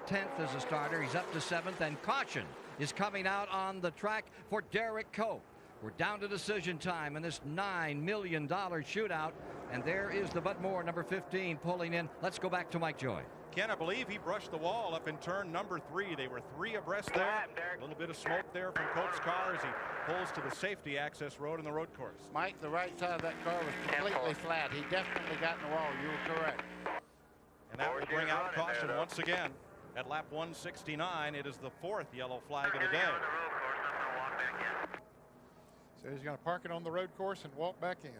10th as a starter. He's up to 7th, and caution is coming out on the track for Derek Cope. We're down to decision time in this $9 million shootout, and there is the Bud Moore, number 15, pulling in. Let's go back to Mike Joy. Can I believe he brushed the wall up in turn number 3? They were 3 abreast there. A little bit of smoke there from Cope's car as he pulls to the safety access road in the road course. Mike, the right side of that car was completely flat. He definitely got in the wall. You were correct. And that will bring out caution once again at lap 169. It is the 4th yellow flag of the day. So he's going to park it on the road course and walk back in.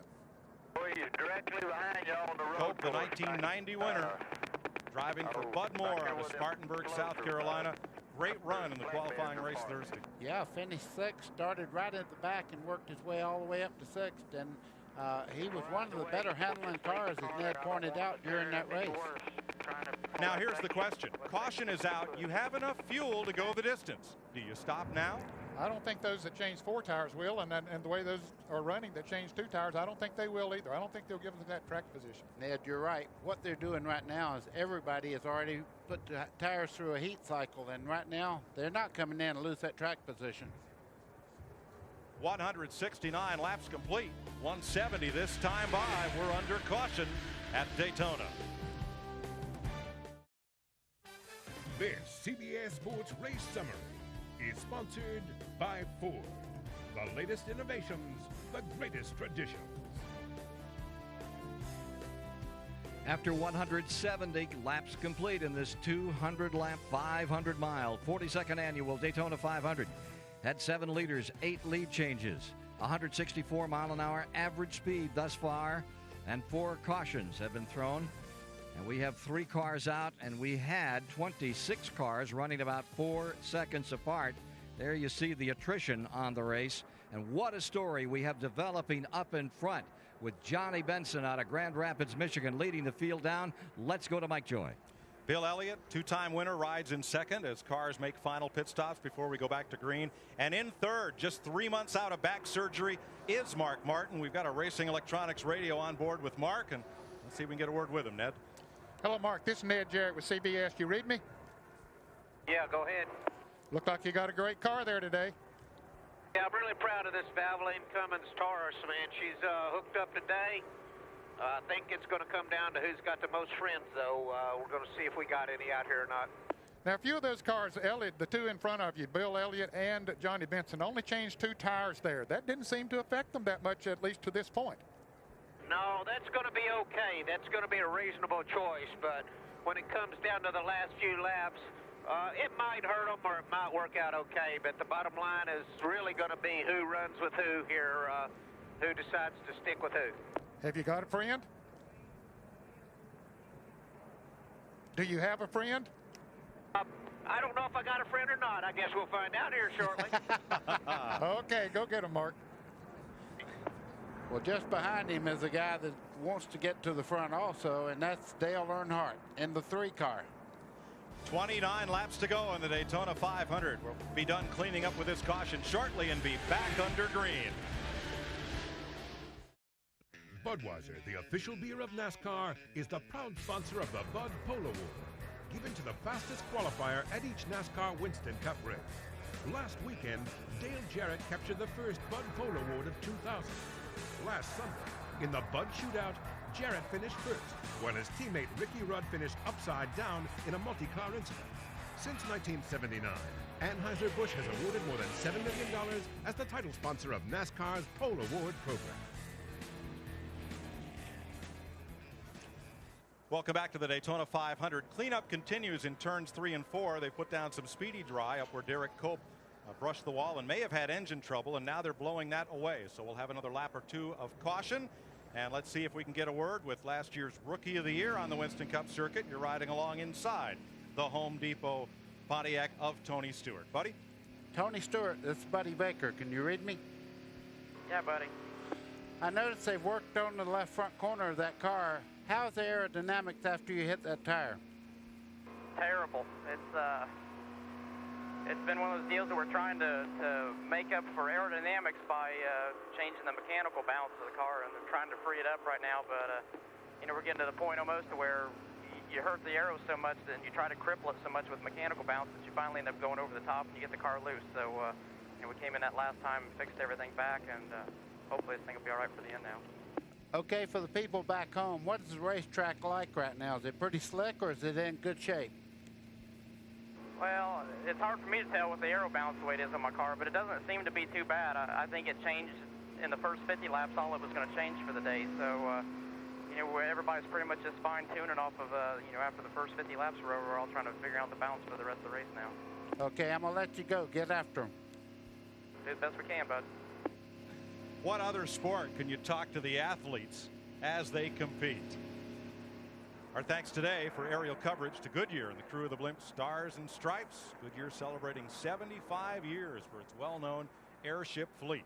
Directly behind you on the road Cope, the 1990 winner, driving for Bud Moore out of Spartanburg, South Carolina. Great run in the qualifying race Thursday. Yeah, finished 6th, started right at the back and worked his way all the way up to 6th. And he was one of the better handling cars, as Ned pointed out, during that race. Now here's the question. Caution is out. You have enough fuel to go the distance. Do you stop now I don't think those that change 4 tires will, and the way those are running that change 2 tires, I don't think they will either. I don't think they'll give them that track position. Ned, you're right. What they're doing right now is everybody has already put the tires through a heat cycle, and right now they're not coming in to lose that track position. 169 laps complete. 170 this time by. We're under caution at Daytona. This CBS Sports Race Summary is sponsored by Ford. The latest innovations, the greatest traditions. After 170 laps complete in this 200-lap, 500-mile, 42nd annual Daytona 500, had 7 leaders, 8 lead changes, 164-mile-an-hour average speed thus far, and 4 cautions have been thrown. And we have 3 cars out, and we had 26 cars running about 4 seconds apart. There you see the attrition on the race. And what a story we have developing up in front with Johnny Benson out of Grand Rapids, Michigan, leading the field down. Let's go to Mike Joy. Bill Elliott, 2-time winner, rides in second as cars make final pit stops before we go back to green. And in third, just 3 months out of back surgery, is Mark Martin. We've got a Racing Electronics radio on board with Mark, and let's see if we can get a word with him, Ned. Hello, Mark. This is Ned Jarrett with CBS. You read me? Yeah, go ahead. Looked like you got a great car there today. Yeah, I'm really proud of this Valvoline Cummins Taurus, man. She's hooked up today. I think it's going to come down to who's got the most friends, though. We're going to see if we got any out here or not. Now, a few of those cars, Elliott, the 2 in front of you, Bill Elliott and Johnny Benson, only changed 2 tires there. That didn't seem to affect them that much, at least to this point. No, that's going to be okay. That's going to be a reasonable choice. But when it comes down to the last few laps, it might hurt them or it might work out okay. But the bottom line is really going to be who runs with who here, who decides to stick with who. Have you got a friend? Do you have a friend? I don't know if I got a friend or not. I guess we'll find out here shortly. Okay, go get him, Mark. Well, just behind him is a guy that wants to get to the front also, and that's Dale Earnhardt in the 3 car. 29 laps to go in the Daytona 500. We'll be done cleaning up with this caution shortly and be back under green. Budweiser, the official beer of NASCAR, is the proud sponsor of the Bud Polo Award, given to the fastest qualifier at each NASCAR Winston Cup race. Last weekend, Dale Jarrett captured the first Bud Polo Award of 2000. Last Sunday, in the Bud Shootout, Jarrett finished first, while his teammate Ricky Rudd finished upside down in a multi-car incident. Since 1979, Anheuser-Busch has awarded more than $7 million as the title sponsor of NASCAR's Pole Award program. Welcome back to the Daytona 500. Cleanup continues in turns 3 and 4. They put down some speedy dry up where Derek Cope brushed the wall and may have had engine trouble, and now they're blowing that away. So we'll have another lap or 2 of caution. And let's see if we can get a word with last year's Rookie of the Year on the Winston Cup circuit. You're riding along inside the Home Depot Pontiac of Tony Stewart. Buddy? Tony Stewart, this is Buddy Baker. Can you read me? Yeah, buddy. I noticed they've worked on the left front corner of that car. How's the aerodynamics after you hit that tire? Terrible. It's been one of those deals that we're trying to make up for aerodynamics by changing the mechanical balance of the car, and they're trying to free it up right now. But you know, we're getting to the point almost to where you hurt the aero so much that you try to cripple it so much with mechanical balance that you finally end up going over the top and you get the car loose. So you know, we came in that last time, fixed everything back, and hopefully this thing will be all right for the end now. Okay, for the people back home, what is the racetrack like right now? Is it pretty slick or is it in good shape? Well, it's hard for me to tell with the aero balance the way it is on my car, but it doesn't seem to be too bad. I think it changed in the first 50 laps, all it was going to change for the day. So, you know, everybody's pretty much just fine-tuning off of, you know, after the first 50 laps are over, we're all trying to figure out the balance for the rest of the race now. Okay, I'm going to let you go. Get after them. Do the best we can, bud. What other sport can you talk to the athletes as they compete? Our thanks today for aerial coverage to Goodyear and the crew of the blimp Stars and Stripes. Goodyear celebrating 75 years for its well-known airship fleet.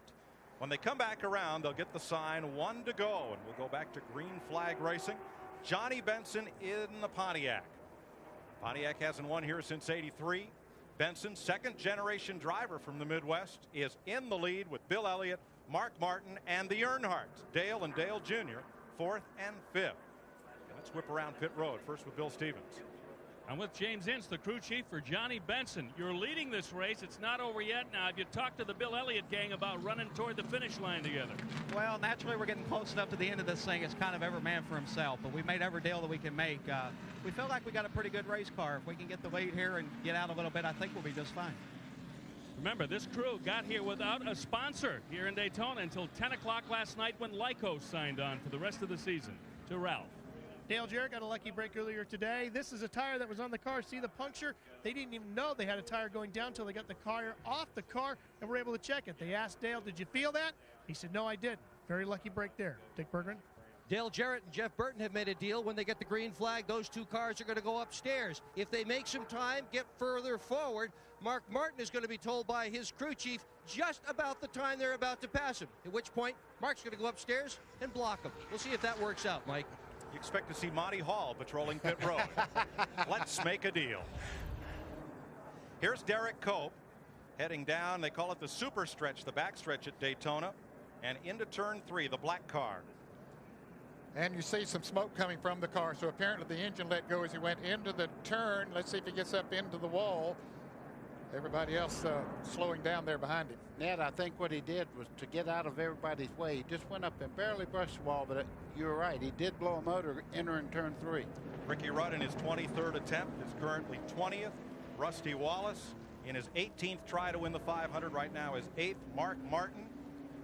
When they come back around, they'll get the sign 1 to go, and we'll go back to green flag racing. Johnny Benson in the Pontiac. Pontiac hasn't won here since '83. Benson, second-generation driver from the Midwest, is in the lead with Bill Elliott, Mark Martin, and the Earnhardts, Dale and Dale Jr., 4th and 5th. Let's whip around pit road, first with Bill Stevens. I'm with James Ince, the crew chief for Johnny Benson. You're leading this race. It's not over yet. Now, have you talked to the Bill Elliott gang about running toward the finish line together? Well, naturally, we're getting close enough to the end of this thing. It's kind of every man for himself, but we made every deal that we can make. We feel like we got a pretty good race car. If we can get the lead here and get out a little bit, I think we'll be just fine. Remember, this crew got here without a sponsor here in Daytona until 10 o'clock last night when Lycos signed on for the rest of the season. To Ralph. Dale Jarrett got a lucky break earlier today. This is a tire that was on the car. See the puncture? They didn't even know they had a tire going down until they got the car off the car and were able to check it. They asked Dale, did you feel that? He said, no, I didn't. Very lucky break there. Dick Berggren. Dale Jarrett and Jeff Burton have made a deal. When they get the green flag, those two cars are going to go upstairs. If they make some time, get further forward, Mark Martin is going to be told by his crew chief just about the time they're about to pass him, at which point Mark's going to go upstairs and block him. We'll see if that works out, Mike. You expect to see Monty Hall patrolling pit road. Let's make a deal. Here's Derek Cope heading down. They call it the super stretch, the back stretch at Daytona, and into turn 3, the black car. And you see some smoke coming from the car, so apparently the engine let go as he went into the turn. Let's see if he gets up into the wall. Everybody else slowing down there behind him. Ned, I think what he did was to get out of everybody's way. He just went up and barely brushed the wall, but you were right. He did blow a motor entering turn 3. Ricky Rudd in his 23rd attempt is currently 20th. Rusty Wallace in his 18th try to win the 500 right now is 8th. Mark Martin,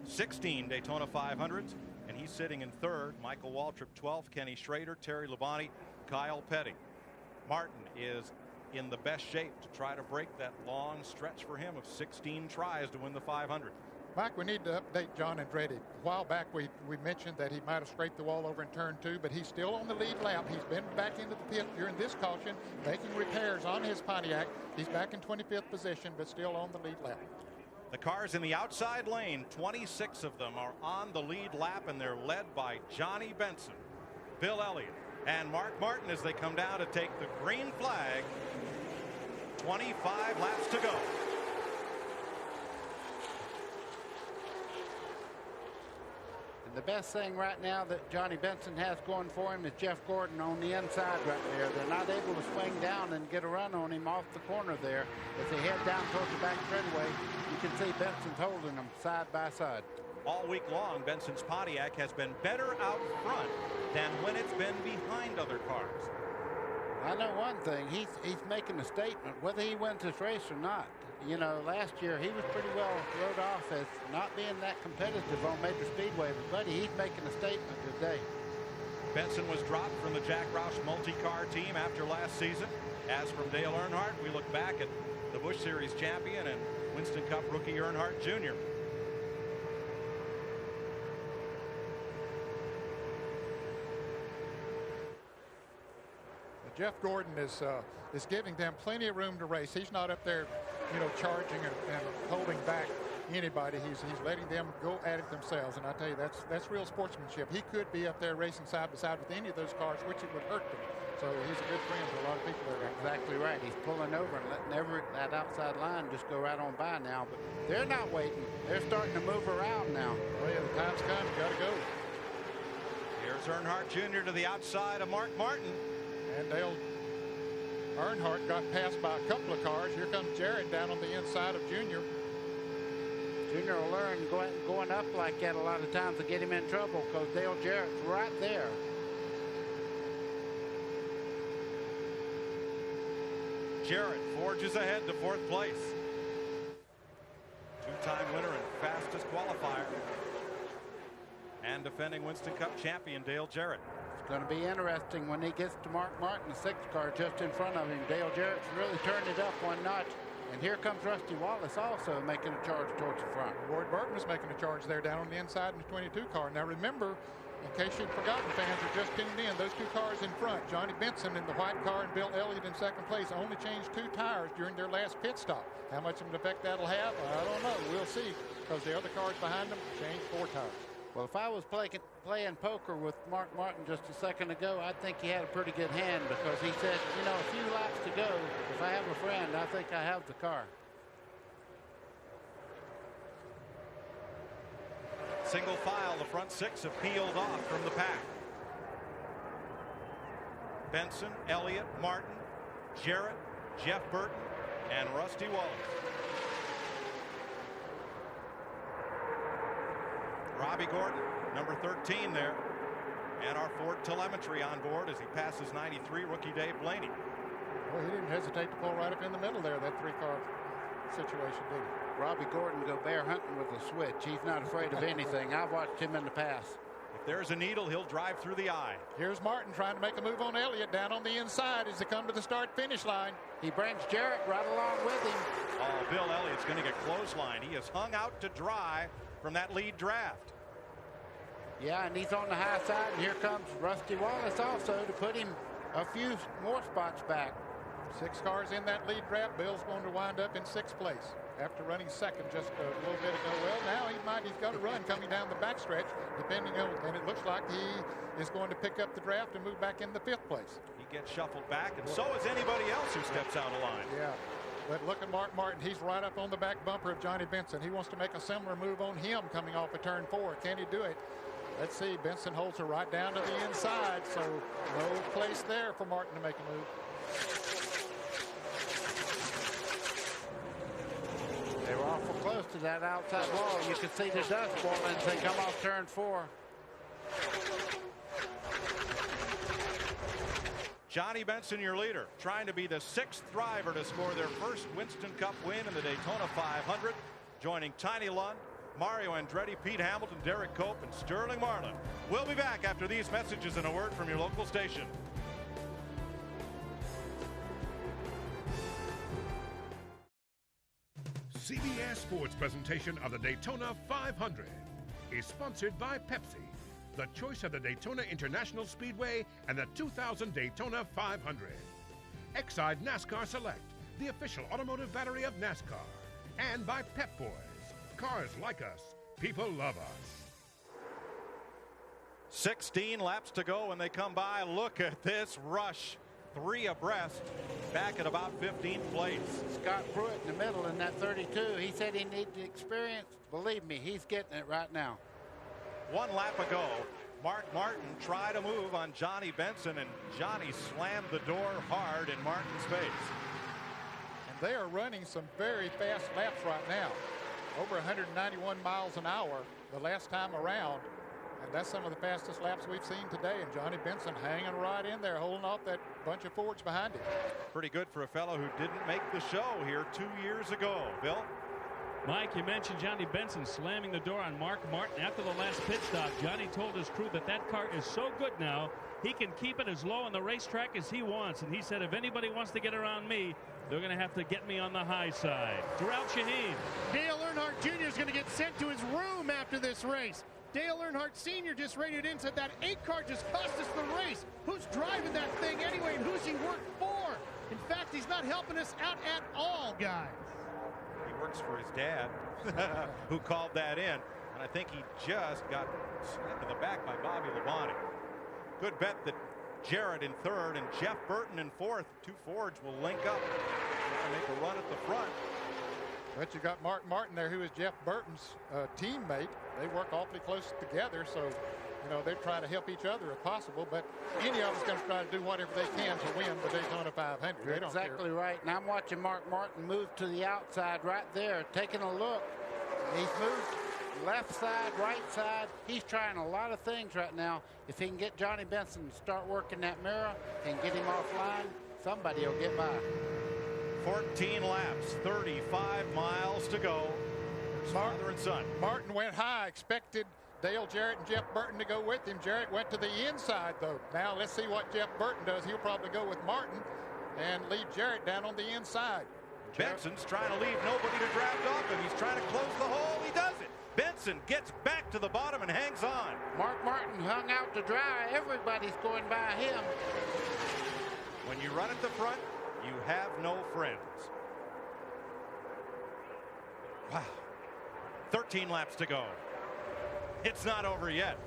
16 Daytona 500s, and he's sitting in 3rd. Michael Waltrip, 12th. Kenny Schrader, Terry Labonte, Kyle Petty. Martin is in the best shape to try to break that long stretch for him of 16 tries to win the 500. Mike, we need to update John Andretti. A while back we mentioned that he might have scraped the wall over in turn 2, but he's still on the lead lap. He's been back into the pit during this caution, making repairs on his Pontiac. He's back in 25th position, but still on the lead lap. The cars in the outside lane, 26 of them are on the lead lap, and they're led by Johnny Benson, Bill Elliott, and Mark Martin as they come down to take the green flag. 25 laps to go. And the best thing right now that Johnny Benson has going for him is Jeff Gordon on the inside right there. They're not able to swing down and get a run on him off the corner there. As they head down towards the back straightaway, you can see Benson's holding them side by side. All week long, Benson's Pontiac has been better out front than when it's been behind other cars. I know one thing, he's making a statement, whether he wins this race or not. You know, last year he was pretty well wrote off as not being that competitive on Major Speedway, but buddy, he's making a statement today. Benson was dropped from the Jack Roush multi-car team after last season. As from Dale Earnhardt, we look back at the Busch Series champion and Winston Cup rookie Earnhardt Jr. Jeff Gordon is giving them plenty of room to race. He's not up there, you know, charging and holding back anybody. He's letting them go at it themselves. And I tell you, that's real sportsmanship. He could be up there racing side by side with any of those cars, which it would hurt them. So he's a good friend to a lot of people there. Exactly right. He's pulling over and letting that outside line just go right on by now. But they're not waiting. They're starting to move around now. Well, yeah, the time's come. You got to go. Here's Earnhardt Jr. to the outside of Mark Martin. And Dale Earnhardt got passed by a couple of cars. Here comes Jared down on the inside of Junior. Junior will learn going up like that a lot of times to get him in trouble because Dale Jarrett's right there. Jarrett forges ahead to 4th place. Two-time winner and fastest qualifier. And defending Winston Cup champion Dale Jarrett. It's going to be interesting when he gets to Mark Martin, the 6th car just in front of him. Dale Jarrett's really turned it up one notch. And here comes Rusty Wallace also making a charge towards the front. Ward Burton is making a charge there down on the inside in the 22 car. Now remember, in case you've forgotten, fans are just tuned in, those two cars in front, Johnny Benson in the white car and Bill Elliott in 2nd place, only changed 2 tires during their last pit stop. How much of an effect that'll have, I don't know. We'll see, because the other cars behind them changed 4 tires. Well, if I was playing poker with Mark Martin just a second ago, I think he had a pretty good hand because he said, you know, a few laps to go. If I have a friend, I think I have the car. Single file, the front six have peeled off from the pack. Benson, Elliott, Martin, Jarrett, Jeff Burton, and Rusty Wallace. Robbie Gordon, number 13 there. And our Ford telemetry on board as he passes 93, rookie Dave Blaney. Well, he didn't hesitate to pull right up in the middle there, that three-car situation, did he? Robbie Gordon go bear hunting with a switch. He's not afraid of anything. I've watched him in the past. If there's a needle, he'll drive through the eye. Here's Martin trying to make a move on Elliott down on the inside as they come to the start-finish line. He brings Jarrett right along with him. Oh, Bill Elliott's going to get clothesline. He is hung out to dry from that lead draft. Yeah, and he's on the high side, and here comes Rusty Wallace also to put him a few more spots back. 6 cars in that lead draft. Bill's going to wind up in 6th place after running second just a little bit ago. Well, now he's got to run coming down the backstretch, depending on, and it looks like he is going to pick up the draft and move back in the 5th place. He gets shuffled back, and so is anybody else who steps out of line. Yeah. But look at Mark Martin. He's right up on the back bumper of Johnny Benson. He wants to make a similar move on him coming off of turn 4. Can he do it? Let's see. Benson holds her right down to the inside, so no place there for Martin to make a move. They were awful close to that outside wall. You can see the dust boiling as they come off turn 4. Johnny Benson, your leader, trying to be the 6th driver to score their first Winston Cup win in the Daytona 500, joining Tiny Lund, Mario Andretti, Pete Hamilton, Derek Cope, and Sterling Marlin. We'll be back after these messages and a word from your local station. CBS Sports presentation of the Daytona 500 is sponsored by Pepsi, the choice of the Daytona International Speedway and the 2000 Daytona 500. Exide NASCAR Select, the official automotive battery of NASCAR. And by Pep Boys, cars like us, people love us. 16 laps to go when they come by. Look at this rush. 3 abreast, back at about 15th place. Scott Pruitt in the middle in that 32. He said he needed experience. Believe me, he's getting it right now. 1 lap ago, Mark Martin tried a move on Johnny Benson, and Johnny slammed the door hard in Martin's face. And they are running some very fast laps right now. Over 191 miles an hour the last time around. And that's some of the fastest laps we've seen today. And Johnny Benson hanging right in there, holding off that bunch of Fords behind him. Pretty good for a fellow who didn't make the show here 2 years ago. Bill? Mike, you mentioned Johnny Benson slamming the door on Mark Martin after the last pit stop. Johnny told his crew that that car is so good now, he can keep it as low on the racetrack as he wants. And he said, if anybody wants to get around me, they're going to have to get me on the high side. Darrell Shaheen. Dale Earnhardt Jr. is going to get sent to his room after this race. Dale Earnhardt Sr. just rated in, said that 8 car just cost us the race. Who's driving that thing anyway, and who's he worked for? In fact, he's not helping us out at all, guys. He works for his dad, who called that in. And I think he just got slapped in the back by Bobby Labonte. Good bet that Jarrett in 3rd and Jeff Burton in 4th. 2 Fords will link up and make a run at the front. But you got Mark Martin there, who is Jeff Burton's teammate. They work awfully close together, so you know they're trying to help each other if possible. But any of them's going to try to do whatever they can to win the Daytona 500. You're exactly right. And I'm watching Mark Martin move to the outside right there, taking a look. He's moved left side, right side. He's trying a lot of things right now. If he can get Johnny Benson to start working that mirror and get him offline, somebody will get by. 14 laps, 35 miles to go. Father and son. Martin went high, expected Dale Jarrett and Jeff Burton to go with him. Jarrett went to the inside, though. Now let's see what Jeff Burton does. He'll probably go with Martin and leave Jarrett down on the inside. Benson's trying to leave nobody to draft off him. He's trying to close the hole. He does it. Benson gets back to the bottom and hangs on. Mark Martin hung out to dry. Everybody's going by him. When you run at the front, you have no friends. Wow. 13 laps to go. It's not over yet.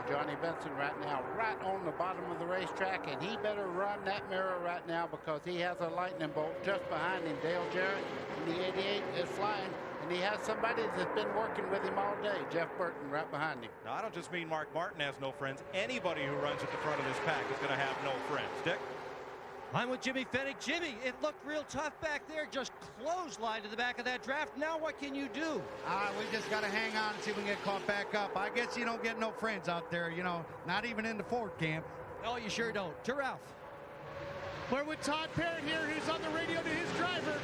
Johnny Benson right now, right on the bottom of the racetrack, and he better run that mirror right now because he has a lightning bolt just behind him. Dale Jarrett in the 88 is flying, and he has somebody that's been working with him all day, Jeff Burton, right behind him. Now, I don't just mean Mark Martin has no friends. Anybody who runs at the front of this pack is going to have no friends. Dick? I'm with Jimmy Fennick. Jimmy, it looked real tough back there. Just clothesline to the back of that draft. Now what can you do? We just got to hang on and see if we can get caught back up. I guess you don't get no friends out there, you know, not even in the Ford camp. No, you sure don't. Giraffe. We're with Todd Parrott here, who's on the radio to his driver.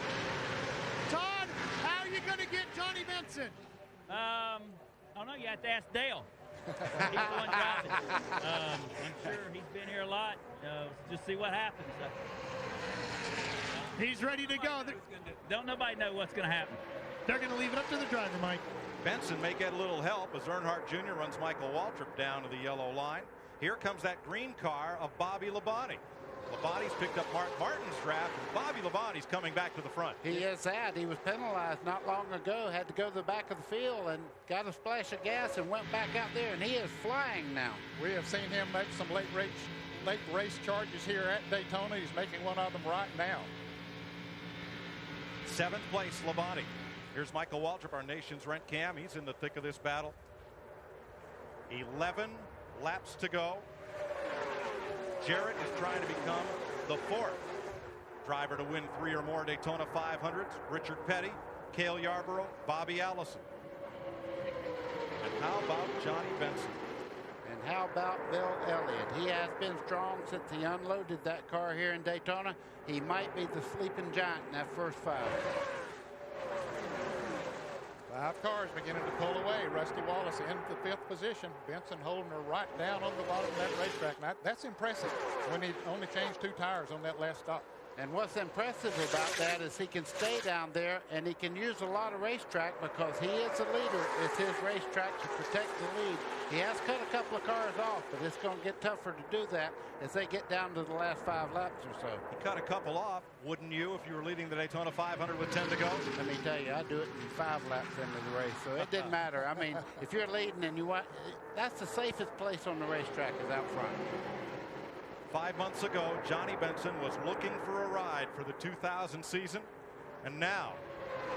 Todd, how are you going to get Johnny Benson? I don't know. You have to ask Dale. He's the one driving. I'm sure he's been here a lot. Just see what happens. He's ready to go. Don't nobody know what's going to happen. They're going to leave it up to the driver, Mike. Benson may get a little help as Earnhardt Jr. runs Michael Waltrip down to the yellow line. Here comes that green car of Bobby Labonte. Labonte's picked up Mark Martin's draft, and Bobby Labonte's coming back to the front. He is that. He was penalized not long ago, had to go to the back of the field and got a splash of gas and went back out there, and he is flying now. We have seen him make some late race charges here at Daytona. He's making one of them right now. 7th place, Labonte. Here's Michael Waltrip, our nation's rent cam. He's in the thick of this battle. 11 laps to go. Jarrett is trying to become the 4th driver to win 3 or more Daytona 500s. Richard Petty, Cale Yarborough, Bobby Allison. And how about Johnny Benson? And how about Bill Elliott? He has been strong since he unloaded that car here in Daytona. He might be the sleeping giant in that first 5. 5 cars beginning to pull away. Rusty Wallace in the 5th position. Benson holding her right down on the bottom of that racetrack. Now, that's impressive when he only changed 2 tires on that last stop. And what's impressive about that is he can stay down there and he can use a lot of racetrack because he is the leader. It's his racetrack to protect the lead. He has cut a couple of cars off, but it's going to get tougher to do that as they get down to the last 5 laps or so. He cut a couple off, wouldn't you, if you were leading the Daytona 500 with 10 to go? Let me tell you, I do it in 5 laps into the race, so it didn't matter. I mean, if you're leading and you want, that's the safest place on the racetrack is out front. 5 months ago, Johnny Benson was looking for a ride for the 2000 season, and now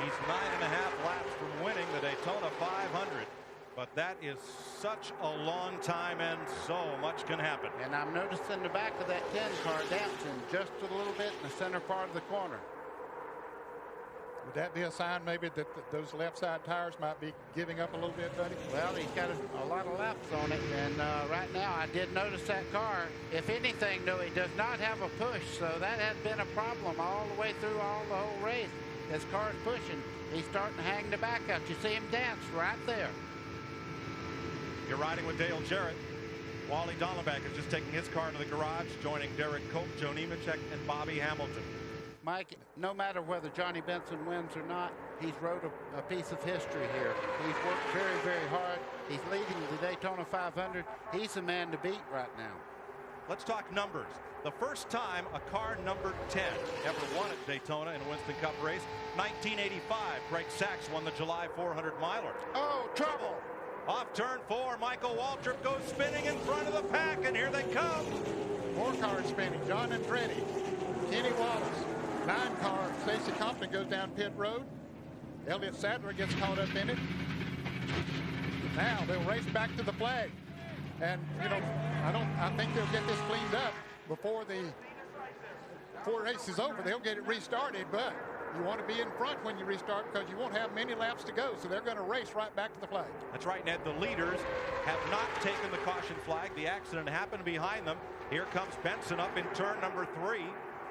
he's 9.5 laps from winning the Daytona 500. But that is such a long time, and so much can happen. And I'm noticing the back of that 10 car dancing just a little bit in the center part of the corner. Would that be a sign maybe that those left side tires might be giving up a little bit, buddy? Well, he's got a lot of laps on it, and right now I did notice that car. If anything, though, he does not have a push, so that has been a problem all the way through the whole race. His car's pushing. He's starting to hang the back out. You see him dance right there. You're riding with Dale Jarrett. Wally Dallenbach is just taking his car into the garage, joining Derek Koch, Joe Nemechek, and Bobby Hamilton. Mike, no matter whether Johnny Benson wins or not, he's wrote a piece of history here. He's worked very, very hard. He's leading the Daytona 500. He's the man to beat right now. Let's talk numbers. The first time a car numbered 10 ever won at Daytona in a Winston Cup race, 1985. Greg Sachs won the July 400 miler. Oh, trouble! Off turn 4, Michael Waltrip goes spinning in front of the pack, and here they come. 4 cars spinning. John and Freddie, Kenny Wallace. 9 car, Stacy Compton goes down pit road. Elliott Sadler gets caught up in it. Now they'll race back to the flag. And, you know, I think they'll get this cleaned up before the race is over. They'll get it restarted, but you want to be in front when you restart because you won't have many laps to go. So they're going to race right back to the flag. That's right, Ned. The leaders have not taken the caution flag. The accident happened behind them. Here comes Benson up in turn number 3.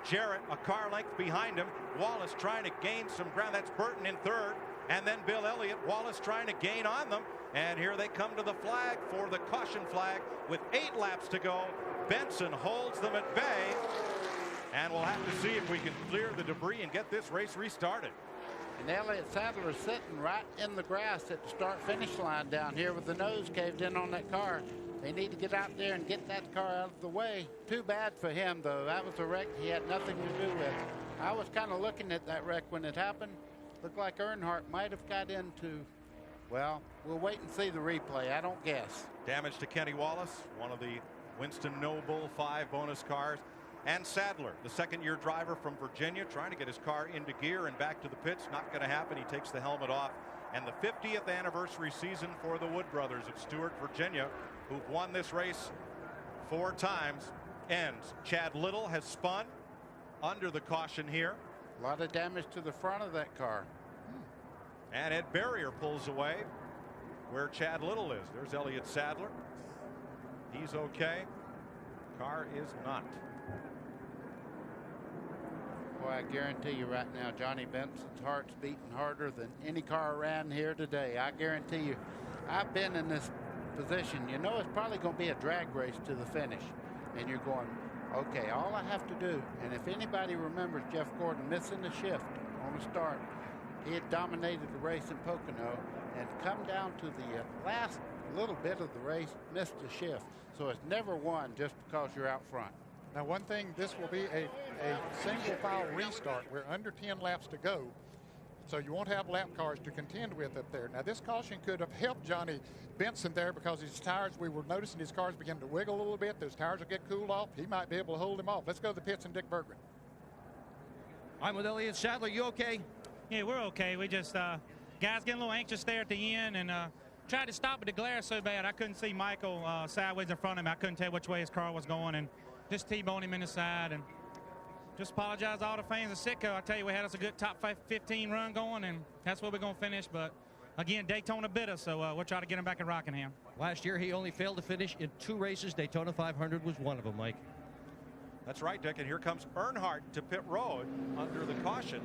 Jarrett a car length behind him. Wallace trying to gain some ground. That's Burton in 3rd. And then Bill Elliott. Wallace trying to gain on them. And here they come to the flag for the caution flag with 8 laps to go. Benson holds them at bay. And we'll have to see if we can clear the debris and get this race restarted. And Elliott Sadler is sitting right in the grass at the start-finish line down here with the nose caved in on that car. They need to get out there and get that car out of the way. Too bad for him, though. That was a wreck he had nothing to do with. I was kind of looking at that wreck when it happened. Looked like Earnhardt might have got into, well, we'll wait and see the replay. I don't guess. Damage to Kenny Wallace, one of the Winston Noble 5 bonus cars. And Sadler, the second-year driver from Virginia, trying to get his car into gear and back to the pits. Not going to happen. He takes the helmet off. And the 50th anniversary season for the Wood brothers of Stewart, Virginia, who've won this race 4 times, ends. Chad Little has spun under the caution here. A lot of damage to the front of that car. And Ed Barrier pulls away where Chad Little is. There's Elliott Sadler. He's okay. Car is not. Boy, I guarantee you right now, Johnny Benson's heart's beating harder than any car around here today. I guarantee you. I've been in this position. You know it's probably going to be a drag race to the finish. And you're going, okay, all I have to do, and if anybody remembers Jeff Gordon missing the shift on the start, he had dominated the race in Pocono and come down to the last little bit of the race, missed the shift. So it's never won just because you're out front. Now, one thing, this will be a single file restart. We're under 10 laps to go, so you won't have lap cars to contend with up there. Now, this caution could have helped Johnny Benson there because his tires, we were noticing his cars begin to wiggle a little bit. Those tires will get cooled off. He might be able to hold him off. Let's go to the pits and Dick Berggren. I'm with Elliott Sadler. You okay? Yeah, we're okay. We just, guys getting a little anxious there at the end and tried to stop, but the glare so bad I couldn't see Michael sideways in front of him. I couldn't tell which way his car was going and just T-boned him in the side. And just apologize to all the fans of Sitco. I tell you, we had us a good top 15 run going, and that's where we're going to finish. But again, Daytona bit us, so we'll try to get him back in Rockingham. Last year, he only failed to finish in 2 races. Daytona 500 was one of them, Mike. That's right, Dick. And here comes Earnhardt to pit road under the caution,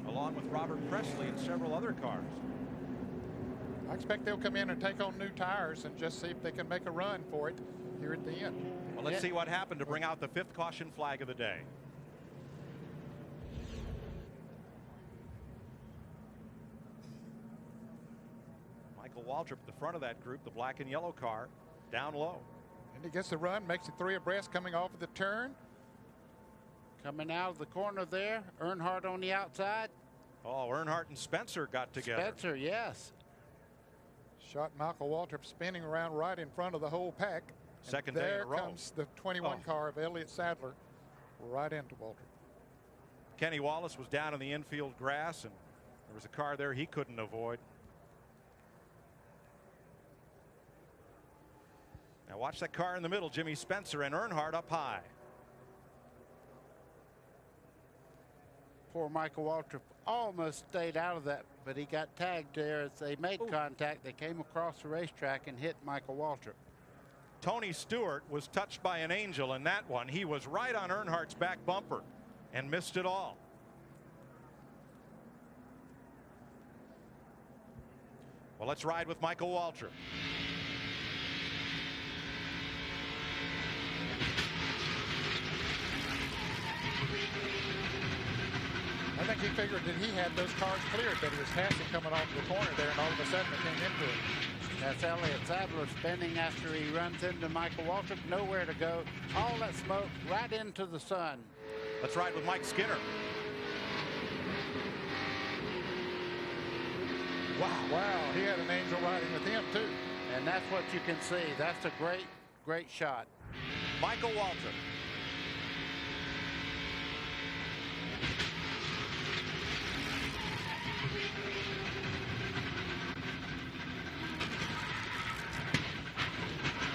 along with Robert Presley and several other cars. I expect they'll come in and take on new tires and just see if they can make a run for it here at the end. Well, let's see what happened to bring out the 5th caution flag of the day. Michael Waltrip at the front of that group, the black and yellow car, down low. And he gets the run, makes it 3 abreast coming off of the turn. Coming out of the corner there, Earnhardt on the outside. Oh, Earnhardt and Spencer got together. Spencer, yes. Shot Michael Waltrip spinning around right in front of the whole pack. Second day in a row. There comes the 21 car of Elliott Sadler right into Waltrip. Kenny Wallace was down in the infield grass, and there was a car there he couldn't avoid. Now watch that car in the middle, Jimmy Spencer and Earnhardt up high. Poor Michael Waltrip almost stayed out of that, but he got tagged there as they made contact. They came across the racetrack and hit Michael Waltrip. Tony Stewart was touched by an angel in that one. He was right on Earnhardt's back bumper and missed it all. Well, let's ride with Michael Waltrip. I think he figured that he had those cars cleared, that he was passing coming off the corner there, and all of a sudden it came into him. That's Elliott Sadler spinning after he runs into Michael Waltrip. Nowhere to go. All that smoke right into the sun. Let's ride with Mike Skinner. Wow, he had an angel riding with him too. And that's what you can see. That's a great, great shot. Michael Waltrip.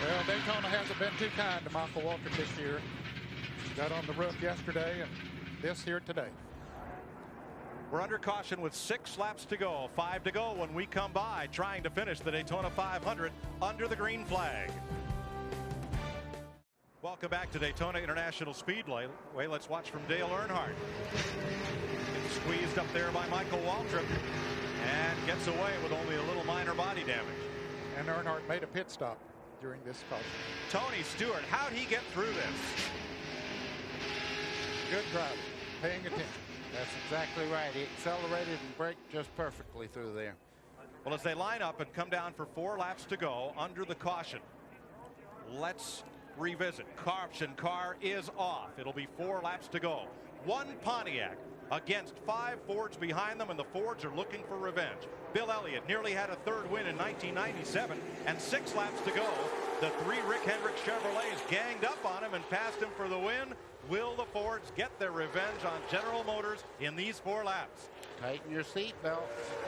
Well, Daytona hasn't been too kind to Michael Waltrip this year. Got on the roof yesterday and this here today. We're under caution with 6 laps to go, 5 to go when we come by, trying to finish the Daytona 500 under the green flag. Welcome back to Daytona International Speedway. Let's watch from Dale Earnhardt. Gets squeezed up there by Michael Waltrip and gets away with only a little minor body damage. And Earnhardt made a pit stop during this caution. Tony Stewart, how'd he get through this? Good driving, paying attention. That's exactly right. He accelerated and braked just perfectly through there. Well, as they line up and come down for 4 laps to go under the caution, let's revisit. Caution car is off. It'll be 4 laps to go. 1 Pontiac against 5 Fords behind them, and the Fords are looking for revenge. Bill Elliott nearly had a 3rd win in 1997, and 6 laps to go. The 3 Rick Hendrick Chevrolets ganged up on him and passed him for the win. Will the Fords get their revenge on General Motors in these 4 laps? Tighten your seatbelt.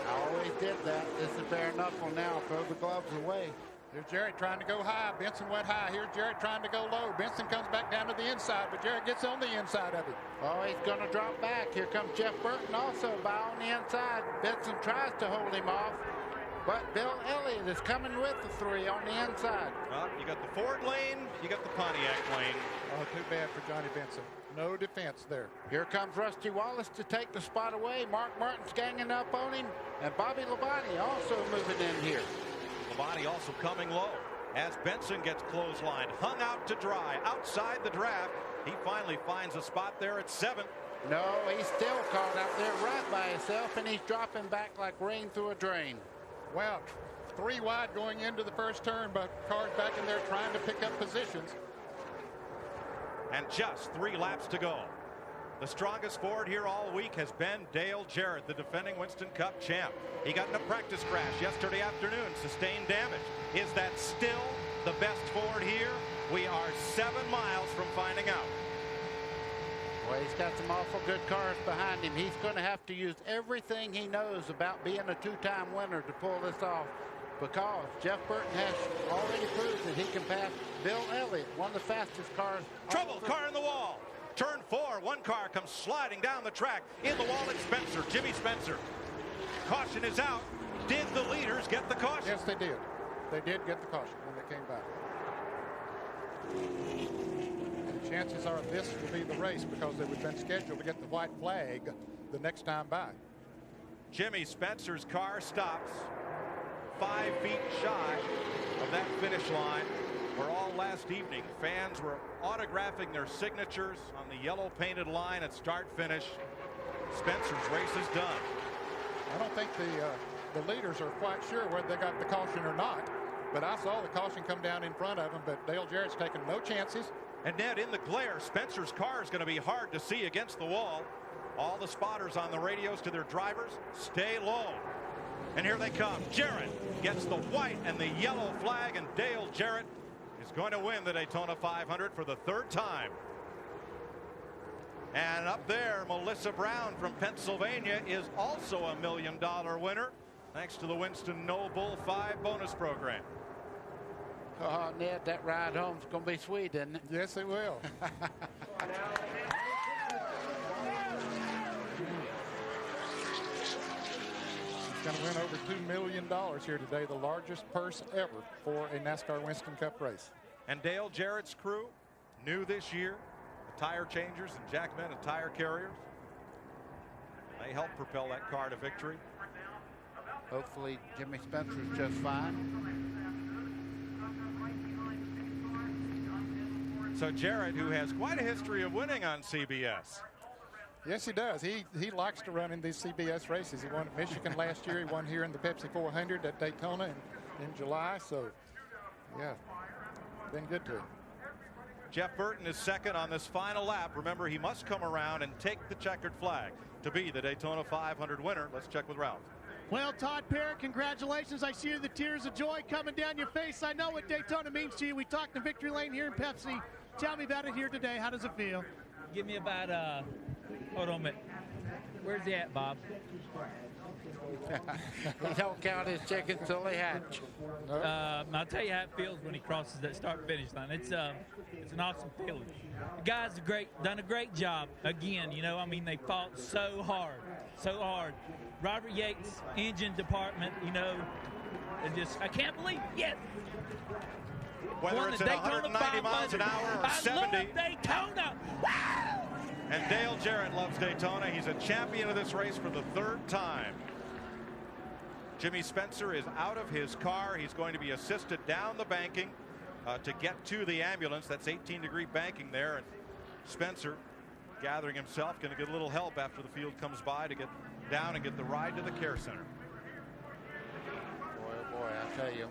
I always did that. This is bare knuckle now. Throw the gloves away. Here's Jarrett trying to go high. Benson went high. Here's Jarrett trying to go low. Benson comes back down to the inside, but Jarrett gets on the inside of it. Oh, he's going to drop back. Here comes Jeff Burton also by on the inside. Benson tries to hold him off, but Bill Elliott is coming with the 3 on the inside. Well, you got the Ford lane, you got the Pontiac lane. Oh, too bad for Johnny Benson. No defense there. Here comes Rusty Wallace to take the spot away. Mark Martin's ganging up on him, and Bobby Labonte also moving in here. Labonte also coming low as Benson gets clotheslined, hung out to dry outside the draft. He finally finds a spot there at 7th. No, he's still caught out there right by himself, and he's dropping back like rain through a drain. Well, 3 wide going into the first turn, but cars back in there trying to pick up positions. And just 3 laps to go. The strongest Ford here all week has been Dale Jarrett, the defending Winston Cup champ. He got in a practice crash yesterday afternoon, sustained damage. Is that still the best Ford here? We are 7 miles from finding out. Well, he's got some awful good cars behind him. He's going to have to use everything he knows about being a 2-time winner to pull this off, because Jeff Burton has already proved that he can pass Bill Elliott, one of the fastest cars. Trouble, car in the wall. Turn 4, 1 car comes sliding down the track. In the wall, it's Spencer, Jimmy Spencer. Caution is out. Did the leaders get the caution? Yes, they did. They did get the caution when they came back. And chances are this will be the race, because they would have been scheduled to get the white flag the next time by. Jimmy Spencer's car stops 5 feet shy of that finish line, where all last evening fans were autographing their signatures on the yellow painted line at start finish. Spencer's race is done. I don't think the leaders are quite sure whether they got the caution or not, but I saw the caution come down in front of them, but Dale Jarrett's taking no chances. And Ned, in the glare, Spencer's car is going to be hard to see against the wall. All the spotters on the radios to their drivers, stay low. And here they come. Jarrett gets the white and the yellow flag, and Dale Jarrett is going to win the Daytona 500 for the 3rd time. And up there, Melissa Brown from Pennsylvania is also a $1 million winner, thanks to the Winston No Bull 5 bonus program. Oh, Ned, that ride home's going to be sweet, isn't it? Yes, it will. He's going to win over $2 million here today, the largest purse ever for a NASCAR Winston Cup race. And Dale Jarrett's crew, new this year, the tire changers and Jack Minna tire carriers. They helped propel that car to victory. Hopefully Jimmy Spencer's just fine. So Jarrett, who has quite a history of winning on CBS. Yes, he does. He likes to run in these CBS races. He won at Michigan last year. He won here in the Pepsi 400 at Daytona in July. So, yeah, been good to him. Jeff Burton is second on this final lap. Remember, he must come around and take the checkered flag to be the Daytona 500 winner. Let's check with Ralph. Well, Todd Parrott, congratulations. I see the tears of joy coming down your face. I know what Daytona means to you. We talked to Victory Lane here in Pepsi. Tell me about it here today. How does it feel? Give me about, hold on a minute. Where's he at, Bob? He don't count his chickens till they hatch. I'll tell you how it feels when he crosses that start-finish line. It's an awesome feeling. The guys have done a great job. Again, you know, I mean, they fought so hard. Robert Yates, engine department, you know, I can't believe, yes. Whether it's at 190 miles an hour or 70. I love Daytona. Wow! And Dale Jarrett loves Daytona. He's a champion of this race for the 3rd time. Jimmy Spencer is out of his car. He's going to be assisted down the banking to get to the ambulance. That's 18-degree banking there. And Spencer gathering himself, going to get a little help after the field comes by to get down and get the ride to the care center. tell you.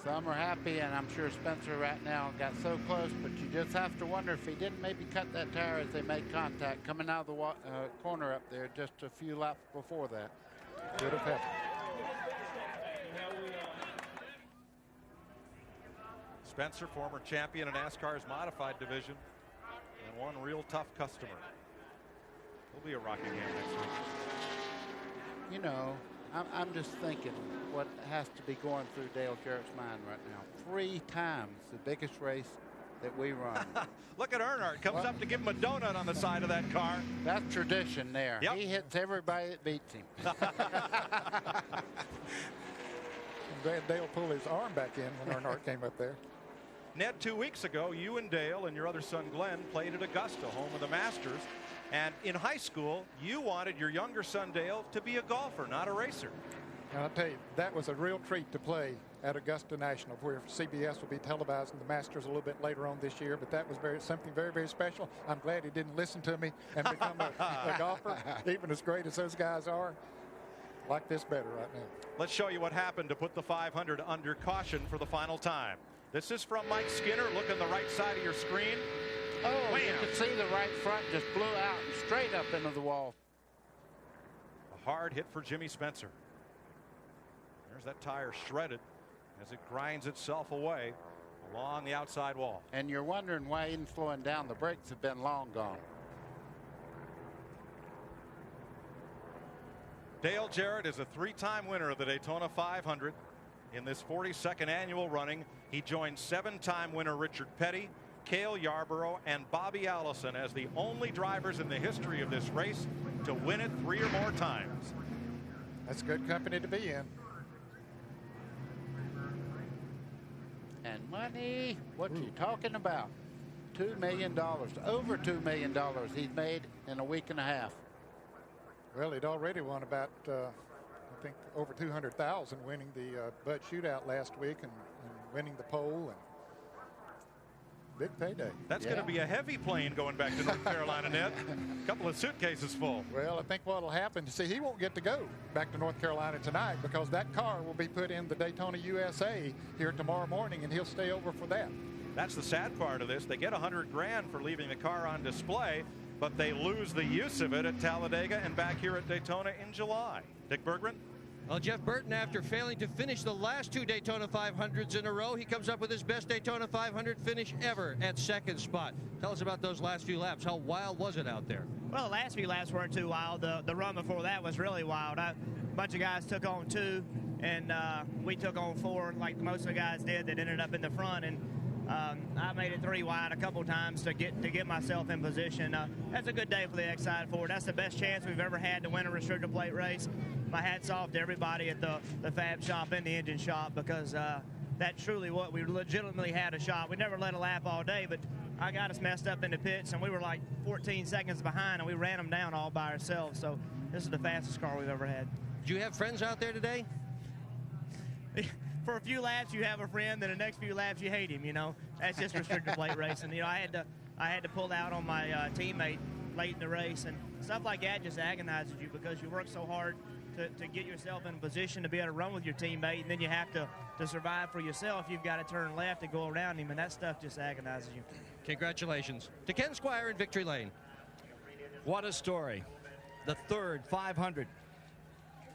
Some are happy, and I'm sure Spencer right now got so close, but you just have to wonder if he didn't maybe cut that tire as they made contact coming out of the corner up there just a few laps before that. Could have happened. Spencer, former champion in NASCAR's modified division, and one real tough customer. He'll be a Rockingham next week. You know, I'm just thinking what has to be going through Dale Jarrett's mind right now. 3 times the biggest race that we run. Look at Earnhardt. Comes up to give him a donut on the side of that car. That's tradition there. Yep. He hits everybody that beats him. Dale pulled his arm back in when Earnhardt came up there. Ned, 2 weeks ago, you and Dale and your other son Glenn played at Augusta, home of the Masters. And in high school, you wanted your younger son Dale to be a golfer, not a racer. And I'll tell you, that was a real treat to play at Augusta National, where CBS will be televising the Masters a little bit later on this year. But that was something very, very special. I'm glad he didn't listen to me and become a golfer, even as great as those guys are. Like this better right now. Let's show you what happened to put the 500 under caution for the final time. This is from Mike Skinner. Look on the right side of your screen. Oh, wham. You can see the right front just blew out and straight up into the wall. A hard hit for Jimmy Spencer. There's that tire shredded as it grinds itself away along the outside wall. And you're wondering why he isn't slowing down. The brakes have been long gone. Dale Jarrett is a 3-time winner of the Daytona 500. In this 42nd annual running, he joined 7-time winner Richard Petty, Cale Yarborough, and Bobby Allison as the only drivers in the history of this race to win it 3 or more times. That's good company to be in. And money, what you talking about? $2 million, over $2 million he's made in a week and a half. Well, he'd already won about, I think, over 200,000 winning the Bud Shootout last week and winning the pole. And big payday. That's going to be a heavy plane going back to North Carolina, Ned. A couple of suitcases full. Well, I think what will happen, see, he won't get to go back to North Carolina tonight because that car will be put in the Daytona USA here tomorrow morning, and he'll stay over for that. That's the sad part of this. They get $100 grand for leaving the car on display, but they lose the use of it at Talladega and back here at Daytona in July. Dick Bergman? Well, Jeff Burton, after failing to finish the last 2 Daytona 500s in a row, he comes up with his best Daytona 500 finish ever at 2nd spot. Tell us about those last few laps. How wild was it out there? Well, the last few laps weren't too wild. The run before that was really wild. A bunch of guys took on 2, and we took on 4, like most of the guys did that ended up in the front. And I made it 3 wide a couple times to get myself in position. That's a good day for the X-Side Ford. That's the best chance we've ever had to win a restrictor plate race. My hat's off to everybody at the fab shop and the engine shop because that's truly what we legitimately had a shot. We never let a lap all day, but I got us messed up in the pits, and we were like 14 seconds behind, and we ran them down all by ourselves. So this is the fastest car we've ever had. Did you have friends out there today? For a few laps you have a friend, then the next few laps you hate him. You know, that's just restrictor plate racing. You know, I had to pull out on my teammate late in the race, and stuff like that just agonizes you because you work so hard to get yourself in a position to be able to run with your teammate, and then you have to survive for yourself. You've got to turn left and go around him, and that stuff just agonizes you. Congratulations to Ken Squire in Victory Lane. What a story. The 3rd 500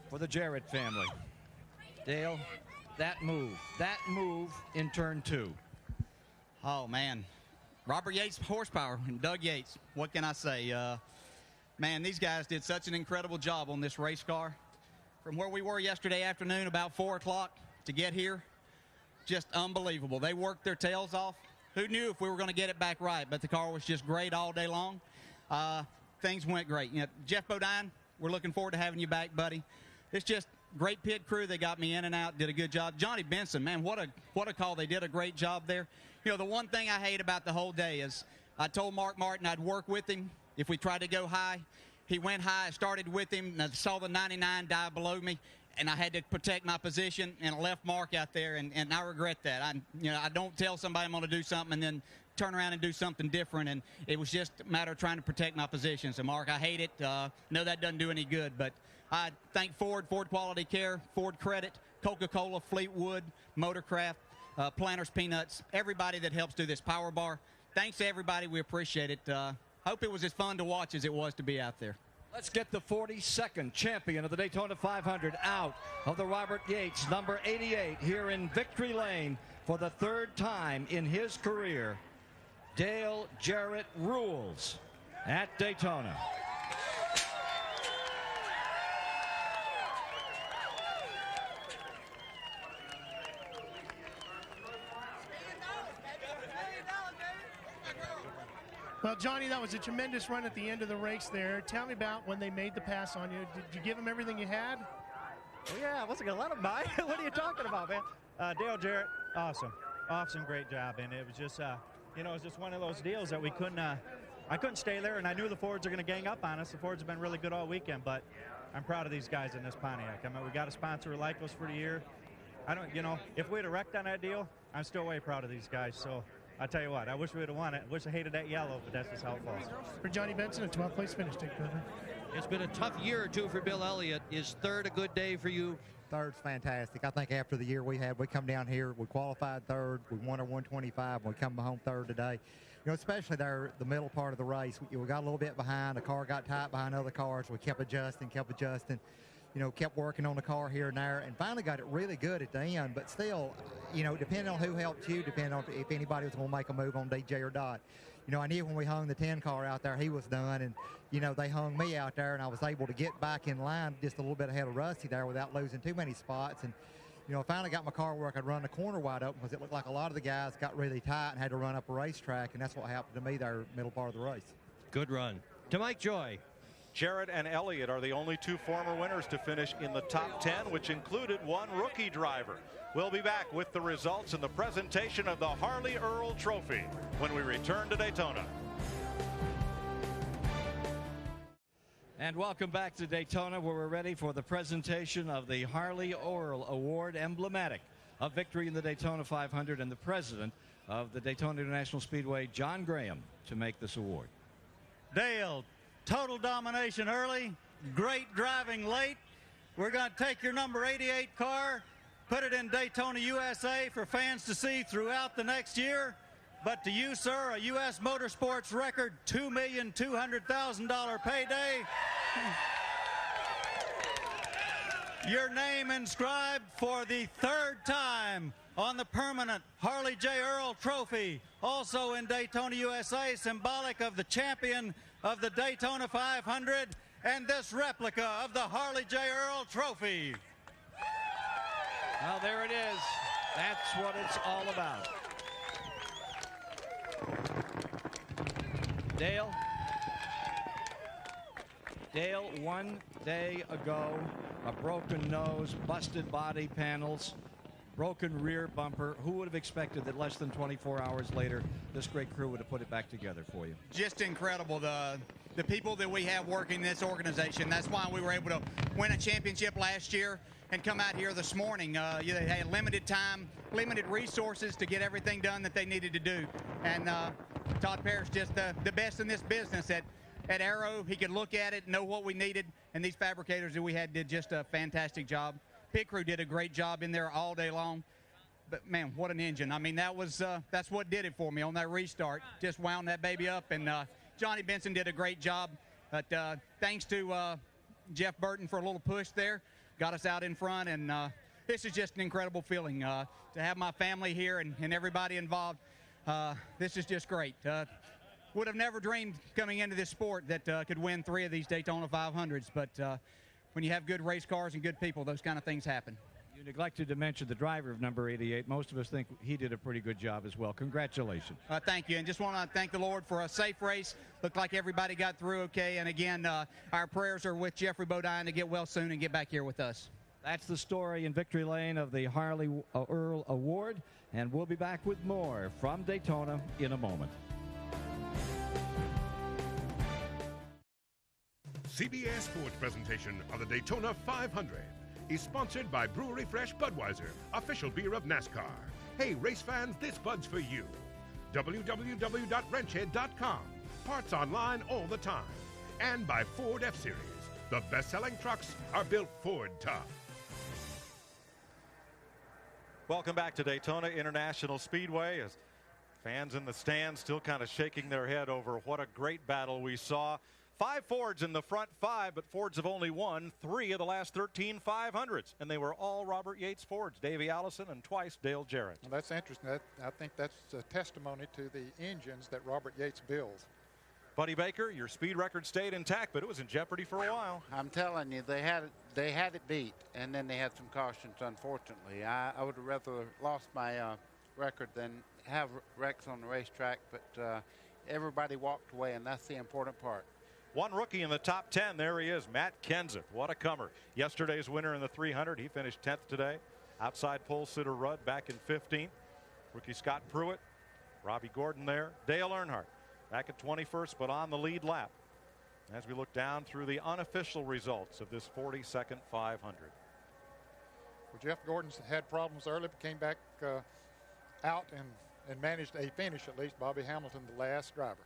for the Jarrett family. Dale, that move in turn 2. Oh, man. Robert Yates horsepower and Doug Yates. What can I say? Man, these guys did such an incredible job on this race car. From where we were yesterday afternoon, about 4 o'clock, to get here, just unbelievable. They worked their tails off. Who knew if we were going to get it back right? But the car was just great all day long. Things went great. You know, Jeff Bodine, we're looking forward to having you back, buddy. It's just great pit crew. They got me in and out, did a good job. Johnny Benson, man, what a call. They did a great job there. You know, the one thing I hate about the whole day is I told Mark Martin I'd work with him if we tried to go high. He went high. I started with him, and I saw the 99 die below me, and I had to protect my position, and I left Mark out there, and I regret that. I don't tell somebody I'm going to do something and then turn around and do something different, and it was just a matter of trying to protect my position. So, Mark, I hate it. No, that doesn't do any good, but I thank Ford Quality Care, Ford Credit, Coca-Cola, Fleetwood, Motorcraft, Planters Peanuts, everybody that helps do this Power Bar. Thanks to everybody. We appreciate it. Hope it was as fun to watch as it was to be out there. Let's get the 42nd champion of the Daytona 500 out of the Robert Yates, number 88, here in Victory Lane for the third time in his career. Dale Jarrett rules at Daytona. Well, Johnny, that was a tremendous run at the end of the race there. Tell me about when they made the pass on you. Did you give them everything you had? Well, yeah, I wasn't going to let them by. What are you talking about, man? Dale Jarrett, awesome. Awesome, great job. And it was just, you know, it was just one of those deals that we couldn't, I couldn't stay there, and I knew the Fords are going to gang up on us. The Fords have been really good all weekend, but I'm proud of these guys in this Pontiac. I mean, we got a sponsor like us for the year. I don't, you know, if we'd have wrecked on that deal, I'm still way proud of these guys. So I tell you what, I wish we would have won it. I wish I hated that yellow, but that's just how it falls. For Johnny Benson, a 12th place finish, Dick Berger. It's been a tough year or two for Bill Elliott. Is third a good day for you? Third's fantastic. I think after the year we had, we come down here, we qualified third, we won our 125, and we come home third today. You know, especially there, the middle part of the race, we got a little bit behind. The car got tight behind other cars. We kept adjusting. You know, kept working on the car here and there, and finally got it really good at the end. But still, you know, depending on who helped you, depending on if anybody was going to make a move on DJ or Dot. You know, I knew when we hung the 10 car out there, he was done, and, you know, they hung me out there, and I was able to get back in line just a little bit ahead of Rusty there without losing too many spots. And, you know, I finally got my car where I could run the corner wide open because it looked like a lot of the guys got really tight and had to run up a racetrack, and that's what happened to me there middle part of the race. Good run. To Mike Joy. Jarrett and Elliott are the only two former winners to finish in the top 10, which included one rookie driver. We'll be back with the results and the presentation of the Harley Earl Trophy when we return to Daytona. And welcome back to Daytona, where we're ready for the presentation of the Harley Earl Award, emblematic of victory in the Daytona 500, and the president of the Daytona International Speedway, John Graham, to make this award. Dale, total domination early, great driving late. We're going to take your number 88 car, put it in Daytona, USA for fans to see throughout the next year. But to you, sir, a U.S. Motorsports record $2,200,000 payday. Your name inscribed for the third time on the permanent Harley J. Earl Trophy, also in Daytona, USA, symbolic of the champion of the Daytona 500 and this replica of the Harley J. Earl Trophy. Well, there it is. That's what it's all about. Dale, 1 day ago, a broken nose, busted body panels, broken rear bumper. Who would have expected that less than 24 hours later, this great crew would have put it back together for you? Just incredible. The people that we have working this organization, that's why we were able to win a championship last year and come out here this morning. They had limited time, limited resources to get everything done that they needed to do. And Todd Parrish, just the best in this business at Aero. He could look at it, know what we needed, and these fabricators that we had did just a fantastic job. Pit crew did a great job in there all day long. But, man, what an engine. I mean, that's what did it for me on that restart. Just wound that baby up, and Johnny Benson did a great job. But thanks to Jeff Burton for a little push there. Got us out in front, and this is just an incredible feeling to have my family here and everybody involved. This is just great. Would have never dreamed coming into this sport that could win 3 of these Daytona 500s, but when you have good race cars and good people, those kind of things happen. You neglected to mention the driver of number 88. Most of us think he did a pretty good job as well. Congratulations. Thank you, and just want to thank the Lord for a safe race. Looked like everybody got through okay, and again, our prayers are with Jeffrey Bodine to get well soon and get back here with us. That's the story in Victory Lane of the Harley Earl Award, and we'll be back with more from Daytona in a moment. CBS Sports presentation of the Daytona 500 is sponsored by Brewery Fresh Budweiser, official beer of NASCAR. Hey, race fans, this Bud's for you. www.wrenchhead.com. Parts online all the time. And by Ford F-Series. The best-selling trucks are built Ford tough. Welcome back to Daytona International Speedway, as fans in the stands still kind of shaking their head over what a great battle we saw. 5 Fords in the front 5, but Fords have only won 3 of the last 13 500s, and they were all Robert Yates Fords, Davey Allison and twice Dale Jarrett. Well, that's interesting. I think that's a testimony to the engines that Robert Yates builds. Buddy Baker, your speed record stayed intact, but it was in jeopardy for a while. I'm telling you, they had it beat, and then they had some cautions, unfortunately. I would have rather lost my record than have wrecks on the racetrack, but everybody walked away, and that's the important part. One rookie in the top 10. There he is, Matt Kenseth. What a comer. Yesterday's winner in the 300. He finished 10th today. Outside pole sitter Rudd back in 15th. Rookie Scott Pruitt, Robbie Gordon there. Dale Earnhardt back at 21st, but on the lead lap. As we look down through the unofficial results of this 42nd 500. Well, Jeff Gordon's had problems early, but came back out and managed a finish, at least. Bobby Hamilton, the last driver.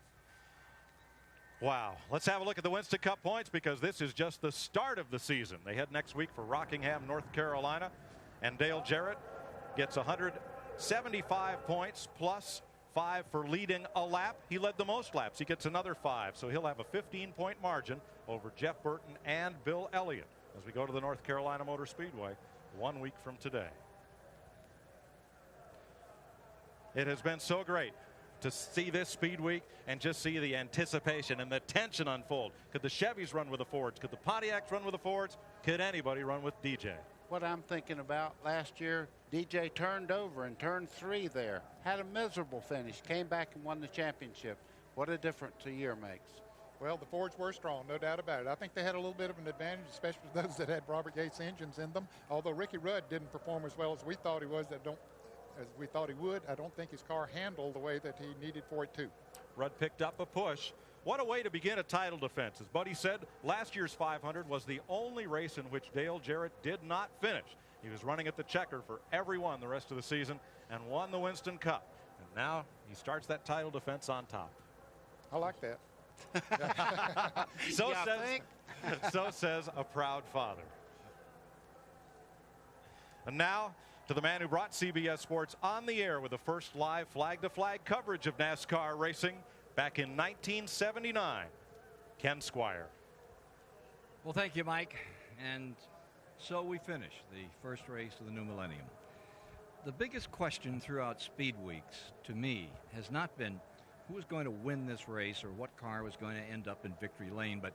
Wow. Let's have a look at the Winston Cup points, because this is just the start of the season. They head next week for Rockingham, North Carolina, and Dale Jarrett gets 175 points plus 5 for leading a lap. He led the most laps. He gets another 5, so he'll have a 15-point margin over Jeff Burton and Bill Elliott as we go to the North Carolina Motor Speedway 1 week from today. It has been so great to see this speed week and just see the anticipation and the tension unfold. Could the Chevys run with the Fords? Could the Pontiacs run with the Fords? Could anybody run with DJ? What I'm thinking about, last year, DJ turned over in turn 3 there. Had a miserable finish. Came back and won the championship. What a difference a year makes. Well, the Fords were strong, no doubt about it. I think they had a little bit of an advantage, especially those that had Robert Yates engines in them. Although Ricky Rudd didn't perform as well as we thought he was, as we thought he would. I don't think his car handled the way that he needed for it to. Rudd picked up a push. What a way to begin a title defense. As Buddy said, last year's 500 was the only race in which Dale Jarrett did not finish. He was running at the checker for everyone the rest of the season and won the Winston Cup. And now he starts that title defense on top. I like that. So says a proud father. And now to the man who brought CBS Sports on the air with the first live flag-to-flag coverage of NASCAR racing back in 1979, Ken Squire. Well, thank you, Mike. And so we finish the first race of the new millennium. The biggest question throughout Speed Weeks to me has not been who was going to win this race or what car was going to end up in victory lane, but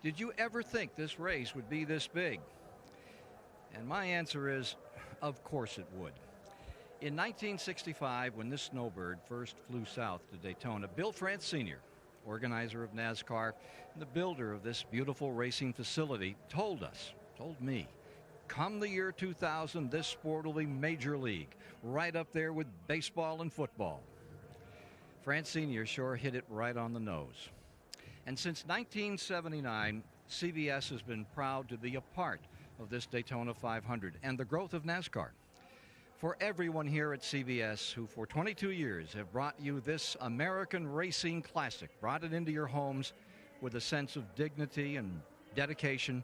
did you ever think this race would be this big? And my answer is, of course it would. In 1965, when this snowbird first flew south to Daytona, Bill France Sr., organizer of NASCAR and the builder of this beautiful racing facility, told me, come the year 2000, this sport will be major league, right up there with baseball and football. France Sr. sure hit it right on the nose. And since 1979, CBS has been proud to be a part of this Daytona 500 and the growth of NASCAR. For everyone here at CBS who for 22 years have brought you this American racing classic, brought it into your homes with a sense of dignity and dedication,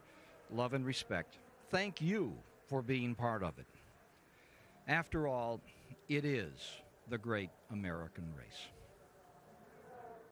love and respect, thank you for being part of it. After all, it is the great American race.